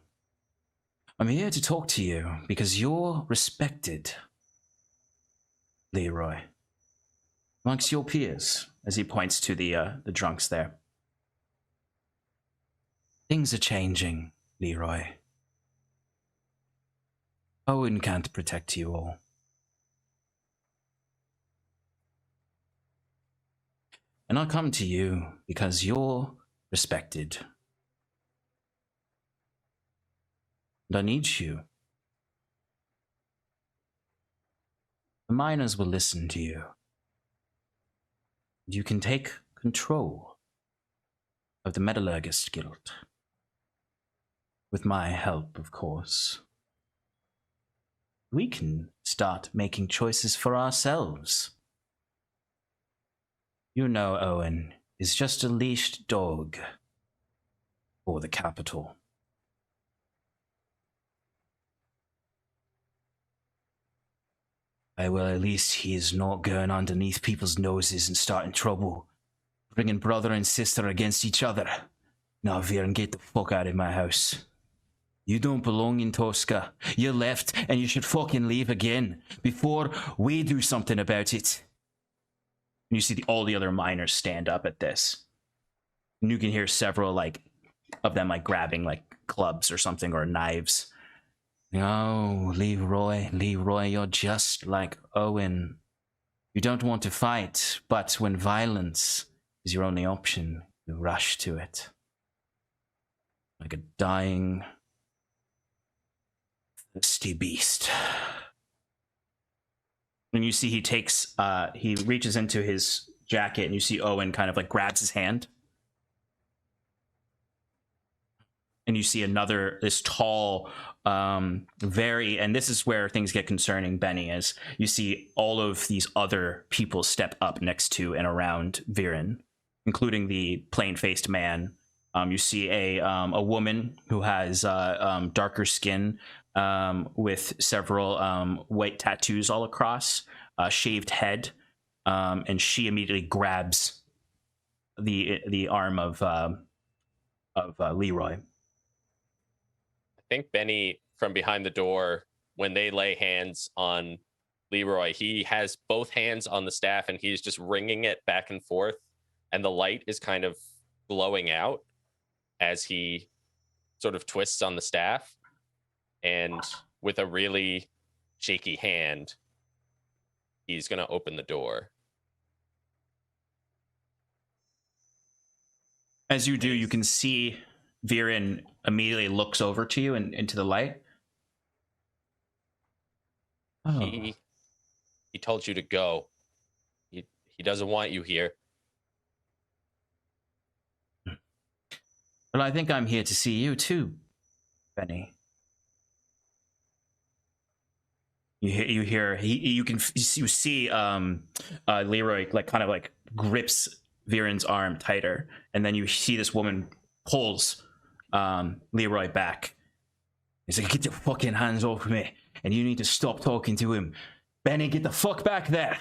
I'm here to talk to you because you're respected, Leroy, amongst your peers," as he points to the drunks there. "Things are changing, Leroy. Owen can't protect you all. And I'll come to you because you're respected. And I need you. The miners will listen to you. You can take control of the Metallurgist Guild. With my help, of course. We can start making choices for ourselves. You know Owen is just a leashed dog for the capital. Well, at least he is not going underneath people's noses and starting trouble, bringing brother and sister against each other. Now, Viren, get the fuck out of my house. You don't belong in Tosca. You left, and you should fucking leave again before we do something about it. And you see all the other miners stand up at this. And you can hear several of them grabbing clubs or something, or knives. "Oh, Leroy, you're just like Owen. You don't want to fight, but when violence is your only option, you rush to it. Like a dying, thirsty beast." And you see he reaches into his jacket, and you see Owen kind of grabs his hand. And you see this tall, and this is where things get concerning, Benny, as you see all of these other people step up next to and around Viren, including the plain-faced man. You see a woman who has darker skin, with several white tattoos all across, shaved head, and she immediately grabs the arm of Leroy. think Benny from behind the door, when they lay hands on Leroy, he has both hands on the staff and he's just ringing it back and forth, and the light is kind of glowing out as he sort of twists on the staff, and with a really shaky hand, he's going to open the door. As you do, you can see Viren immediately looks over to you and into the light. Oh. He told you to go. He doesn't want you here. Well, I think I'm here to see you too, Benny. You see Leroy like kind of like grips Viren's arm tighter, and then you see this woman pulls Leroy back. He's like, "Get your fucking hands off me, and you need to stop talking to him. Benny, get the fuck back there."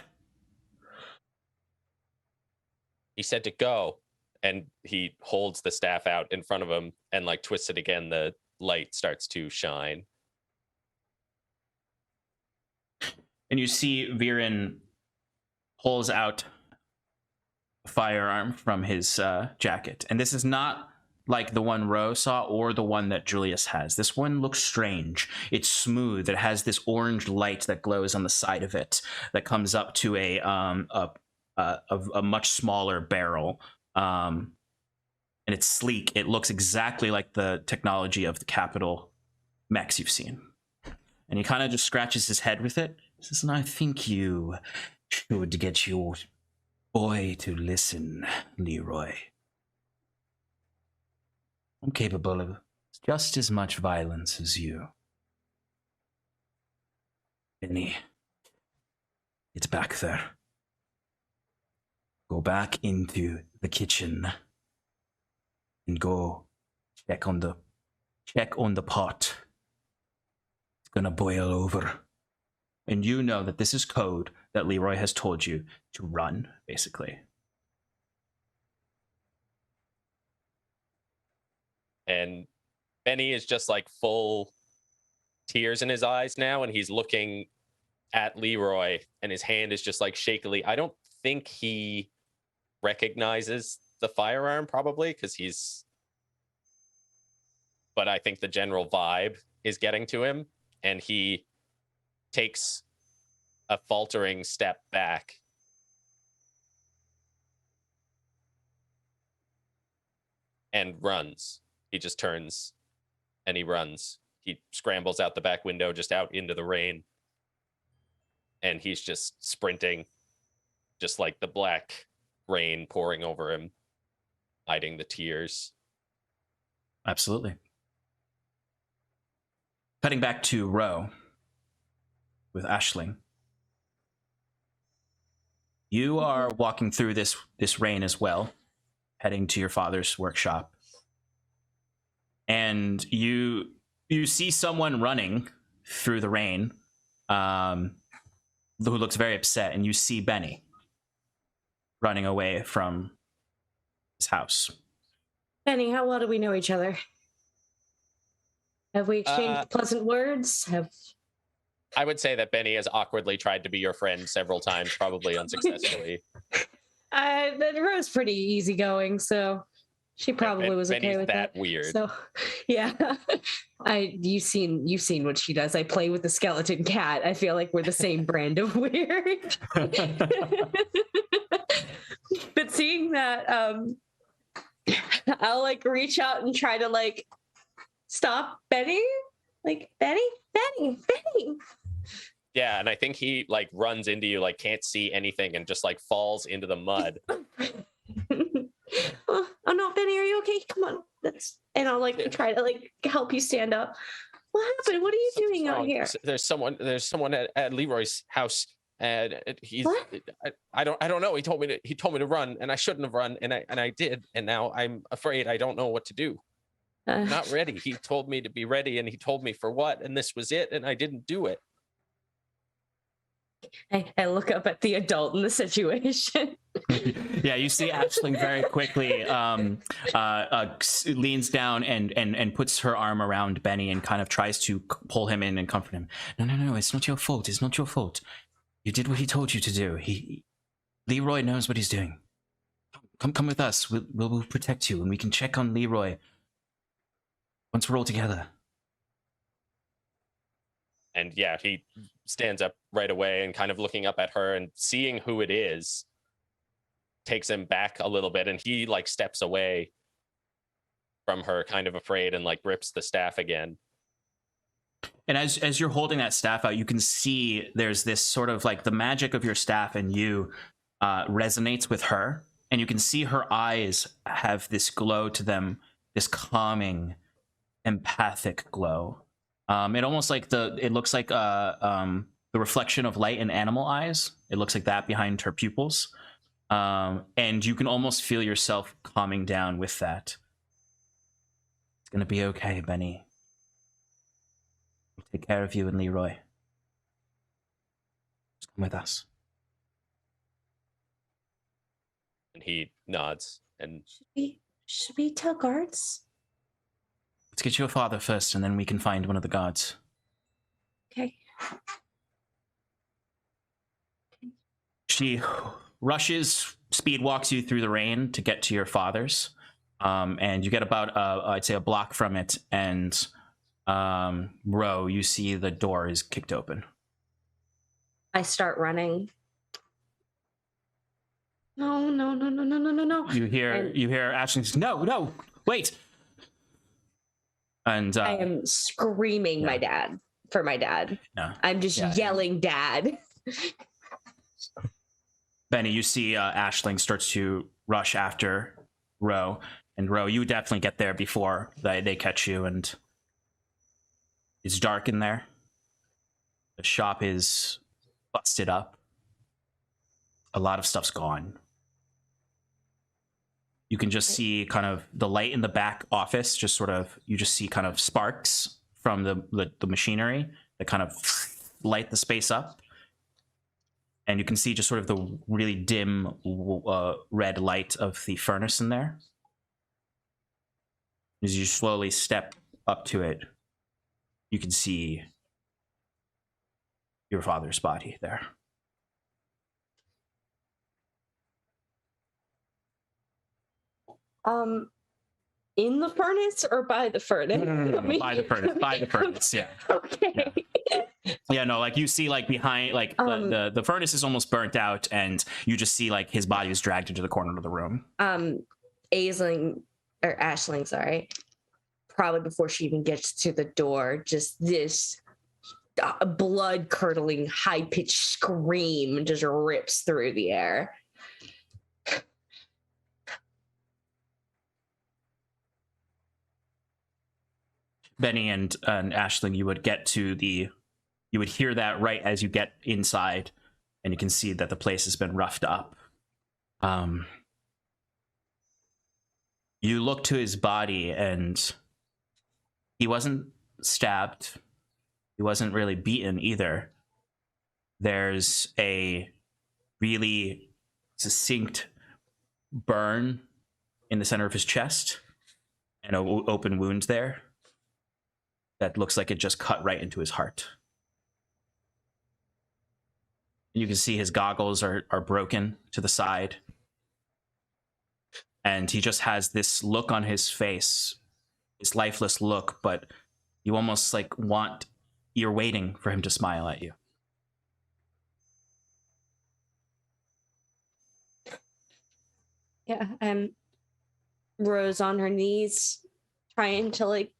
He said to go, and he holds the staff out in front of him and like twists it again. The light starts to shine. And you see Viren pulls out a firearm from his jacket. And this is not like the one Ro saw or the one that Julius has. This one looks strange. It's smooth. It has this orange light that glows on the side of it that comes up to a much smaller barrel. And it's sleek. It looks exactly like the technology of the Capital mechs you've seen. And he kind of just scratches his head with it. He says, "And I think you should get your boy to listen, Leroy. I'm capable of just as much violence as you. Benny, it's back there. Go back into the kitchen and go check on the pot. It's gonna boil over." And you know that this is code that Leroy has told you to run, basically. And Benny is just like full tears in his eyes now, and he's looking at Leroy, and his hand is just like shakily. I don't think he recognizes the firearm, probably, but I think the general vibe is getting to him, and he takes a faltering step back. And runs. He just turns and he runs. He scrambles out the back window, just out into the rain. And he's just sprinting, just like the black rain pouring over him, hiding the tears. Absolutely. Cutting back to Ro with Aisling. You are walking through this rain as well, heading to your father's workshop. And you see someone running through the rain who looks very upset, and you see Benny running away from his house. Benny, how well do we know each other? Have we exchanged pleasant words? I would say that Benny has awkwardly tried to be your friend several times, probably unsuccessfully. Ro's pretty easygoing, so she probably was okay with that. Weird. So, yeah, you've seen what she does. I play with the skeleton cat. I feel like we're the same brand of weird. But seeing that, I'll like reach out and try to like stop Benny. Like Benny. Yeah, and I think he like runs into you, like can't see anything, and just like falls into the mud. Oh no, Benny, are you okay? Come on. And I'll like try to like help you stand up. What happened? What are you doing out here? There's someone at Leroy's house, and he's what? I don't know. He told me to run, and I shouldn't have run, and I did, and now I'm afraid. I don't know what to do. I'm not ready. He told me to be ready, and he told me for what, and this was it, and I didn't do it. I look up at the adult in the situation. Yeah, you see Aisling very quickly leans down and puts her arm around Benny and kind of tries to pull him in and comfort him. No, it's not your fault. It's not your fault. You did what he told you to do. Leroy knows what he's doing. Come with us. We'll protect you, and we can check on Leroy once we're all together. And yeah, he stands up right away and kind of looking up at her and seeing who it is takes him back a little bit, and he like steps away from her, kind of afraid, and like grips the staff again. And as you're holding that staff out, you can see there's this sort of like the magic of your staff and you resonates with her, and you can see her eyes have this glow to them, this calming, empathic glow. It almost like it looks like the reflection of light in animal eyes. It looks like that behind her pupils. And you can almost feel yourself calming down with that. It's going to be okay, Benny. We'll take care of you and Leroy. Just come with us. And he nods. And Should we tell guards? Let's get your father first, and then we can find one of the guards. Okay. She rushes, speed walks you through the rain to get to your father's. And you get about, I'd say, a block from it, and Ro, you see the door is kicked open. I start running. No. You hear Ashley says, no, wait. And I am screaming my dad. Yeah. I'm just yelling dad. Benny, you see Aisling starts to rush after Ro. And Ro, you definitely get there before they catch you. And it's dark in there. The shop is busted up. A lot of stuff's gone. You can just see kind of the light in the back office, you just see kind of sparks from the machinery that kind of light the space up. And you can see just sort of the really dim red light of the furnace in there. As you slowly step up to it, you can see your father's body there. In the furnace or by the furnace? No. By the furnace, yeah. Okay. Yeah, no, like you see like behind, like the furnace is almost burnt out, and you just see like his body is dragged into the corner of the room. Aisling, sorry. Probably before she even gets to the door, just this blood-curdling, high-pitched scream just rips through the air. Benny and Aisling, you would hear that right as you get inside, and you can see that the place has been roughed up. You look to his body, and he wasn't stabbed. He wasn't really beaten either. There's a really succinct burn in the center of his chest and an open wound there that looks like it just cut right into his heart. You can see his goggles are broken to the side. And he just has this look on his face, this lifeless look, but you almost like you're waiting for him to smile at you. Yeah, Rose on her knees, trying to like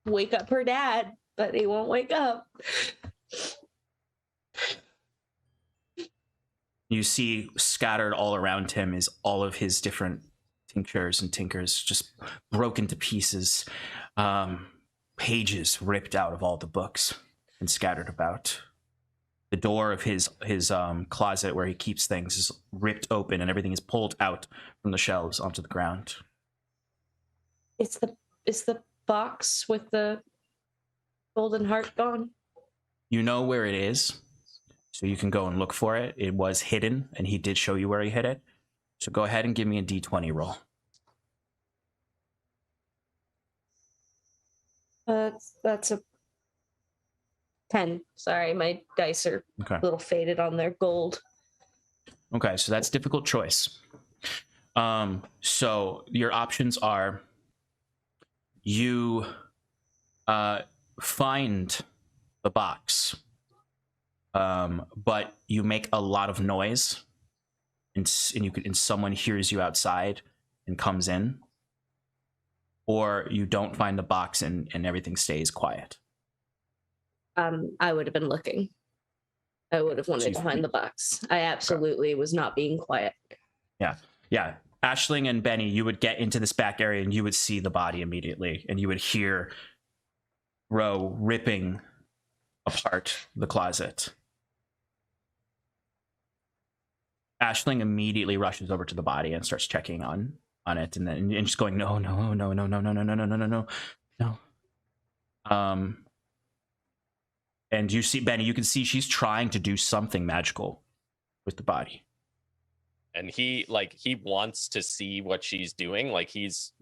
wake up her dad, but he won't wake up. You see scattered all around him is all of his different tinctures and tinkers, just broken to pieces, pages ripped out of all the books and scattered about. The door of his closet where he keeps things is ripped open, and everything is pulled out from the shelves onto the ground. Is the box with the golden heart gone? You know where it is. So you can go and look for it. It was hidden, and he did show you where he hid it. So go ahead and give me a D20 roll. That's a 10. Sorry, my dice are a little faded on their gold. Okay, so that's difficult choice. So your options are you find the box, but you make a lot of noise, and someone hears you outside and comes in, or you don't find the box and everything stays quiet. I would have been looking. I would have wanted to find the box. I absolutely was not being quiet. Yeah. Aisling and Benny, you would get into this back area and you would see the body immediately, and you would hear Ro ripping apart the closet. Aisling immediately rushes over to the body and starts checking on it, and just going, no. And you see Benny, you can see she's trying to do something magical with the body. And he wants to see what she's doing. Like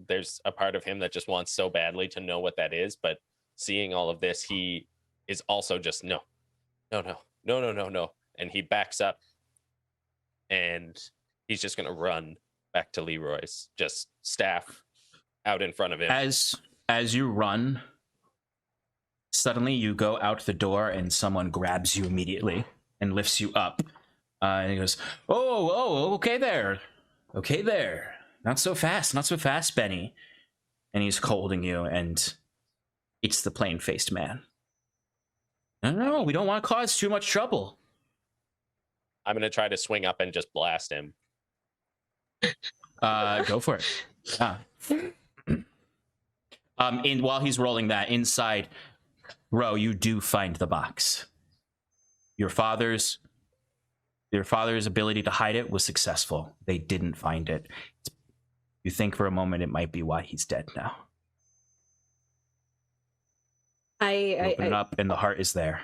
there's a part of him that just wants so badly to know what that is, but seeing all of this, he is also just no. And he backs up, and he's just gonna run back to Leroy's, just staff out in front of him. As you run, suddenly you go out the door and someone grabs you immediately and lifts you up. And he goes, oh, okay there. Not so fast, Benny. And he's holding you, and it's the plain-faced man. No, we don't want to cause too much trouble. I'm going to try to swing up and just blast him. Go for it. And while he's rolling that, inside, Ro, you do find the box. Your father's ability to hide it was successful. They didn't find it. You think for a moment it might be why he's dead now. Open it up, and the heart is there.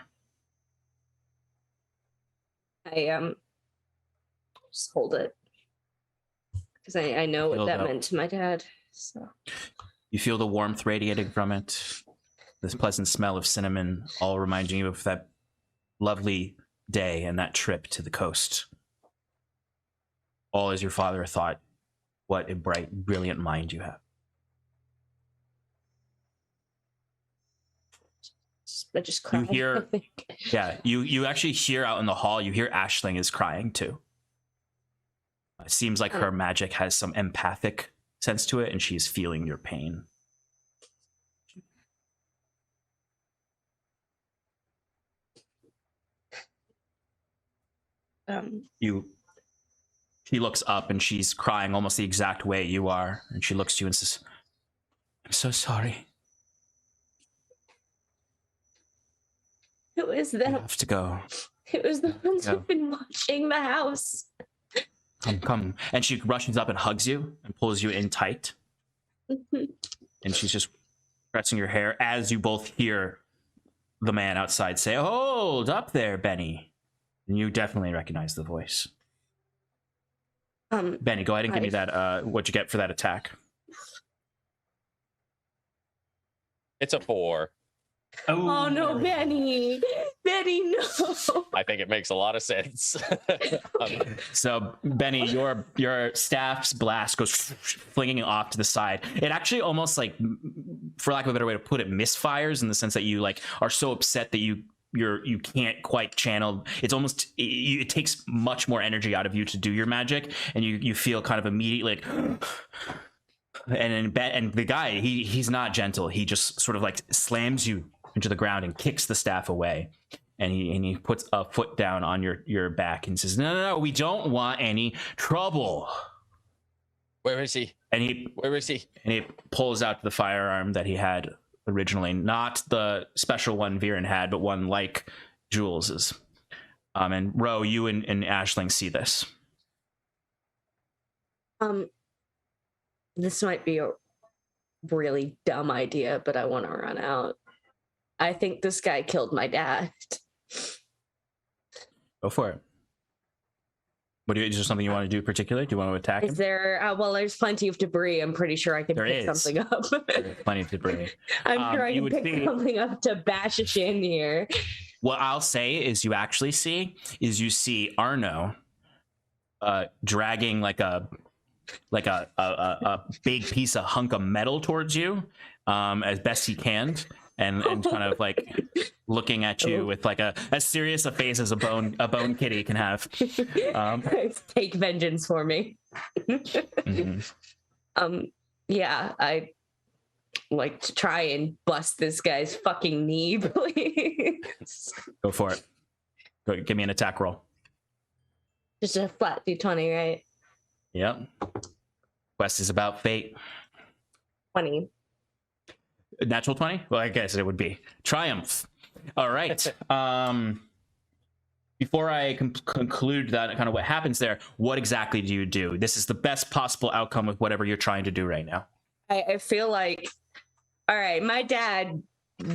I just hold it because I know what that meant to my dad. So you feel the warmth radiating from it. This pleasant smell of cinnamon, all reminding you of that lovely day and that trip to the coast. All as your father thought, what a bright, brilliant mind you have. I just cry. You hear, you actually hear out in the hall, you hear Aisling is crying too. It seems like her magic has some empathic sense to it, and she's feeling your pain. She looks up and she's crying almost the exact way you are, and she looks to you and says, I'm so sorry. It was them. You have to go. It was the ones who've been watching the house. Come. And she rushes up and hugs you and pulls you in tight. And she's just pressing your hair as you both hear the man outside say, hold up there, Benny. And you definitely recognize the voice. Benny, go ahead and give me that, what'd you get for that attack? It's a 4. Oh no, Benny, no. I think it makes a lot of sense. So Benny, your staff's blast goes flinging off to the side. It actually almost, like, for lack of a better way to put it, misfires, in the sense that you are so upset that you can't quite channel. It's almost, it takes much more energy out of you to do your magic, and you feel kind of immediately and the guy, he's not gentle. He just sort of slams you into the ground and kicks the staff away, and he puts a foot down on your back and says, no, we don't want any trouble. Where is he? Where is he? And he pulls out the firearm that he had originally, not the special one Viren had, but one like Jules's. And Ro, you and Aisling see this. This might be a really dumb idea, but I want to run out. I think this guy killed my dad. Go for it. Is there something you want to do particularly? Do you want to attack him? Is there? Well, there's plenty of debris. I'm pretty sure I can pick something up. Plenty of debris. I'm sure I can pick something up to bash a shin here. What I'll say is, you see Arno dragging like a big piece of hunk of metal towards you, as best he can, and kind of like looking at you with like as serious a face as a bone kitty can have. Take vengeance for me. Yeah, I like to try and bust this guy's fucking knee, please. Go for it. Go, give me an attack roll. Just a flat D20, right? Yep. Quest is about fate. 20. Natural 20? Well, I guess it would be. Triumph. All right. Before I conclude that kind of what happens there, what exactly do you do? This is the best possible outcome with whatever you're trying to do right now. I feel like, all right, my dad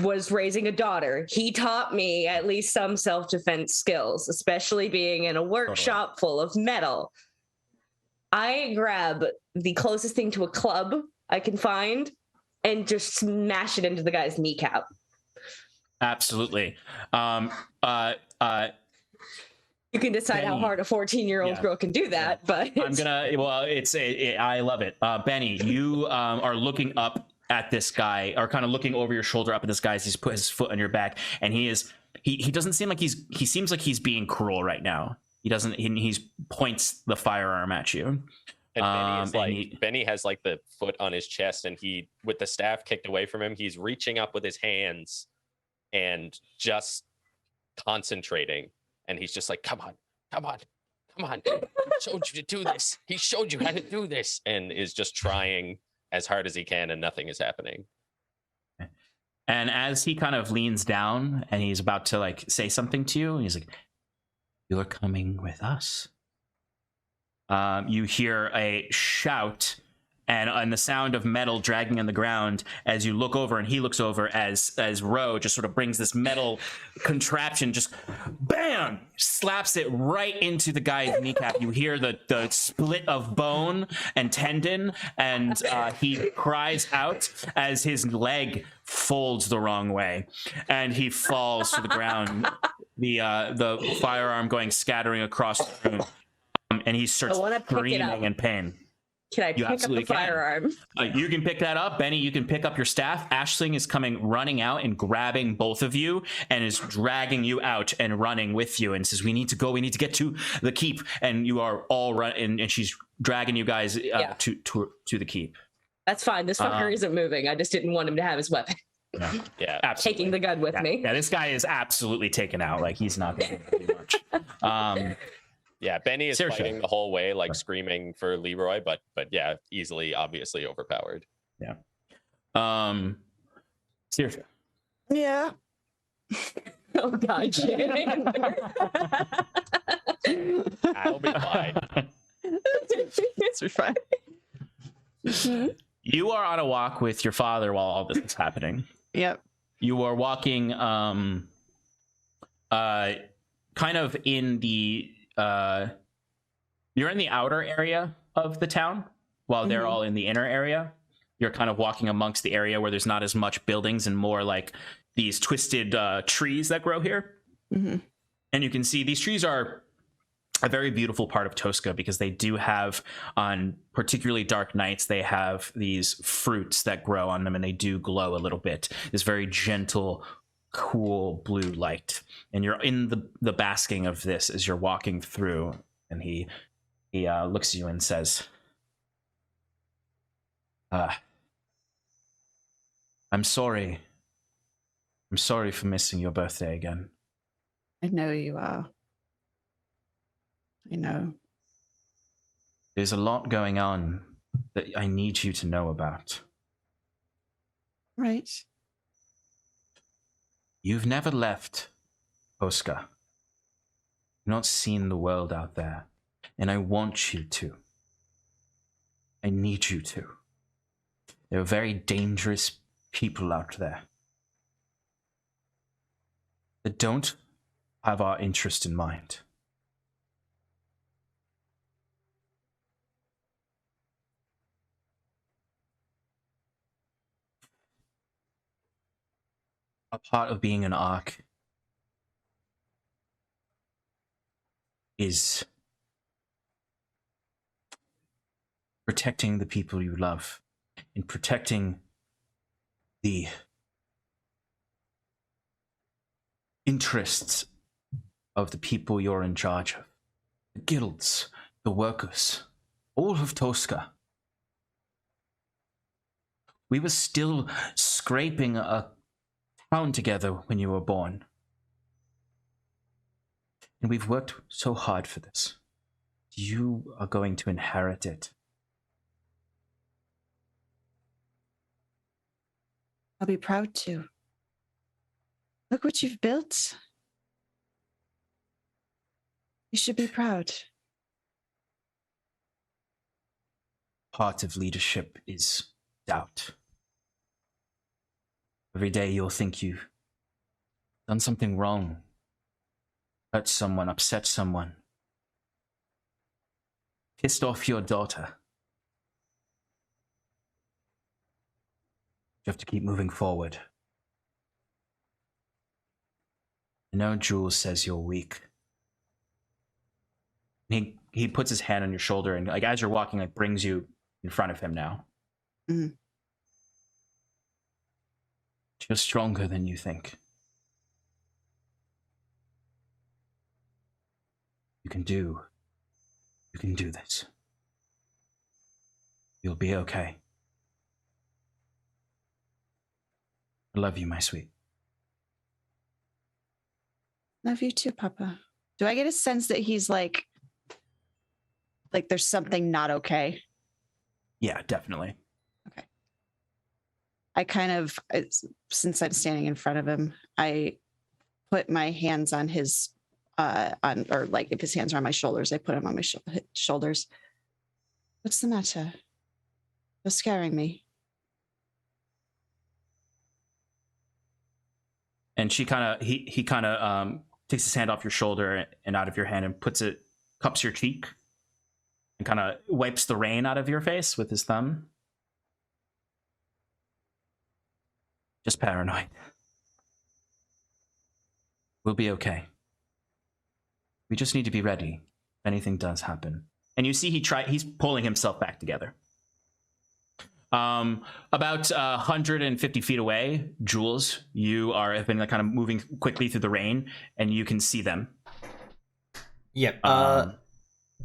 was raising a daughter. He taught me at least some self-defense skills, especially being in a workshop full of metal. I grab the closest thing to a club I can find and just smash it into the guy's kneecap. Absolutely. You can decide how hard a 14-year-old girl can do that, but I love it. Benny, you are looking up at this guy, or kind of looking over your shoulder up at this guy as he's put his foot on your back, and he doesn't seem like he seems like he's being cruel right now. He points the firearm at you. And Benny has like the foot on his chest, and he, with the staff kicked away from him, he's reaching up with his hands and just concentrating. And he's just like, come on. He showed you to do this. He showed you how to do this. And is just trying as hard as he can, and nothing is happening. And as he kind of leans down and he's about to like say something to you, and he's like, "You're coming with us." You hear a shout and the sound of metal dragging on the ground as you look over, and he looks over as Ro just sort of brings this metal contraption, just bam, slaps it right into the guy's kneecap. You hear the split of bone and tendon, and he cries out as his leg folds the wrong way, and he falls to the ground. The firearm going scattering across the room, and he starts screaming in pain. Can I pick up the firearm? You can pick that up. Benny, you can pick up your staff. Aisling is running out and grabbing both of you and is dragging you out and running with you and says, "We need to go. We need to get to the keep." And you are all running, and she's dragging you guys to the keep. That's fine. This fucker isn't moving. I just didn't want him to have his weapon. Yeah, absolutely. Taking the gun with me. Yeah, this guy is absolutely taken out. Like, he's not going to do much. Yeah, Benny is fighting the whole way, like screaming for Leroy, but yeah, easily, obviously overpowered. Yeah. Seriously. Yeah. Oh God, Shannon. I'll be fine. It's fine. You are on a walk with your father while all this is happening. Yep. You are walking kind of in the you're in the outer area of the town while they're all in the inner area. You're kind of walking amongst the area where there's not as much buildings and more like these twisted trees that grow here. And you can see these trees are a very beautiful part of Tosca because they do have, on particularly dark nights, they have these fruits that grow on them, and they do glow a little bit. This very gentle, cool blue light, and you're in the basking of this as you're walking through, and he looks at you and says, I'm sorry for missing your birthday again. I know you are. I know. There's a lot going on that I need you to know about. Right. You've never left Oscar. You've not seen the world out there. And I want you to. I need you to. There are very dangerous people out there that don't have our interest in mind. A part of being an Ark is protecting the people you love and protecting the interests of the people you're in charge of. The guilds, the workers, all of Tosca. We were still scraping a town together when you were born. And we've worked so hard for this. You are going to inherit it. I'll be proud to. Look what you've built. You should be proud. Part of leadership is doubt. Every day you'll think you've done something wrong, hurt someone, upset someone, pissed off your daughter. You have to keep moving forward. I know Jules says you're weak. He puts his hand on your shoulder and, like, as you're walking, like, brings you in front of him now. Mm-hmm. You're stronger than you think. You can do this. You'll be okay. I love you, my sweet. Love you too, Papa. Do I get a sense that he's like there's something not okay? Yeah, definitely. Okay. I kind of, since I'm standing in front of him, I put my hands on his, or like if his hands are on my shoulders, I put them on my shoulders. What's the matter? You're scaring me. And he kind of takes his hand off your shoulder and out of your hand and cups your cheek and kind of wipes the rain out of your face with his thumb. Just paranoid. We'll be okay. We just need to be ready if anything does happen. And you see he's pulling himself back together. About 150 feet away, Jules, you have been kind of moving quickly through the rain, and you can see them. Yep.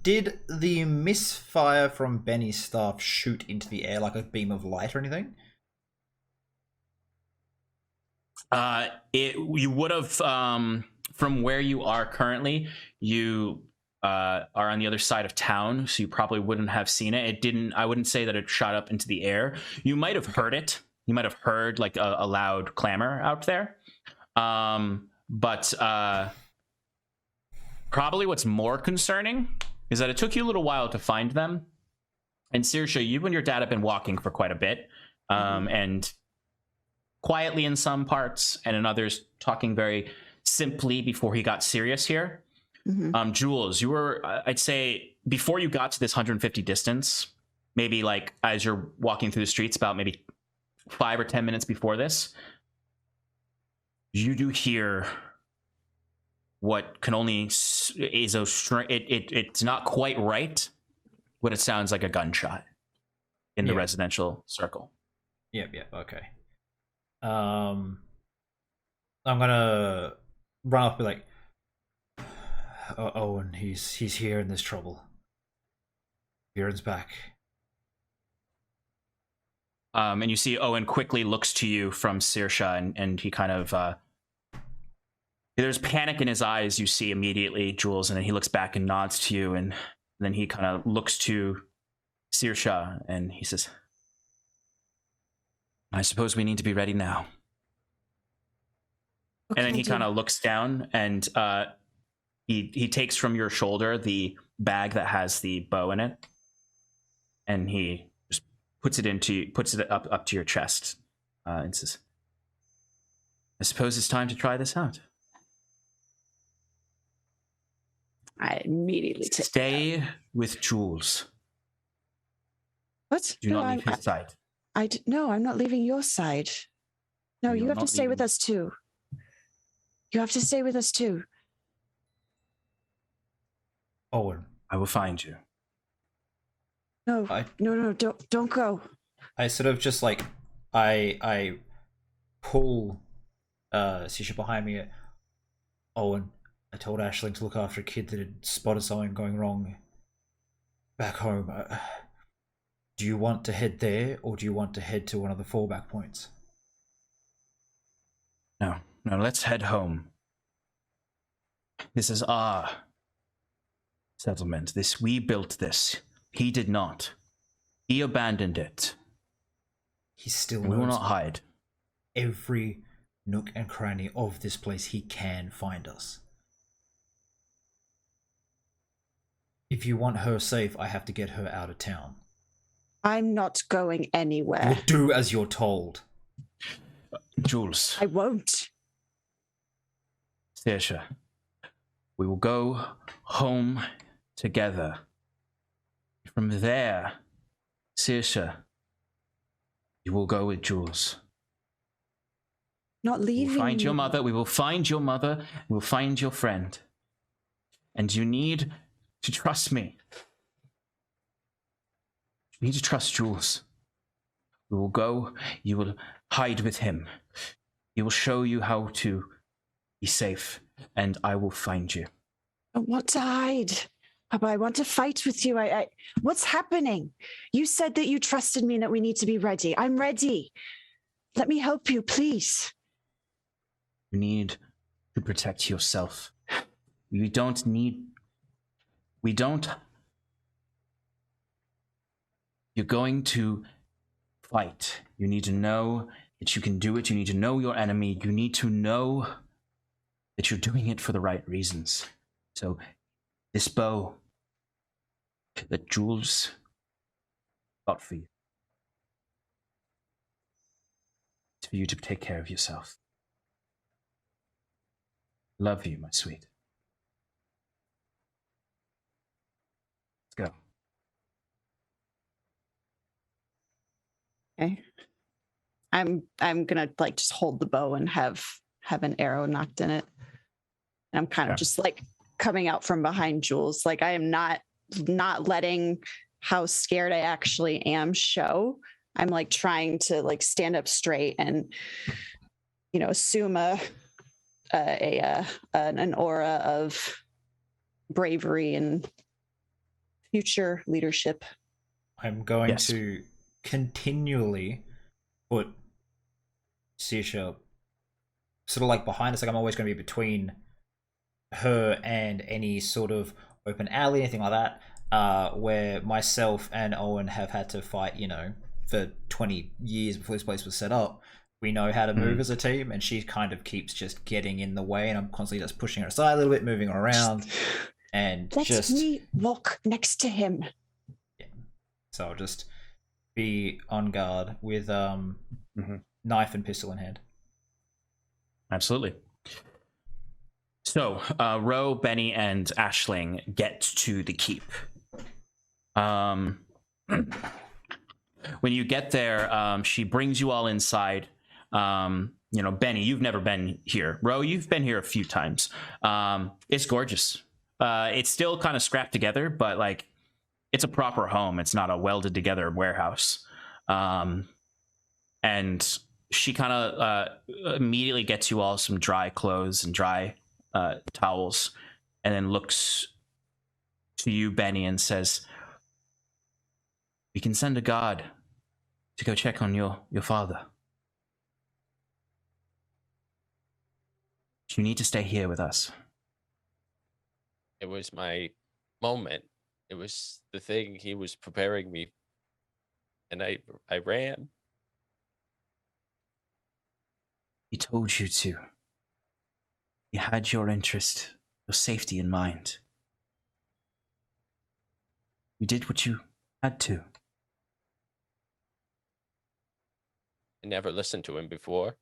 Did the misfire from Benny's staff shoot into the air like a beam of light or anything? You would have, from where you are currently, you are on the other side of town, so you probably wouldn't have seen it. I wouldn't say that it shot up into the air. You might have heard it. You might have heard like a loud clamor out there. But probably what's more concerning is that it took you a little while to find them. And Saoirse, you and your dad have been walking for quite a bit, and quietly in some parts, and in others talking very simply before he got serious here. Mm-hmm. Jules, you were, I'd say, before you got to this 150 distance, maybe like as you're walking through the streets, about maybe 5 or 10 minutes before this, you do hear what can only it's not quite right, but it sounds like a gunshot in the residential circle. Yep, okay. I'm gonna run up and be like, Owen, he's here in this trouble. Bjorn's back. And you see Owen quickly looks to you from Saoirse, and he kind of there's panic in his eyes, you see immediately, Jules, and then he looks back and nods to you, and then he kind of looks to Saoirse and he says, I suppose we need to be ready now. And then he kind of looks down and he takes from your shoulder the bag that has the bow in it, and he just puts it up to your chest and says, I suppose it's time to try this out. I immediately stay with Jules. What? Do not leave his side. No, I'm not leaving your side. No, you have to stay with us too. You have to stay with us too. Owen. I will find you. No, no, don't go. I sort of just like I pull Sisha behind me. Owen, I told Aisling to look after a kid that had spotted something going wrong back home. Do you want to head there, or do you want to head to one of the fallback points? No, let's head home. This is our settlement. We built this. He did not. He abandoned it. He still we will not hide. Every nook and cranny of this place he can find us. If you want her safe, I have to get her out of town. I'm not going anywhere. You'll do as you're told. Jules. I won't. Saoirse, we will go home together. From there, Saoirse, you will go with Jules. Not leaving. We'll find your mother. We will find your mother. We will find your friend. And you need to trust me. You need to trust Jules. We will go. You will hide with him. He will show you how to be safe, and I will find you. I don't want to hide. Papa, I want to fight with you. What's happening? You said that you trusted me and that we need to be ready. I'm ready. Let me help you, please. You need to protect yourself. We don't. You're going to fight. You need to know that you can do it. You need to know your enemy. You need to know that you're doing it for the right reasons. So, this bow that Jules got for you, it's for you to take care of yourself. Love you, my sweet. Let's go. Okay. I'm gonna like just hold the bow and have an arrow knocked in it. And I'm kind of just like coming out from behind Jules. Like I am not letting how scared I actually am show. I'm like trying to like stand up straight and assume an aura of bravery and future leadership. I'm going to continually put Saoirse sort of like behind us. Like I'm always going to be between her and any sort of open alley, anything like that, where myself and Owen have had to fight, for 20 years before this place was set up. We know how to move as a team, and she kind of keeps just getting in the way, and I'm constantly just pushing her aside a little bit, moving her around, and let me walk next to him. Yeah. So I'll just be on guard with knife and pistol in hand. Absolutely. So, Ro, Benny, and Aisling get to the keep. When you get there, she brings you all inside. Benny, you've never been here. Ro, you've been here a few times. It's gorgeous. It's still kind of scrapped together, but like it's a proper home. It's not a welded together warehouse. And she kind of immediately gets you all some dry clothes and dry towels, and then looks to you, Benny, and says, "We can send a guard to go check on your father. You need to stay here with us." It was my moment. It was the thing he was preparing me, and I ran. He told you to. He had your interest, your safety in mind. You did what you had to. I never listened to him before.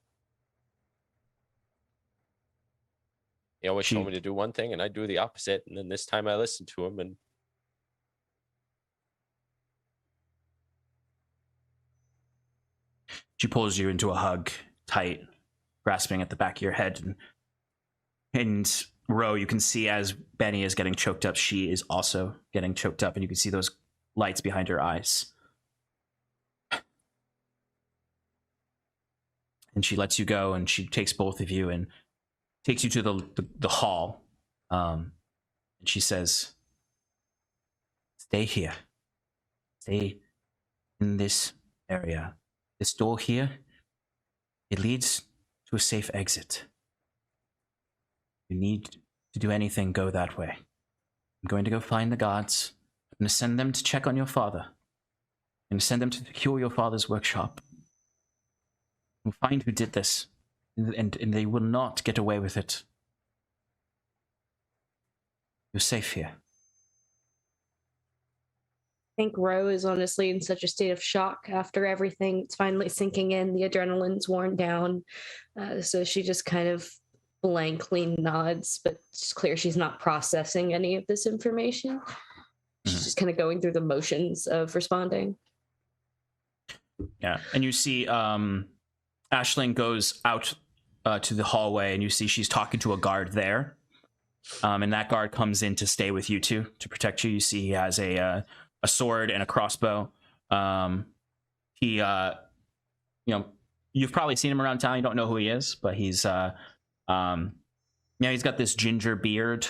He always told me to do one thing, and I do the opposite. And then this time I listened to him, and she pulls you into a hug tight, grasping at the back of your head. And Ro, you can see as Benny is getting choked up, she is also getting choked up, and you can see those lights behind her eyes. And she lets you go, and she takes both of you and takes you to the hall. And she says, "Stay here. Stay in this area. This door here, it leads to a safe exit. If you need to do anything, go that way. I'm going to go find the guards. I'm going to send them to check on your father. I'm going to send them to secure your father's workshop. We'll find who did this, and they will not get away with it. You're safe here." I think Ro is honestly in such a state of shock after everything. It's finally sinking in. The adrenaline's worn down. So she just kind of blankly nods, but it's clear she's not processing any of this information. She's just kind of going through the motions of responding. Yeah, and you see Aisling goes out to the hallway, and you see she's talking to a guard there. And that guard comes in to stay with you two to protect you. You see he has a sword and a crossbow. He, you've probably seen him around town. You don't know who he is, but he's he's got this ginger beard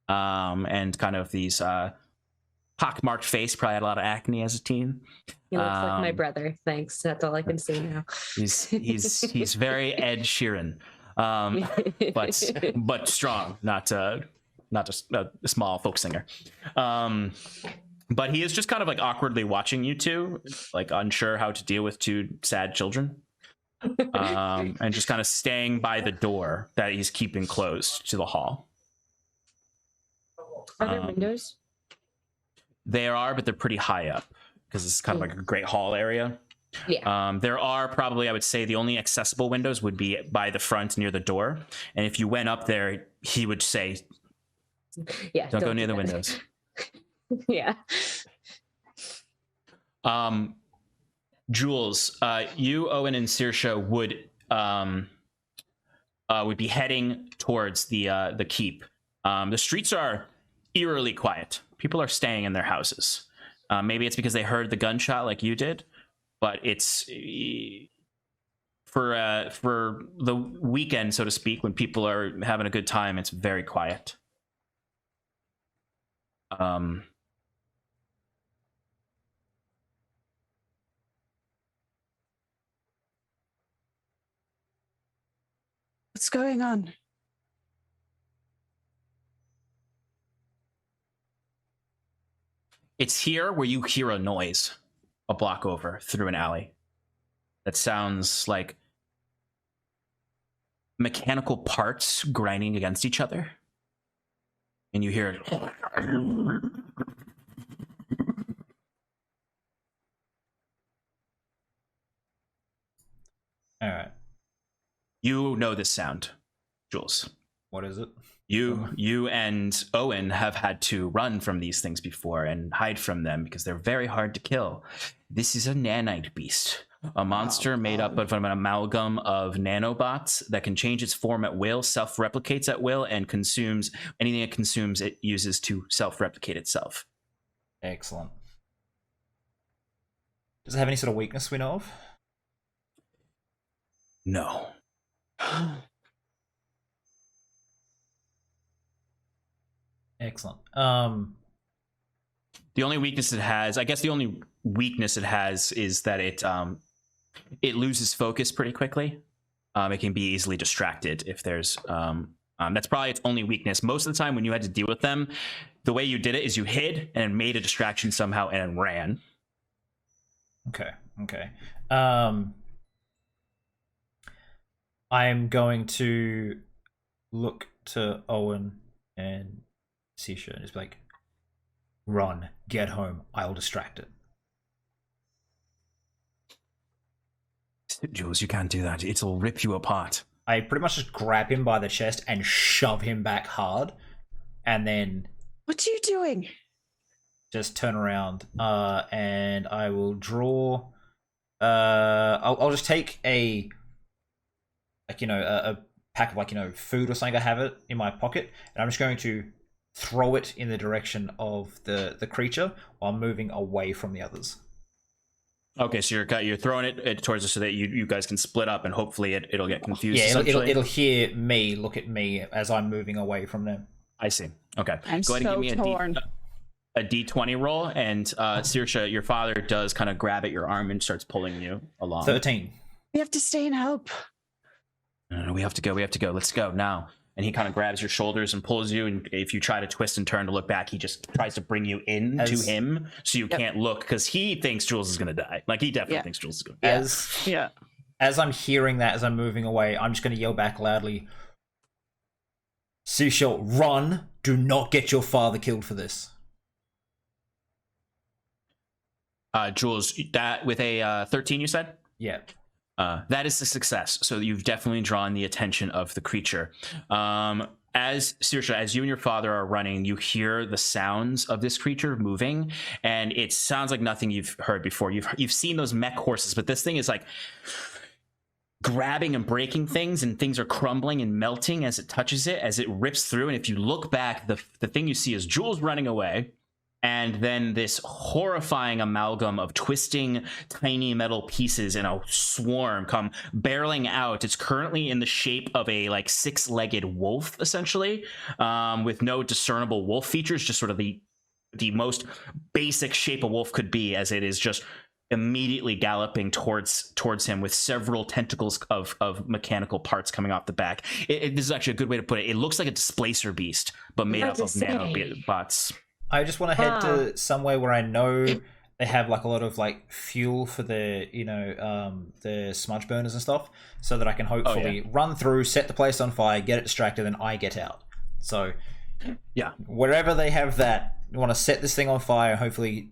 and kind of these pockmarked face. Probably had a lot of acne as a teen. He looks like my brother. Thanks. That's all I can say now. He's very Ed Sheeran, but strong, not a small folk singer. But he is just kind of like awkwardly watching you two, like unsure how to deal with two sad children, and just kind of staying by the door that he's keeping closed to the hall. Are there windows? There are, but they're pretty high up because it's kind of like a great hall area. Yeah. There are probably, I would say, the only accessible windows would be by the front near the door. And if you went up there, he would say, "Yeah, don't go near the windows." Yeah. Jules, you, Owen, and Saoirse would be heading towards the keep. The streets are eerily quiet. People are staying in their houses. Maybe it's because they heard the gunshot like you did, but it's for the weekend, so to speak, when people are having a good time, it's very quiet. What's going on? It's here where you hear a noise a block over through an alley that sounds like mechanical parts grinding against each other. And you hear it. All right. You know this sound, Jules. What is it? You and Owen have had to run from these things before and hide from them because they're very hard to kill. This is a nanite beast, a monster made up of an amalgam of nanobots that can change its form at will, self-replicates at will, and consumes anything it consumes, it uses to self-replicate itself. Excellent. Does it have any sort of weakness we know of? No. Excellent. The only weakness it has, I guess the only weakness it has is that it loses focus pretty quickly. It can be easily distracted if there's that's probably its only weakness. Most of the time when you had to deal with them, the way you did it is you hid and made a distraction somehow and ran. Okay. I'm going to look to Owen and Sisha and just be like, run, get home, I'll distract it. Jules, you can't do that. It'll rip you apart. I pretty much just grab him by the chest and shove him back hard, and then... What are you doing? Just turn around, and I will draw... I'll just take a like a pack of food or something. I have it in my pocket, and I'm just going to throw it in the direction of the creature while moving away from the others. Okay, so you're throwing it towards us so that you guys can split up, and hopefully it'll get confused. Yeah, it'll hear me, look at me as I'm moving away from them. I see. Okay, I'm go ahead and give me torn. a D20 roll, and Saoirse, your father does kind of grab at your arm and starts pulling you along. 13. We have to stay and hope. No, we have to go. Let's go now. And he kind of grabs your shoulders and pulls you. And if you try to twist and turn to look back, he just tries to bring you in to him so you can't look, because he thinks Jules is going to die. Like, he definitely thinks Jules is going to die. As I'm hearing that, as I'm moving away, I'm just going to yell back loudly, Seashell, run! Do not get your father killed for this. Jules, that with a 13, you said? Yeah. That is a success. So you've definitely drawn the attention of the creature. As Saoirse, as you and your father are running, you hear the sounds of this creature moving, and it sounds like nothing you've heard before. You've seen those mech horses, but this thing is like grabbing and breaking things, and things are crumbling and melting as it touches it, as it rips through. And if you look back, the thing you see is Jules running away. And then this horrifying amalgam of twisting tiny metal pieces in a swarm come barreling out. It's currently in the shape of a like 6-legged wolf, essentially, with no discernible wolf features, just sort of the most basic shape a wolf could be, as it is just immediately galloping towards him with several tentacles of mechanical parts coming off the back. This is actually a good way to put it. It looks like a displacer beast, but made up of nanobots. I just want to head to somewhere where I know they have like a lot of like fuel for the the smudge burners and stuff, so that I can hopefully run through, set the place on fire, get it distracted, and I get out. So wherever they have that, I want to set this thing on fire, hopefully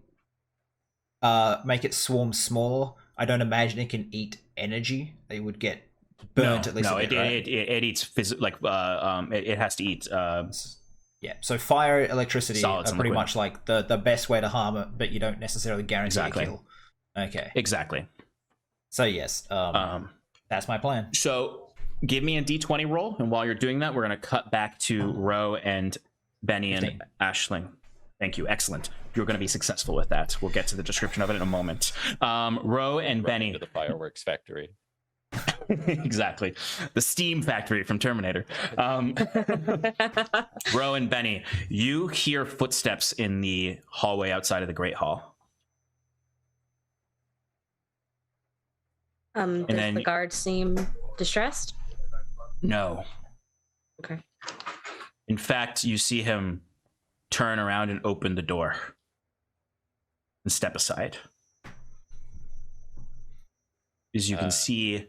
make it swarm smaller. I don't imagine it can eat energy. They would get burnt at least. No, it eats it has to eat. Yeah, so fire, electricity are pretty much like the best way to harm it, but you don't necessarily guarantee a kill. Okay. Exactly. So yes, that's my plan. So give me a D20 roll, and while you're doing that, we're going to cut back to Ro and Benny and Aisling. Thank you. Excellent. You're going to be successful with that. We'll get to the description of it in a moment. Ro and Benny. To the fireworks factory. Exactly, the steam factory from Terminator. Ro and Benny, you hear footsteps in the hallway outside of the Great Hall. Does the guard seem distressed? No. Okay. In fact, you see him turn around and open the door and step aside. As you can see,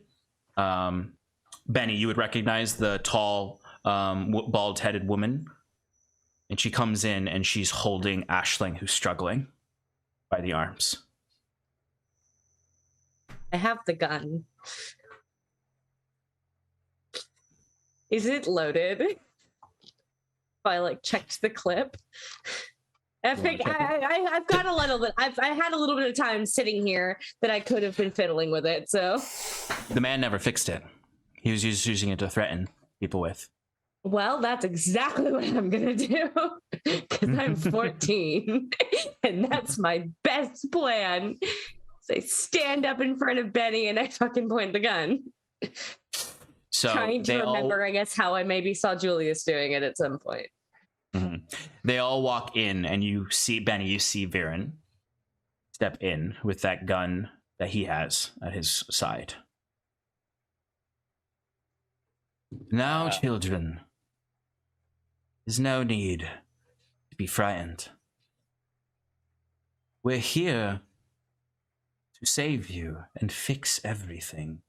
Benny, you would recognize the tall, bald-headed woman, and she comes in and she's holding Aisling, who's struggling by the arms. I have the gun. Is it loaded? If I like checked the clip. I've got a little bit. I had a little bit of time sitting here that I could have been fiddling with it. So the man never fixed it. He was just using it to threaten people with. Well, that's exactly what I'm gonna do, because I'm 14, and that's my best plan. So I stand up in front of Benny and I fucking point the gun. So trying to remember, I guess, how I maybe saw Julius doing it at some point. Mm-hmm. They all walk in, and you see Benny. You see Viren step in with that gun that he has at his side. Now, children, there's no need to be frightened. We're here to save you and fix everything.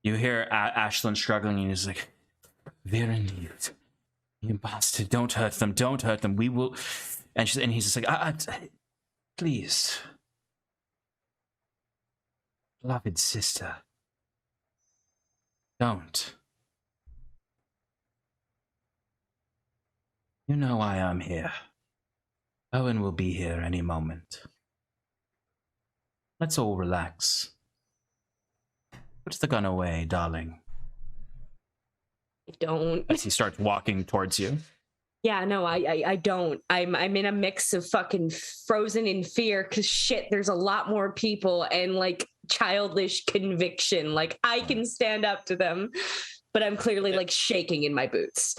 You hear Aisling struggling, and he's like, Viren, you bastard, don't hurt them, we will. And he's just like, please. Beloved sister, don't. You know why I'm here. Owen will be here any moment. Let's all relax. Put the gun away, darling. I don't. As he starts walking towards you. Yeah, no, I don't. I'm in a mix of fucking frozen in fear because shit, there's a lot more people and like childish conviction. Like I can stand up to them, but I'm clearly like shaking in my boots.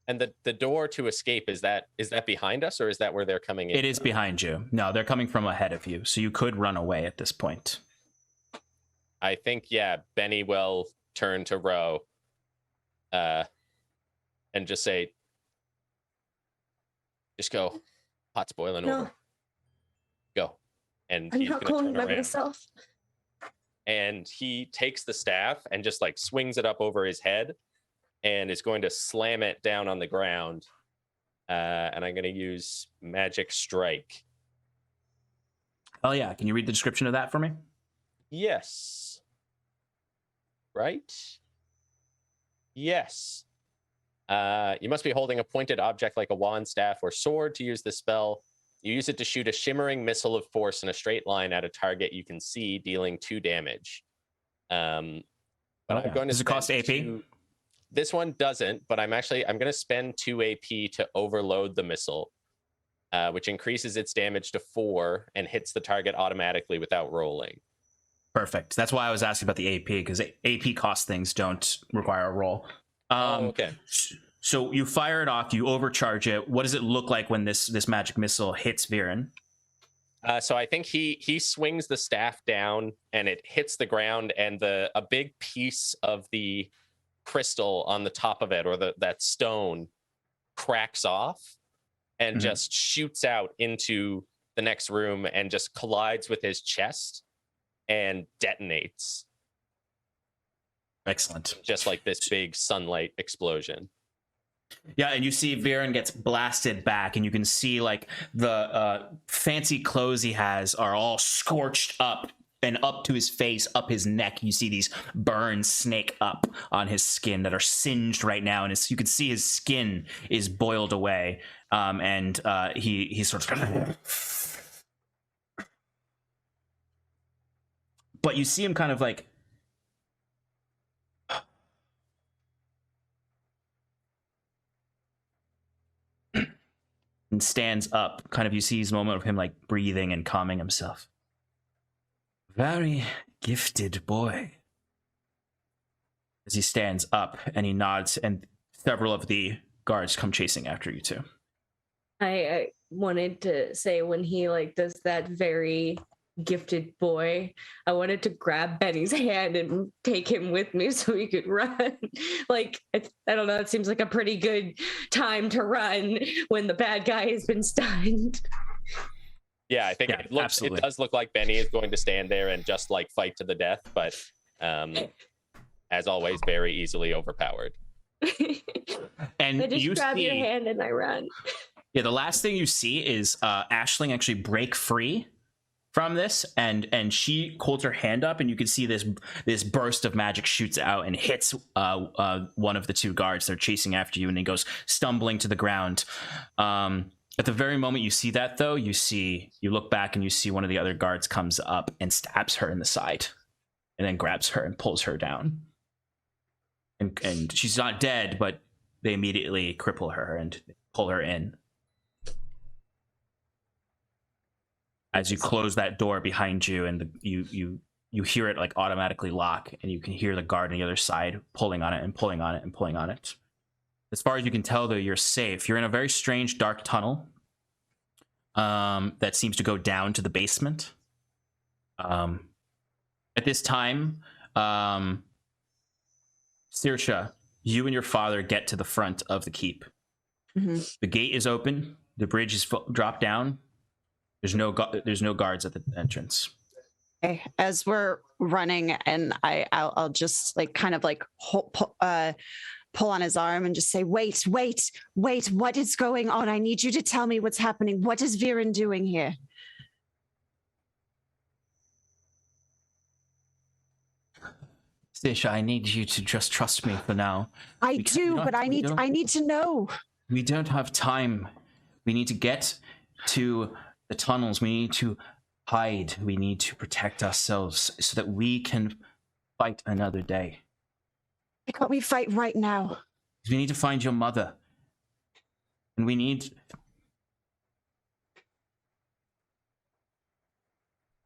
And the door to escape, is that behind us, or is that where they're coming in? It is behind you. No, they're coming from ahead of you, so you could run away at this point. I think, yeah, Benny will turn to Ro and just say, just go. Pot's boiling over. Go. And I'm not going by myself. And he takes the staff and just like swings it up over his head and is going to slam it down on the ground. And I'm going to use Magic Strike. Oh, yeah. Can you read the description of that for me? Yes. Right? Yes. You must be holding a pointed object like a wand, staff, or sword to use this spell. You use it to shoot a shimmering missile of force in a straight line at a target you can see, dealing 2 damage. I'm going to. Does it cost AP? This one doesn't, but I'm going to spend 2 AP to overload the missile, which increases its damage to 4 and hits the target automatically without rolling. Perfect. That's why I was asking about the AP, because AP cost things don't require a roll. Okay. So you fire it off, you overcharge it. What does it look like when this magic missile hits Viren? So I think he swings the staff down and it hits the ground, and a big piece of the crystal on the top of it, or that stone, cracks off and just shoots out into the next room and just collides with his chest and detonates. Excellent. Just like this big sunlight explosion. Yeah, and you see Viren gets blasted back, and you can see like the fancy clothes he has are all scorched up and up to his face, up his neck. You see these burns snake up on his skin that are singed right now, and you can see his skin is boiled away. And he sort of, but you see him kind of like and stands up. Kind of, you see his moment of him like breathing and calming himself. Very gifted boy. As he stands up and he nods, and several of the guards come chasing after you too. I wanted to say, when he like does that very gifted boy, I wanted to grab Benny's hand and take him with me so he could run. Like, I don't know, it seems like a pretty good time to run when the bad guy has been stunned. Yeah, I think it does look like Benny is going to stand there and just like fight to the death, but as always, very easily overpowered. And I just you grab your hand and I run. Yeah, the last thing you see is Aisling actually break free from this, and she holds her hand up, and you can see this burst of magic shoots out and hits one of the 2 guards. They're chasing after you, and he goes stumbling to the ground. At the very moment you see that, though, you look back and you see one of the other guards comes up and stabs her in the side, and then grabs her and pulls her down. And she's not dead, but they immediately cripple her and pull her in. As you close that door behind you, and you hear it like automatically lock, and you can hear the guard on the other side pulling on it and pulling on it and pulling on it. As far as you can tell, though, you're safe. You're in a very strange dark tunnel that seems to go down to the basement. At this time, Saoirse, you and your father get to the front of the keep. Mm-hmm. The gate is open. The bridge is dropped down. There's no guards at the entrance. Okay. As we're running, and I'll just like kind of like pull on his arm and just say, wait, what is going on? I need you to tell me what's happening. What is Viren doing here? Saoirse, I need you to just trust me for now. I need to know. We don't have time. We need to get to the tunnels. We need to hide. We need to protect ourselves so that we can fight another day. Why can't we fight right now? We need to find your mother. And we need...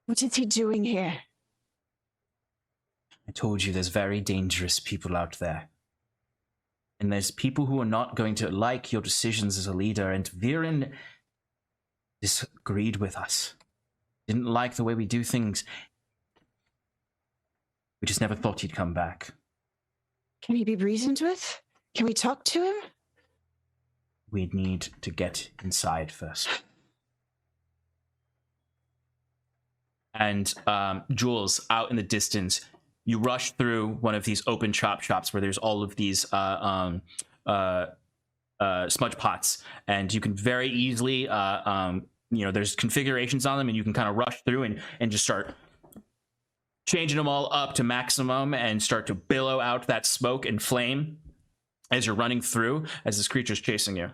What is he doing here? I told you there's very dangerous people out there. And there's people who are not going to like your decisions as a leader, and Viren disagreed with us. Didn't like the way we do things. We just never thought he'd come back. Can he be reasoned with? Can we talk to him? We'd need to get inside first. And Jules, out in the distance, you rush through one of these open chop shops where there's all of these smudge pots, and you can very easily, there's configurations on them, and you can kind of rush through and just start changing them all up to maximum and start to billow out that smoke and flame as you're running through, as this creature's chasing you.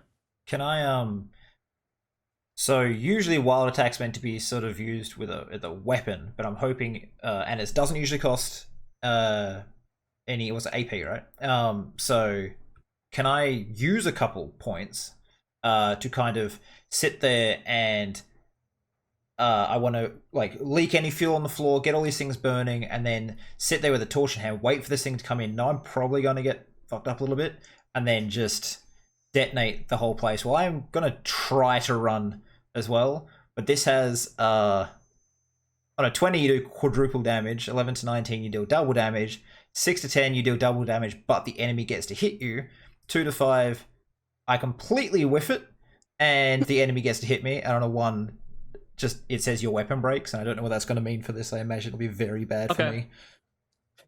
Can I, So usually wild attack's meant to be sort of used with a weapon, but I'm hoping, and it doesn't usually cost any, was it AP, right? So can I use a couple points to kind of sit there and I want to like leak any fuel on the floor, get all these things burning, and then sit there with a torch in hand, wait for this thing to come in. Now I'm probably going to get fucked up a little bit, and then just detonate the whole place. Well, I'm going to try to run as well, but this has on a 20 you do quadruple damage, 11 to 19 you deal double damage, 6 to 10 you deal double damage, but the enemy gets to hit you. 2 to 5 I completely whiff it and the enemy gets to hit me, and on a 1 just it says your weapon breaks, and I don't know what that's going to mean for this. I imagine it'll be very bad for me.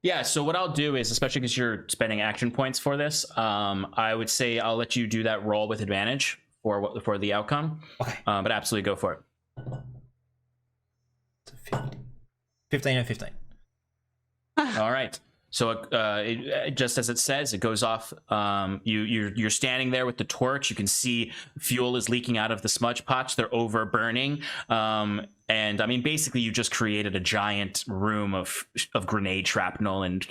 Yeah, so what I'll do is, especially because you're spending action points for this, I would say I'll let you do that roll with advantage for the outcome. Okay. But absolutely go for it. 15 and 15. All right. So just as it says, it goes off. You're standing there with the torch. You can see fuel is leaking out of the smudge pots. They're over burning. And I mean, basically, you just created a giant room of grenade shrapnel and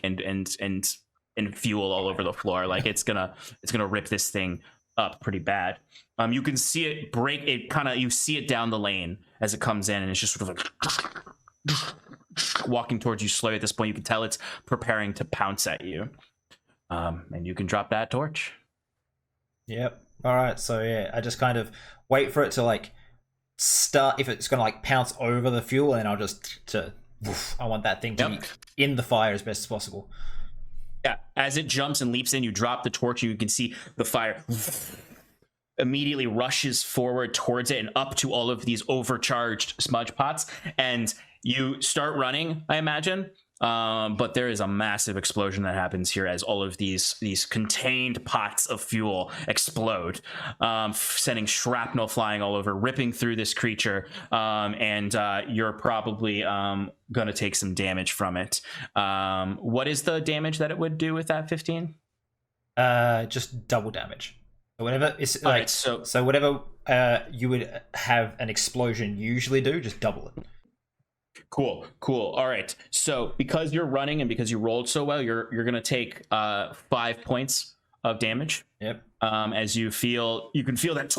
fuel all over the floor. Like it's gonna rip this thing up pretty bad. You can see it break. You see it down the lane as it comes in, and it's just sort of like walking towards you slowly. At this point, you can tell it's preparing to pounce at you. And you can drop that torch. Yep. All right. So yeah, I just kind of wait for it to like start, if it's gonna like pounce over the fuel, and I'll just I want that thing to be in the fire as best as possible. Yeah, as it jumps and leaps in, you drop the torch, and you can see the fire immediately rushes forward towards it and up to all of these overcharged smudge pots, and you start running, I imagine. But there is a massive explosion that happens here as all of these contained pots of fuel explode, sending shrapnel flying all over, ripping through this creature, and you're probably going to take some damage from it. What is the damage that it would do with that 15? Just double damage. So whatever it's like, right, so whatever you would have an explosion usually do, just double it. Cool. All right. So because you're running and because you rolled so well, you're gonna take 5 points of damage. Yep. As you can feel that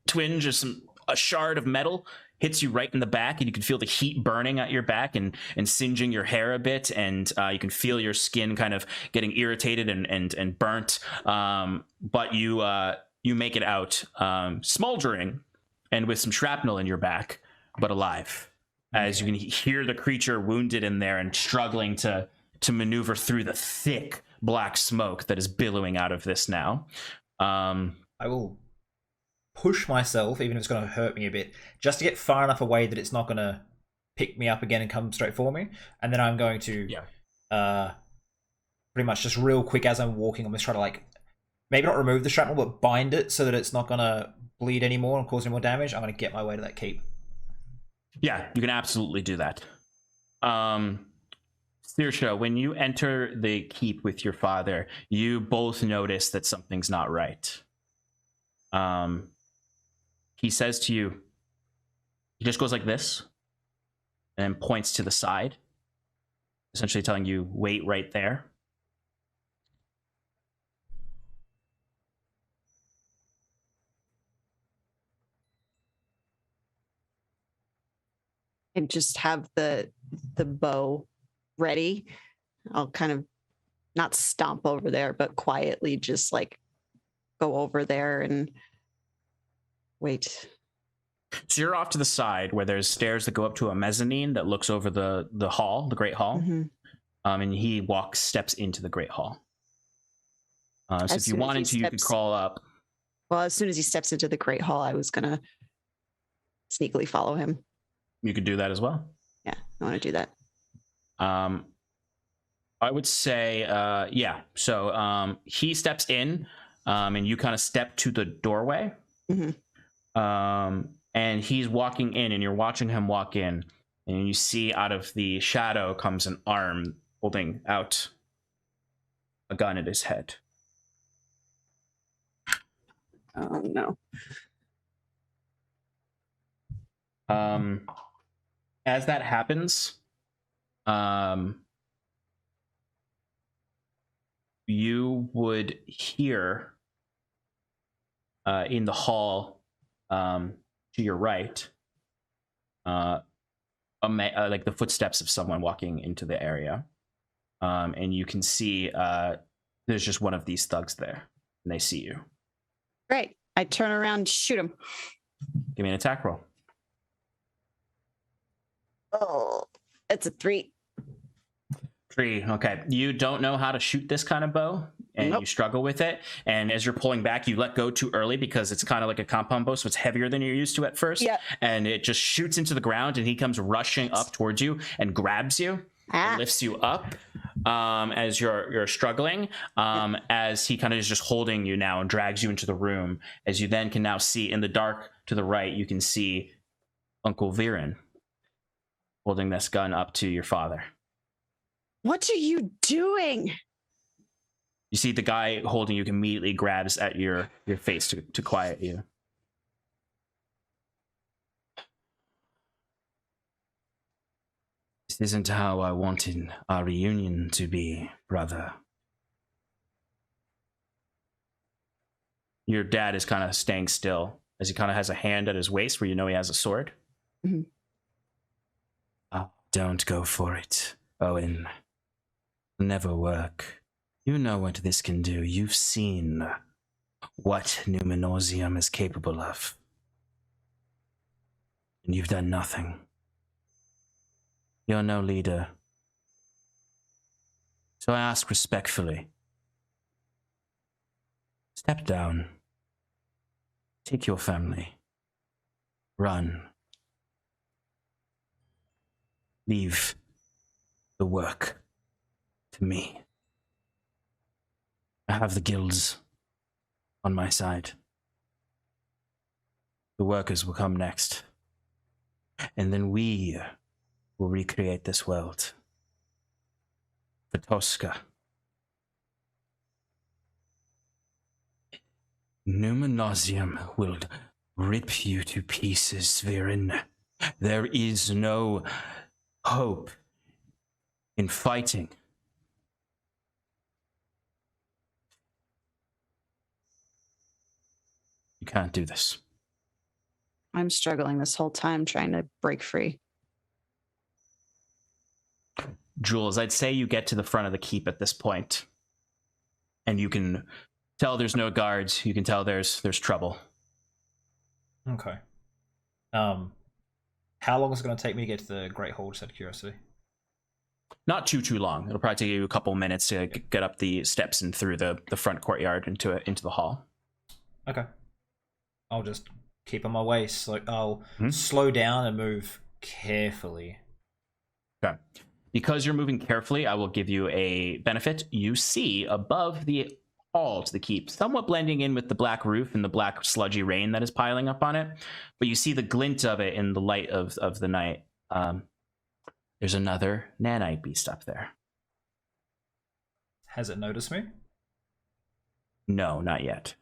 twinge of a shard of metal hits you right in the back, and you can feel the heat burning at your back and singeing your hair a bit, and you can feel your skin kind of getting irritated and burnt. But you make it out, smoldering and with some shrapnel in your back, but alive. As you can hear the creature wounded in there and struggling to maneuver through the thick black smoke that is billowing out of this now. I will push myself, even if it's going to hurt me a bit, just to get far enough away that it's not going to pick me up again and come straight for me. And then I'm going to pretty much just real quick as I'm walking, I'm just trying to like, maybe not remove the shrapnel, but bind it so that it's not going to bleed anymore and cause any more damage. I'm going to get my way to that keep. Yeah, you can absolutely do that. Saoirse, when you enter the keep with your father, you both notice that something's not right. He says to you, he just goes like this and points to the side, essentially telling you, wait right there. I just have the bow ready. I'll kind of not stomp over there, but quietly just like go over there and wait. So you're off to the side where there's stairs that go up to a mezzanine that looks over the hall, the Great Hall. Mm-hmm. And he steps into the Great Hall. So if you wanted to, you could crawl up. Well, as soon as he steps into the Great Hall, I was gonna sneakily follow him. You could do that as well. Yeah, I want to do that. I would say, yeah. So he steps in, and you kind of step to the doorway. Mm-hmm. And he's walking in, and you're watching him walk in, and you see out of the shadow comes an arm holding out a gun at his head. Oh no. As that happens, you would hear in the hall to your right, like the footsteps of someone walking into the area, and you can see there's just one of these thugs there, and they see you. Great. I turn around, shoot him. Give me an attack roll. Oh, it's a 3. 3. Okay. You don't know how to shoot this kind of bow, and Nope. you struggle with it. And as you're pulling back, you let go too early because it's kind of like a compound bow, so it's heavier than you're used to at first. Yep. And it just shoots into the ground, and he comes rushing up towards you and grabs you. And lifts you up as you're struggling, as he kind of is just holding you now and drags you into the room. As you then can now see in the dark to the right, you can see Uncle Viren holding this gun up to your father. What are you doing? You see the guy holding you immediately grabs at your face to quiet you. This isn't how I wanted our reunion to be, brother. Your dad is kind of staying still as he kind of has a hand at his waist where you know he has a sword. Mm-hmm. Oh, don't go for it, Owen. Never work. You know what this can do. You've seen what Numenosium is capable of. And you've done nothing. You're no leader. So I ask respectfully. Step down. Take your family. Run. Leave the work to me. I have the guilds on my side. The workers will come next. And then we will recreate this world. For Tosca. Numenosium will rip you to pieces, Viren. There is no hope in fighting. You can't do this. I'm struggling this whole time trying to break free. Jules, I'd say you get to the front of the keep at this point, and you can tell there's no guards. You can tell there's trouble. Okay. How long is it going to take me to get to the Great Hall, just out of curiosity? Not too long. It'll probably take you a couple minutes to get up the steps and through the front courtyard into the hall. Okay. I'll just keep on my way. So I'll slow down and move carefully. Okay. Because you're moving carefully, I will give you a benefit. You see above the hall to the keep, somewhat blending in with the black roof and the black sludgy rain that is piling up on it, but you see the glint of it in the light of the night. There's another nanite beast up there. Has it noticed me? No, not yet.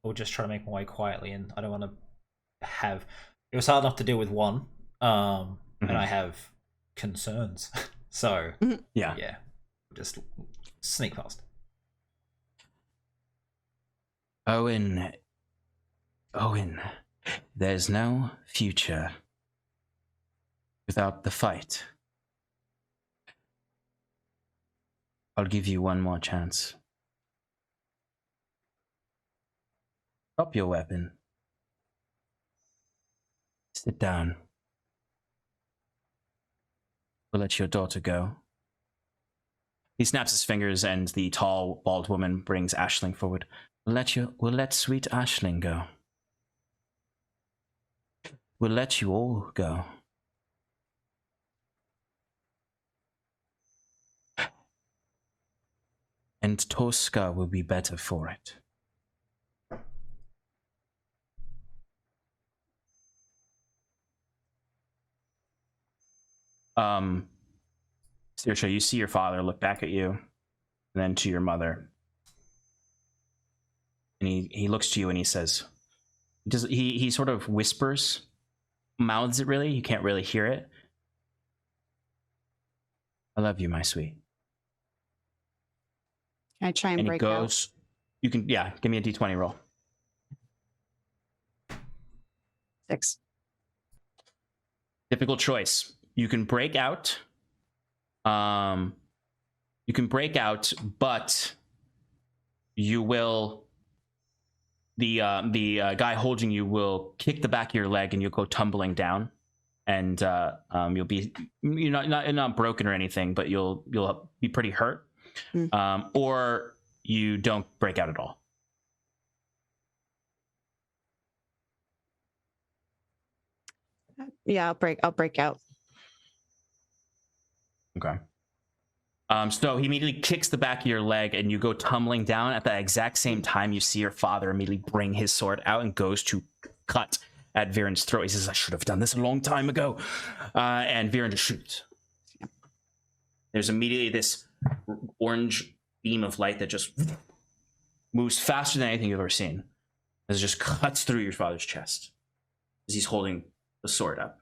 Or just try to make my way quietly, and I don't want to have... It was hard enough to deal with one, and I have concerns. So, yeah, just sneak past. Owen, there's no future without the fight. I'll give you one more chance. Drop your weapon. Sit down. We'll let your daughter go. He snaps his fingers, and the tall, bald woman brings Aisling forward. We'll let sweet Aisling go. We'll let you all go. And Tosca will be better for it. Saoirse, you see your father look back at you, and then to your mother. And he looks to you and he says, he sort of whispers, mouths it really, you can't really hear it. I love you, my sweet. Can I try and break it goes, out? You can, yeah, give me a D20 roll. 6. Difficult choice. You can break out. But you will. The guy holding you will kick the back of your leg, and you'll go tumbling down, and you'll be not broken or anything, but you'll be pretty hurt. Or you don't break out at all. Yeah, I'll break out. Okay. So he immediately kicks the back of your leg, and you go tumbling down. At the exact same time, you see your father immediately bring his sword out and goes to cut at Viren's throat. He says, "I should have done this a long time ago." And Viren just shoots. There's immediately this orange beam of light that just moves faster than anything you've ever seen. As it just cuts through your father's chest as he's holding the sword up.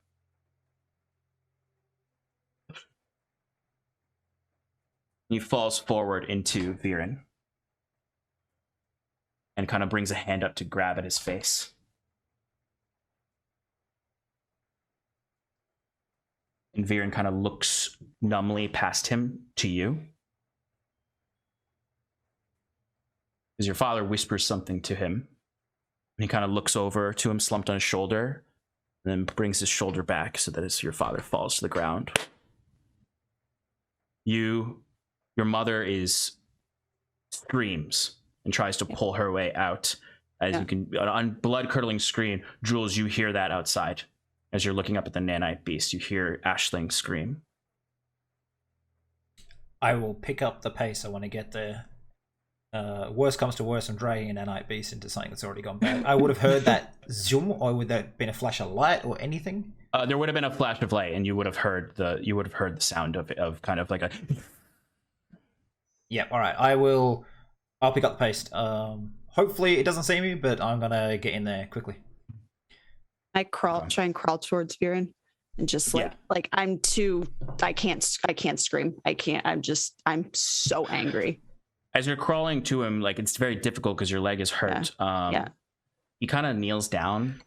He falls forward into Viren and kind of brings a hand up to grab at his face. And Viren kind of looks numbly past him to you. As your father whispers something to him. And he kind of looks over to him, slumped on his shoulder, and then brings his shoulder back so that as your father falls to the ground. Your mother screams and tries to pull her way out. As you can, on blood-curdling scream, Jules, you hear that outside. As you're looking up at the nanite beast, you hear Aisling scream. I will pick up the pace. I want to get there. Worst comes to worst, I'm dragging a nanite beast into something that's already gone bad. I would have heard that zoom, or would there have been a flash of light or anything? There would have been a flash of light, and you would have heard the sound of kind of like a. Yeah, all right. I'll pick up the paste. Hopefully it doesn't see me, but I'm gonna get in there quickly. I try and crawl towards Viren, and just like I can't scream. I'm so angry. As you're crawling to him, like it's very difficult because your leg is hurt. He kind of kneels down,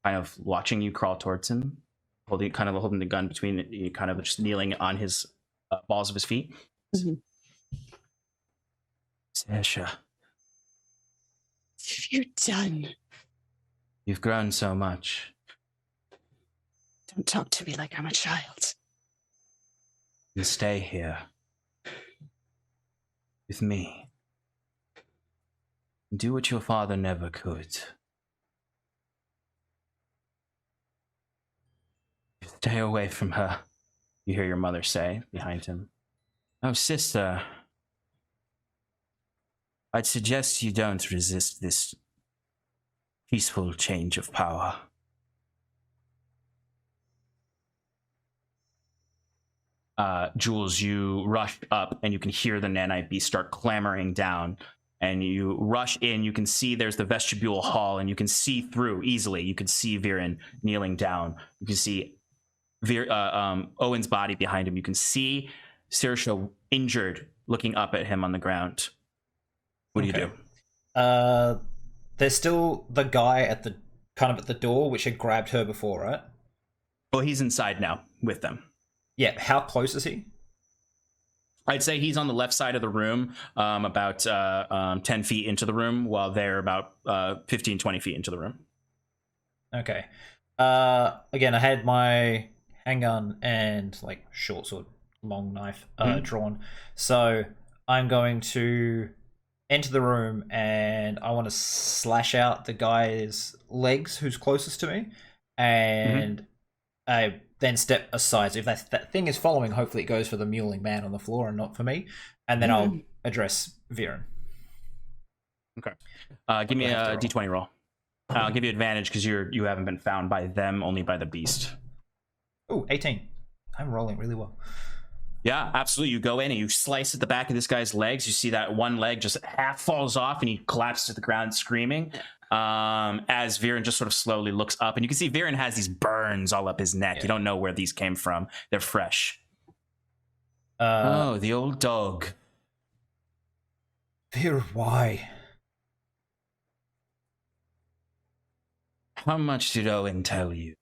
kind of watching you crawl towards him, holding the gun between you, kind of just kneeling on his balls of his feet. Mm-hmm. Saoirse, what have you done? You've grown so much. Don't talk to me like I'm a child. You stay here with me. Do what your father never could. Stay away from her, you hear your mother say behind him. Oh, sister, I'd suggest you don't resist this peaceful change of power. Jules, you rush up and you can hear the nanite beast start clamoring down. And you rush in, you can see there's the vestibule hall, and you can see through easily. You can see Viren kneeling down. You can see Owen's body behind him. You can see Saoirse injured, looking up at him on the ground. What do you do? There's still the guy at the door, which had grabbed her before, right? Well, he's inside now with them. Yeah, how close is he? I'd say he's on the left side of the room, about 10 feet into the room, while they're about 15, 20 feet into the room. Okay. Again, I had my handgun and like short sword, long knife drawn. So I'm going to enter the room and I want to slash out the guy's legs who's closest to me, and I then step aside. So if that thing is following, hopefully it goes for the mewling man on the floor and not for me. And then I'll address Viren. Okay. Give me a D20 roll. I'll give you advantage because you haven't been found by them, only by the beast. Oh, 18. I'm rolling really well. Yeah, absolutely. You go in and you slice at the back of this guy's legs. You see that one leg just half falls off and he collapses to the ground screaming. As Viren just sort of slowly looks up, and you can see Viren has these burns all up his neck. You don't know where these came from. They're fresh. Oh, the old dog. Vir, why? How much did Owen tell you?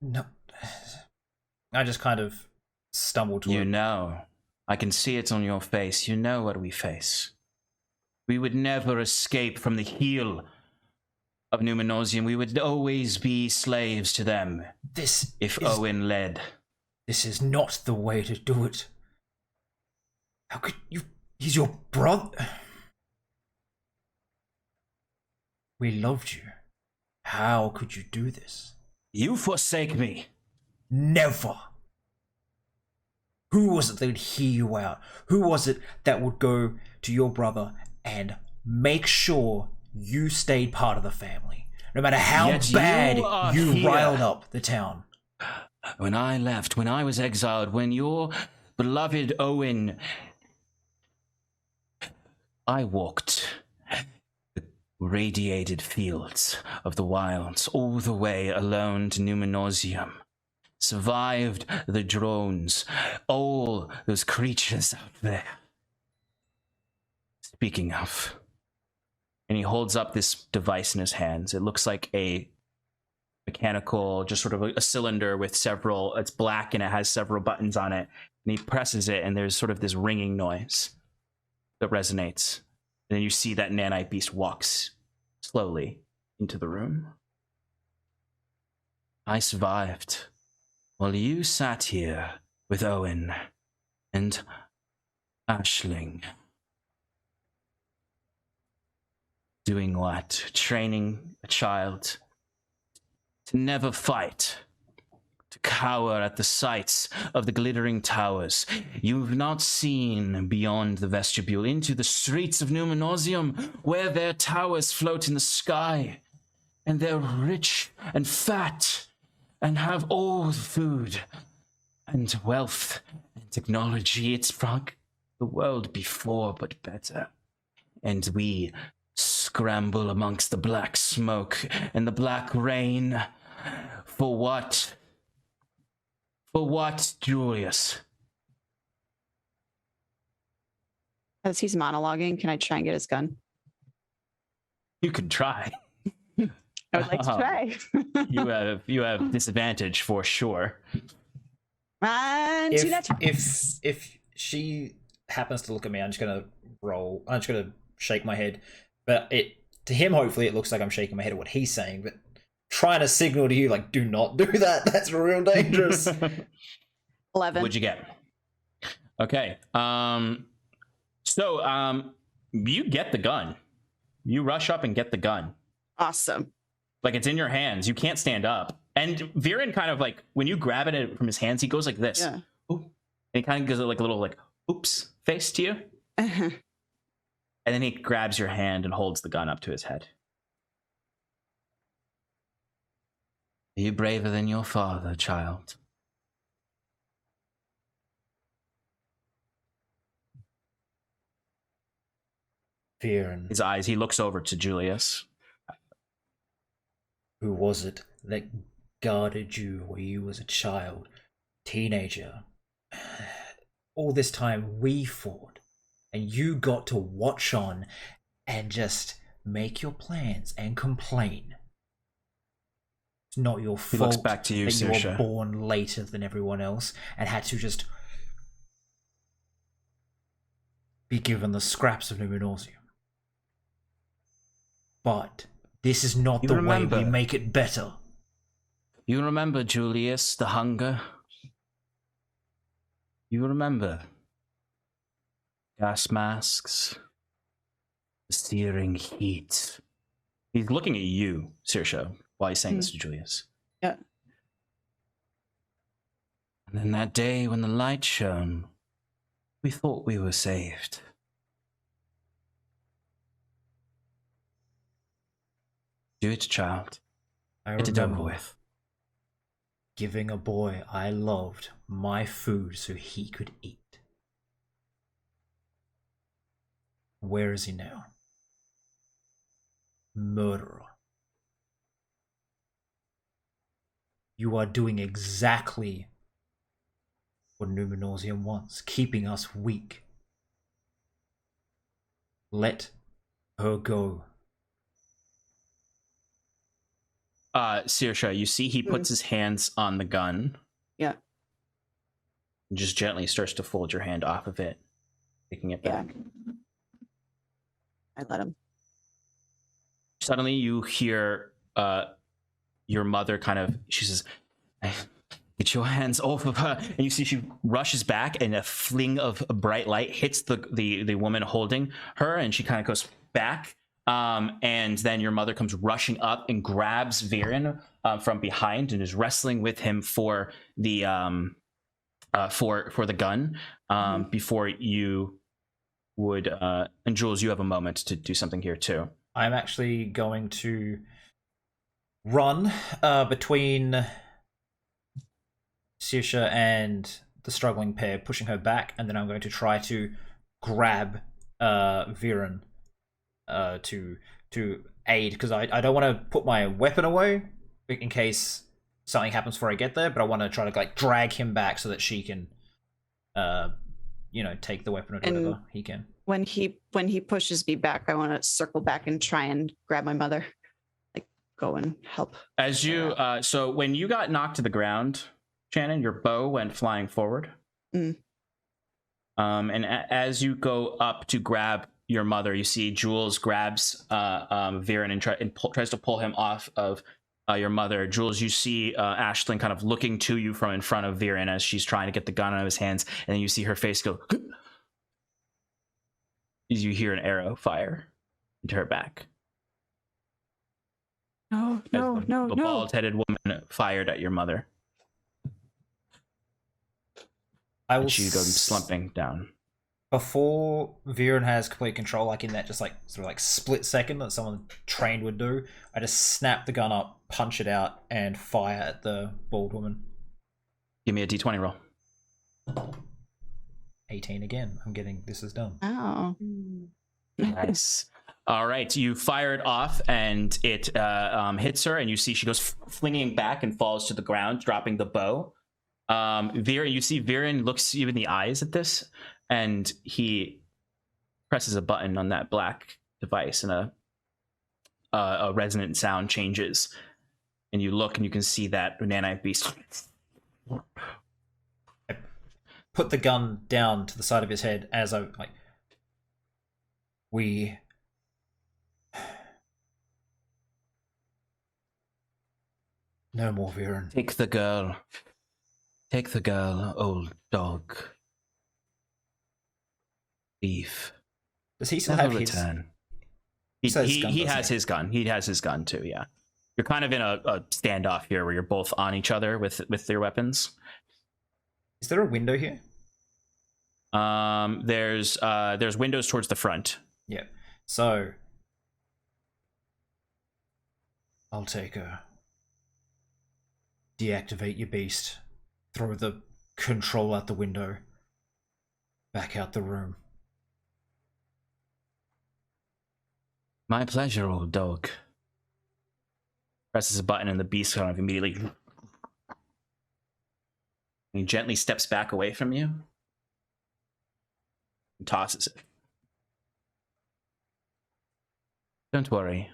No. I just kind of stumbled toward. You know. I can see it on your face. You know what we face. We would never escape from the heel of Numenosium. We would always be slaves to them. Owen led. This is not the way to do it. How could you? He's your brother. We loved you. How could you do this? You forsake me. Never. Who was it that would hear you out? Who was it that would go to your brother and make sure you stayed part of the family? No matter how bad you riled up the town. When I left, when I was exiled, when your beloved Owen... I walked the radiated fields of the wilds all the way alone to Numenosium. Survived the drones, all those creatures out there. Speaking of, and he holds up this device in his hands. It looks like a mechanical, just sort of a cylinder with several, it's black and it has several buttons on it. And he presses it and there's sort of this ringing noise that resonates. And then you see that nanite beast walks slowly into the room. I survived. While you sat here with Owen and Ashling. Doing what? Training a child to never fight, to cower at the sights of the glittering towers. You've not seen beyond the vestibule into the streets of Numenosium, where their towers float in the sky, and they're rich and fat, and have all the food and wealth and technology. It's from the world before, but better. And we scramble amongst the black smoke and the black rain. For what? For what, Julius? As he's monologuing, can I try and get his gun? You could try. I would like to try. you have disadvantage for sure. And if she happens to look at me, I'm just gonna roll. I'm just gonna shake my head. But to him, hopefully, it looks like I'm shaking my head at what he's saying. But trying to signal to you, like, do not do that. That's real dangerous. 11. What'd you get? Okay. So you get the gun. You rush up and get the gun. Awesome. Like, it's in your hands. You can't stand up. And Viren kind of, like, when you grab it from his hands, he goes like this. Yeah. Ooh. And he kind of gives it like a little, like, oops face to you. Uh-huh. And then he grabs your hand and holds the gun up to his head. Are you braver than your father, child? Viren. His eyes, he looks over to Julius. Who was it that guarded you when you was a child, teenager? All this time we fought, and you got to watch on and just make your plans and complain. It's not your He fault looks back to you, that you were Saoirse. born later than everyone else and had to just be given the scraps of Numenosium. But this is not the way we make it better. You remember, Julius, the hunger? You remember? Gas masks, the searing heat. He's looking at you, Saoirse, while he's saying this to Julius. Yeah. And then that day when the light shone, we thought we were saved. Do it, child. I Get it over remember with. giving a boy I loved my food so he could eat. Where is he now? Murderer. You are doing exactly what Numenosium wants, keeping us weak. Let her go. Saoirse, you see he puts his hands on the gun. Yeah. And just gently starts to fold your hand off of it, taking it back. I let him. Suddenly you hear your mother she says, get your hands off of her. And you see she rushes back and a fling of bright light hits the woman holding her, and she kind of goes back. And then your mother comes rushing up and grabs Viren from behind and is wrestling with him for the gun before you would and Jules, you have a moment to do something here too. I'm actually going to run between Saoirse and the struggling pair, pushing her back, and then I'm going to try to grab Viren to aid, because I don't want to put my weapon away in case something happens before I get there, but I want to try to drag him back so that she can take the weapon or whatever he can. When he pushes me back, I want to circle back and try and grab my mother, go and help. As you so when you got knocked to the ground, Shannon, your bow went flying forward. And as you go up to grab your mother, you see Jules grabs Viren and tries to pull him off of your mother. Jules, you see Ashlyn kind of looking to you from in front of Viren as she's trying to get the gun out of his hands, and then you see her face go. You hear an arrow fire into her back. No. The bald-headed woman fired at your mother. She goes slumping down. Before Viren has complete control, in that just split second that someone trained would do, I just snap the gun up, punch it out, and fire at the bald woman. Give me a D20 roll. 18 again. I'm getting this is done. Oh. Nice. All right, you fire it off, and it hits her, and you see she goes flinging back and falls to the ground, dropping the bow. Viren, you see Viren looks you in the eyes at this, and he presses a button on that black device, and a resonant sound changes. And you look, and you can see that nanite beast. I put the gun down to the side of his head as I we. No more, Viren. Take the girl. Take the girl, old dog. Leave. Does he still Never have his? return. He has his gun. He has his gun too. Yeah, you're kind of in a standoff here where you're both on each other with your weapons. Is there a window here? There's windows towards the front. Yeah. So I'll take her. Deactivate your beast. Throw the control out the window. Back out the room. My pleasure, old dog. Presses a button and the beast kind of immediately. He gently steps back away from you and tosses it. Don't worry.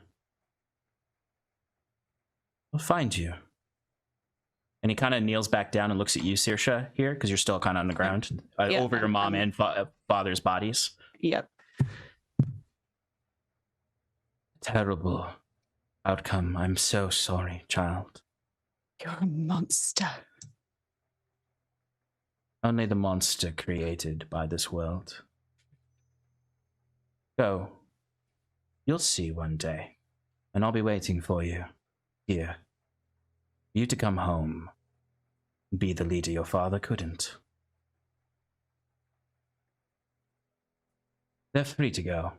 We'll find you. And he kind of kneels back down and looks at you, Saoirse, here, because you're still kind of on the ground, over your mom and father's bodies. Yep. Terrible outcome. I'm so sorry, child. You're a monster. Only the monster created by this world. Go. You'll see one day, and I'll be waiting for you here. You to come home and be the leader your father couldn't. They're free to go.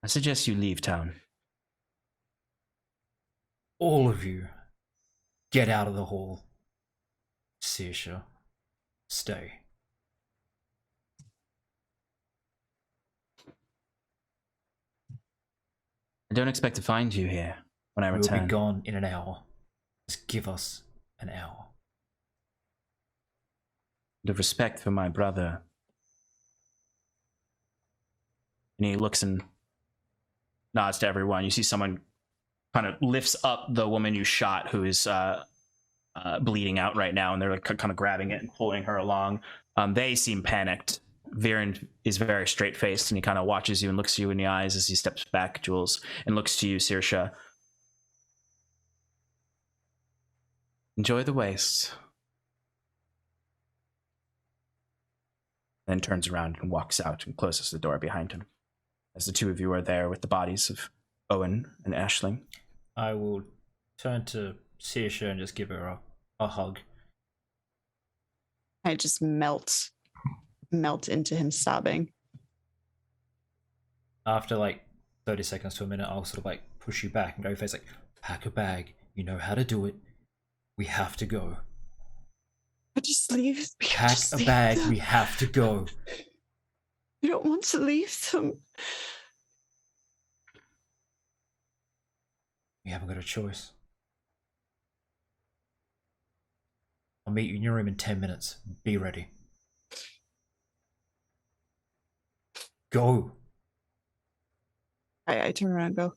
I suggest you leave town. All of you, get out of the hall. Saoirse, stay. I don't expect to find you here when I return. We'll be gone in an hour. Just give us an hour. Out of respect for my brother. And he looks and nods to everyone. You see someone kind of lifts up the woman you shot, who is bleeding out right now, and they're like kind of grabbing it and pulling her along. They seem panicked. Viren is very straight-faced, and he kind of watches you and looks you in the eyes as he steps back, Jules, and looks to you, Saoirse. Enjoy the waste. Then turns around and walks out and closes the door behind him, as the two of you are there with the bodies of Owen and Aisling. I will turn to Saoirse and just give her a hug. I just melt into him sobbing. After like 30 seconds to a minute, I'll sort of like push you back and go face like, pack a bag. You know how to do it. We have to go. But just leave. Pack a bag. We have to go. You don't want to leave them. We haven't got a choice. I'll meet you in your room in 10 minutes. Be ready. Go. I turn around and go.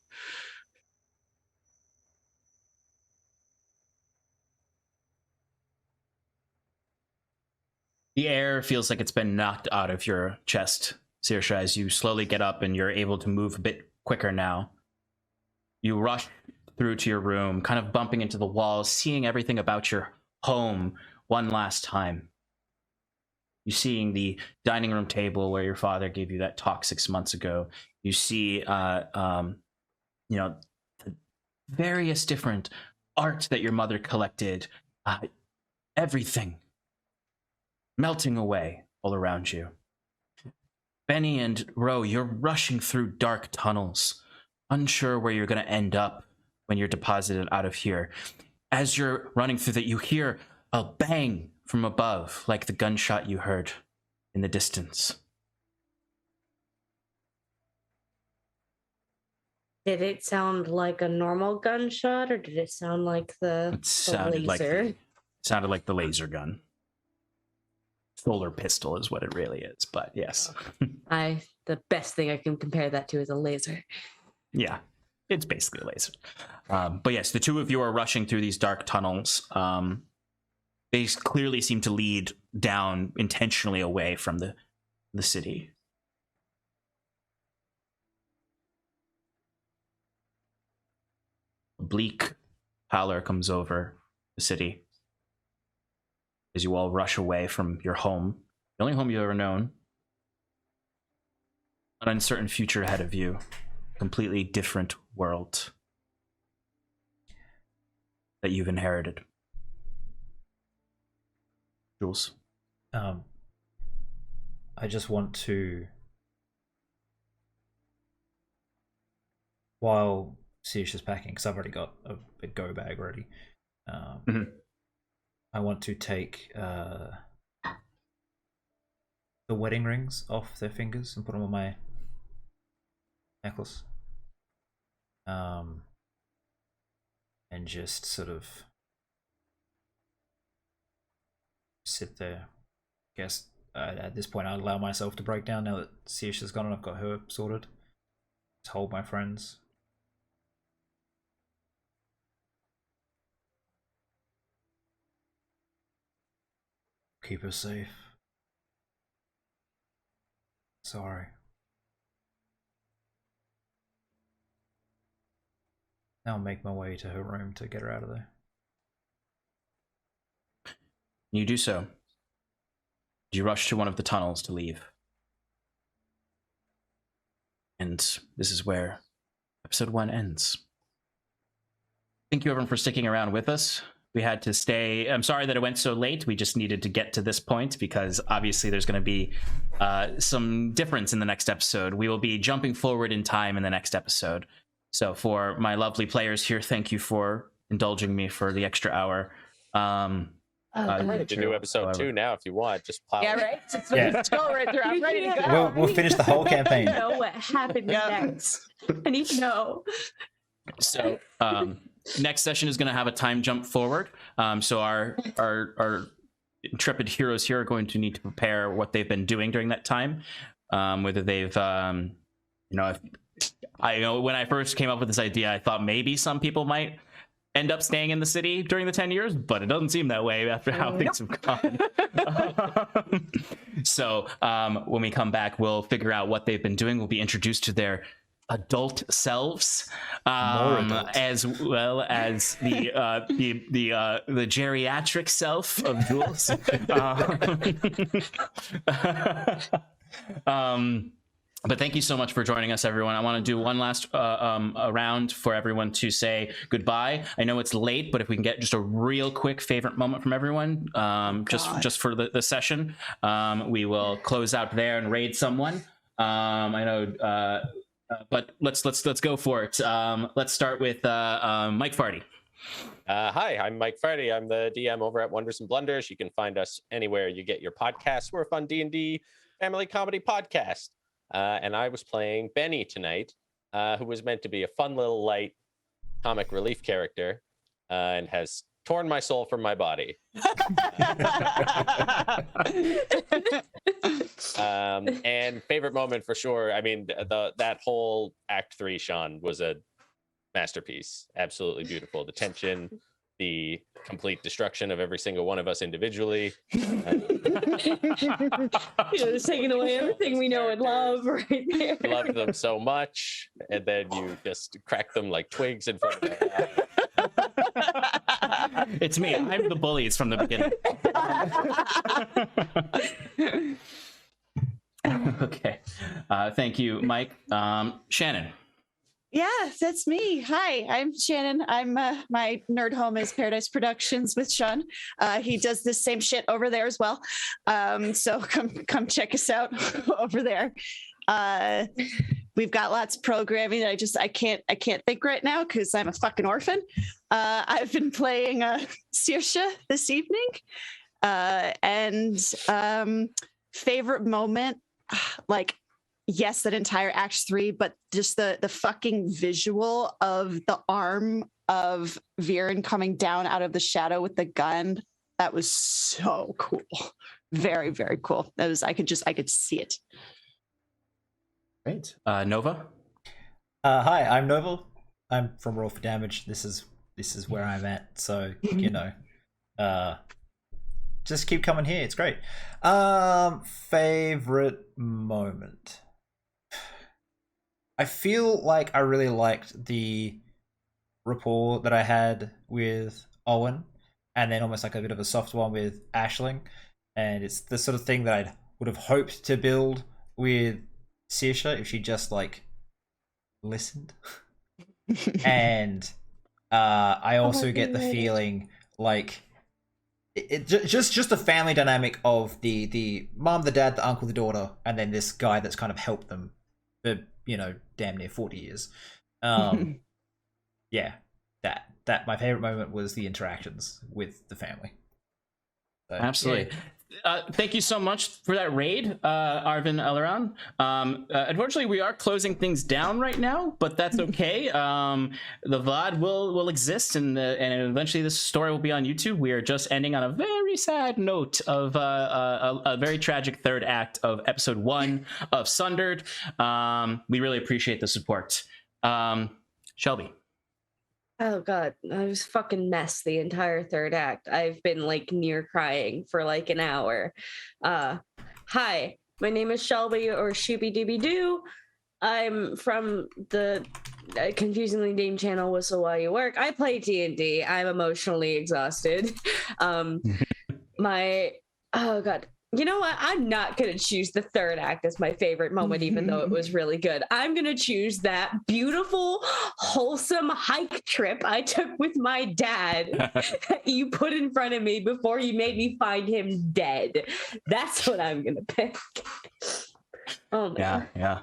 The air feels like it's been knocked out of your chest, Saoirse, as you slowly get up and you're able to move a bit quicker now. You rush through to your room, kind of bumping into the walls, seeing everything about your home one last time. You seeing the dining room table where your father gave you that talk 6 months ago. You see, the various different art that your mother collected. Everything melting away all around you. Benny and Ro, you're rushing through dark tunnels, unsure where you're going to end up when you're deposited out of here. As you're running through that, you hear a bang from above, like the gunshot you heard in the distance. Did it sound like a normal gunshot, or did it sound like the laser? Sounded like the laser gun. Solar pistol is what it really is, but yes. The best thing I can compare that to is a laser. Yeah, it's basically a laser. But yes, the two of you are rushing through these dark tunnels. They clearly seem to lead down intentionally away from the city. A bleak pallor comes over the city as you all rush away from your home, the only home you've ever known. An uncertain future ahead of you, completely different world that you've inherited. Jules? I just want to, while Saoirse's packing, because I've already got a go bag ready, I want to take the wedding rings off their fingers and put them on my necklace. And just sort of sit there. Guess at this point I'll allow myself to break down now that Saoirse's gone and I've got her sorted. Hold my friends. Keep her safe. Sorry. I'll make my way to her room to get her out of there. You do so. You rush to one of the tunnels to leave. And this is where episode 1 ends. Thank you everyone for sticking around with us. We had to stay. I'm sorry that it went so late. We just needed to get to this point because obviously there's going to be some difference in the next episode. We will be jumping forward in time in the next episode. So for my lovely players here, thank you for indulging me for the extra hour. I'm ready to do episode 2 now if you want. Just plow. Yeah, right. Let's go right through. I'm ready to go. We'll finish the whole campaign. I know what happens next. I need to know. So next session is going to have a time jump forward. So our intrepid heroes here are going to need to prepare what they've been doing during that time. Whether they've, I know when I first came up with this idea, I thought maybe some people might end up staying in the city during the 10 years, but it doesn't seem that way after how things have gone. So when we come back, we'll figure out what they've been doing. We'll be introduced to their adult selves, as well as the geriatric self of Jules. But thank you so much for joining us, everyone. I want to do one last round for everyone to say goodbye. I know it's late, but if we can get just a real quick favorite moment from everyone, just for the session, we will close out there and raid someone. I know, but let's go for it. Let's start with Mike Farty. Hi, I'm Mike Farty. I'm the DM over at Wonders and Blunders. You can find us anywhere you get your podcasts. We're a fun D&D family comedy podcast. And I was playing Benny tonight, who was meant to be a fun little light comic relief character, and has torn my soul from my body. And favorite moment for sure. I mean, that whole Act 3, Sean, was a masterpiece. Absolutely beautiful. The tension, the complete destruction of every single one of us individually. It's taking away everything we know and love right there. Loved them so much, and then you just crack them like twigs in front of them. It's me. I'm the bullies from the beginning. Okay. Thank you, Mike. Shannon. Yeah, that's me. Hi, I'm Shannon. I'm my nerd home is Paradise Productions with Sean. He does this same shit over there as well. So come check us out over there. We've got lots of programming that I can't think right now because I'm a fucking orphan. I've been playing Saoirse this evening, and favorite moment, like. Yes, that entire Act 3, but just the fucking visual of the arm of Viren coming down out of the shadow with the gun. That was so cool. Very, very cool. That was I could see it. Great. Nova. Hi, I'm Nova. I'm from Roll for Damage. This is where I'm at. So just keep coming here. It's great. Favorite moment. I feel like I really liked the rapport that I had with Owen, and then almost like a bit of a soft one with Aisling. And it's the sort of thing that I would have hoped to build with Saoirse if she just like listened. And I also get the feeling like it just the family dynamic of the mom, the dad, the uncle, the daughter, and then this guy that's kind of helped them for damn near 40 years. Yeah, that my favorite moment was the interactions with the family. So, Absolutely. yeah. Thank you so much for that raid, Arvin Eleron. Unfortunately, we are closing things down right now, but that's okay. The VOD will exist, and eventually this story will be on YouTube. We are just ending on a very sad note of a very tragic third act of episode 1 of Sundered. We really appreciate the support. Shelby. Oh god, I was fucking mess the entire third act. I've been like near crying for like an hour. Hi, my name is Shelby or Shooby Dooby Doo. I'm from the confusingly named channel Whistle While You Work. I play D&D. I'm emotionally exhausted. Oh god. You know what? I'm not going to choose the third act as my favorite moment, even though it was really good. I'm going to choose that beautiful, wholesome hike trip I took with my dad that you put in front of me before you made me find him dead. That's what I'm going to pick. Oh, man. Yeah.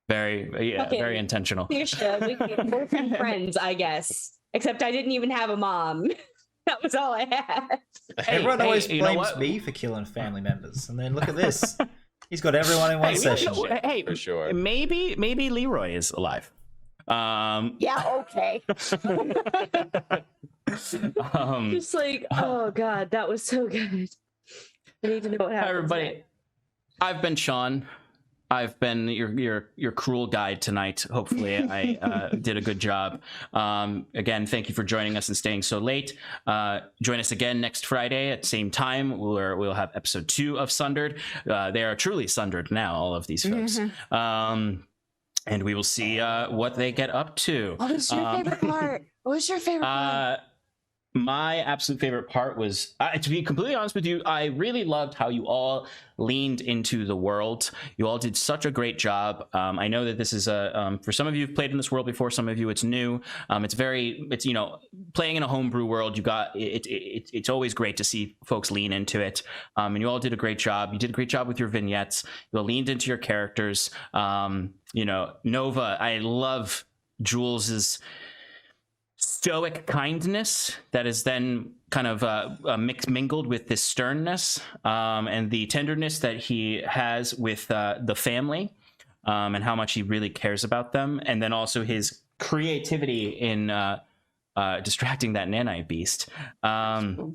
Very intentional. We were friends, I guess. Except I didn't even have a mom. That was all I had. Everyone always blames me for killing family members, and then look at this. He's got everyone in one session. Hey, for sure. Maybe Leroy is alive. Yeah, okay. Just like, oh god, that was so good. I need to know what happened. Hi everybody. I've been Sean. I've been your cruel guide tonight. Hopefully I did a good job. Again, thank you for joining us and staying so late. Join us again next Friday at the same time where we'll have episode 2 of Sundered. They are truly sundered now, all of these folks. And we will see what they get up to. What was your favorite part? What was your favorite part? My absolute favorite part was, to be completely honest with you, I really loved how you all leaned into the world. You all did such a great job. I know that this is for some of you who've played in this world before, some of you it's new. It's playing in a homebrew world. It's always great to see folks lean into it. And you all did a great job. You did a great job with your vignettes. You all leaned into your characters. Nova, I love Jules's stoic kindness that is then kind of mingled with this sternness and the tenderness that he has with the family and how much he really cares about them, and then also his creativity in distracting that nanite beast. Sirsha,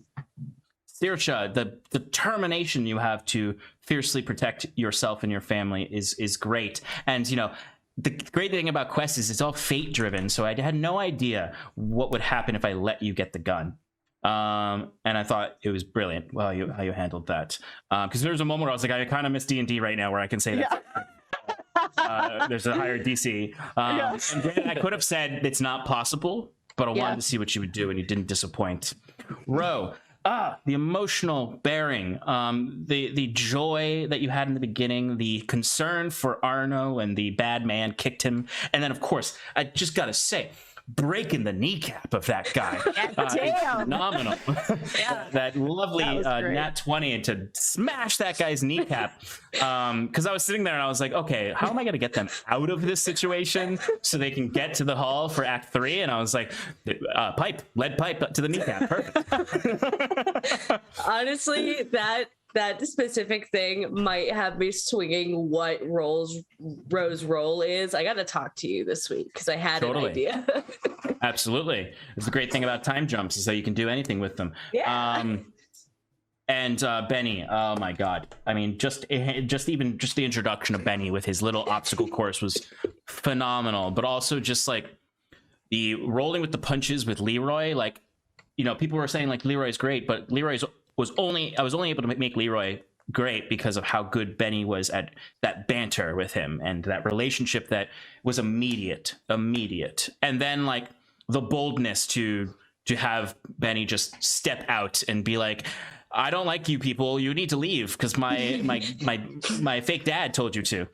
the determination you have to fiercely protect yourself and your family is great. And the great thing about Quest is it's all fate driven, so I had no idea what would happen if I let you get the gun. And I thought it was brilliant how you handled that. Because there was a moment where I was like, I kind of miss D&D right now, where I can say that. Yeah. There's a higher DC. And then I could have said it's not possible, but I wanted to see what you would do, and you didn't disappoint. Ro, the emotional bearing, the joy that you had in the beginning, the concern for Arno and the bad man kicked him, and then of course I just gotta say, breaking the kneecap of that guy, phenomenal. That lovely nat 20 to smash that guy's kneecap. Because I was sitting there and I was like, okay, how am I going to get them out of this situation so they can get to the hall for Act 3? And I was like, lead pipe to the kneecap. Perfect. Honestly, that specific thing might have me swinging what Ro's role is. I got to talk to you this week because I had an idea. Absolutely. It's the great thing about time jumps is that you can do anything with them. Yeah. And Benny, oh my God. I mean, just the introduction of Benny with his little obstacle course was phenomenal, but also just like the rolling with the punches with Leroy. Like, people were saying like Leroy's great, but I was only able to make Leroy great because of how good Benny was at that banter with him and that relationship that was immediate. And then like the boldness to have Benny just step out and be like, I don't like you people. You need to leave because my fake dad told you to.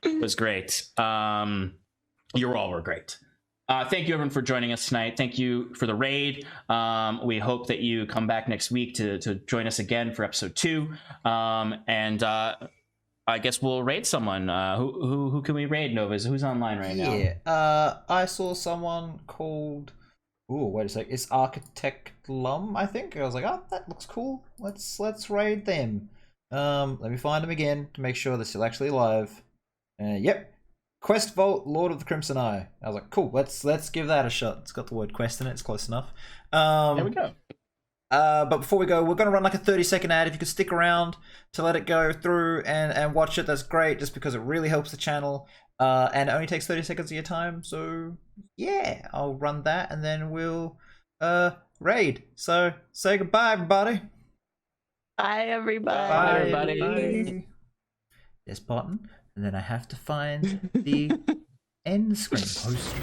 It was great. You all were great. Thank you, everyone, for joining us tonight. Thank you for the raid. We hope that you come back next week to join us again for episode 2. And I guess we'll raid someone. Who can we raid, Novas? Who's online right now? Yeah. I saw someone called Ooh, wait a sec. It's Architectlum, I think. I was like, oh, that looks cool. Let's raid them. Let me find them again to make sure they're still actually alive. Yep. Quest Vault, Lord of the Crimson Eye. I was like, cool. Let's give that a shot. It's got the word quest in it. It's close enough. There we go. But before we go, we're going to run like a 30-second ad. If you could stick around to let it go through and watch it, that's great, just because it really helps the channel. And it only takes 30 seconds of your time. So, yeah, I'll run that and then we'll raid. So, say goodbye, everybody. Bye, everybody. Bye, everybody. This button, and then I have to find the end screen post.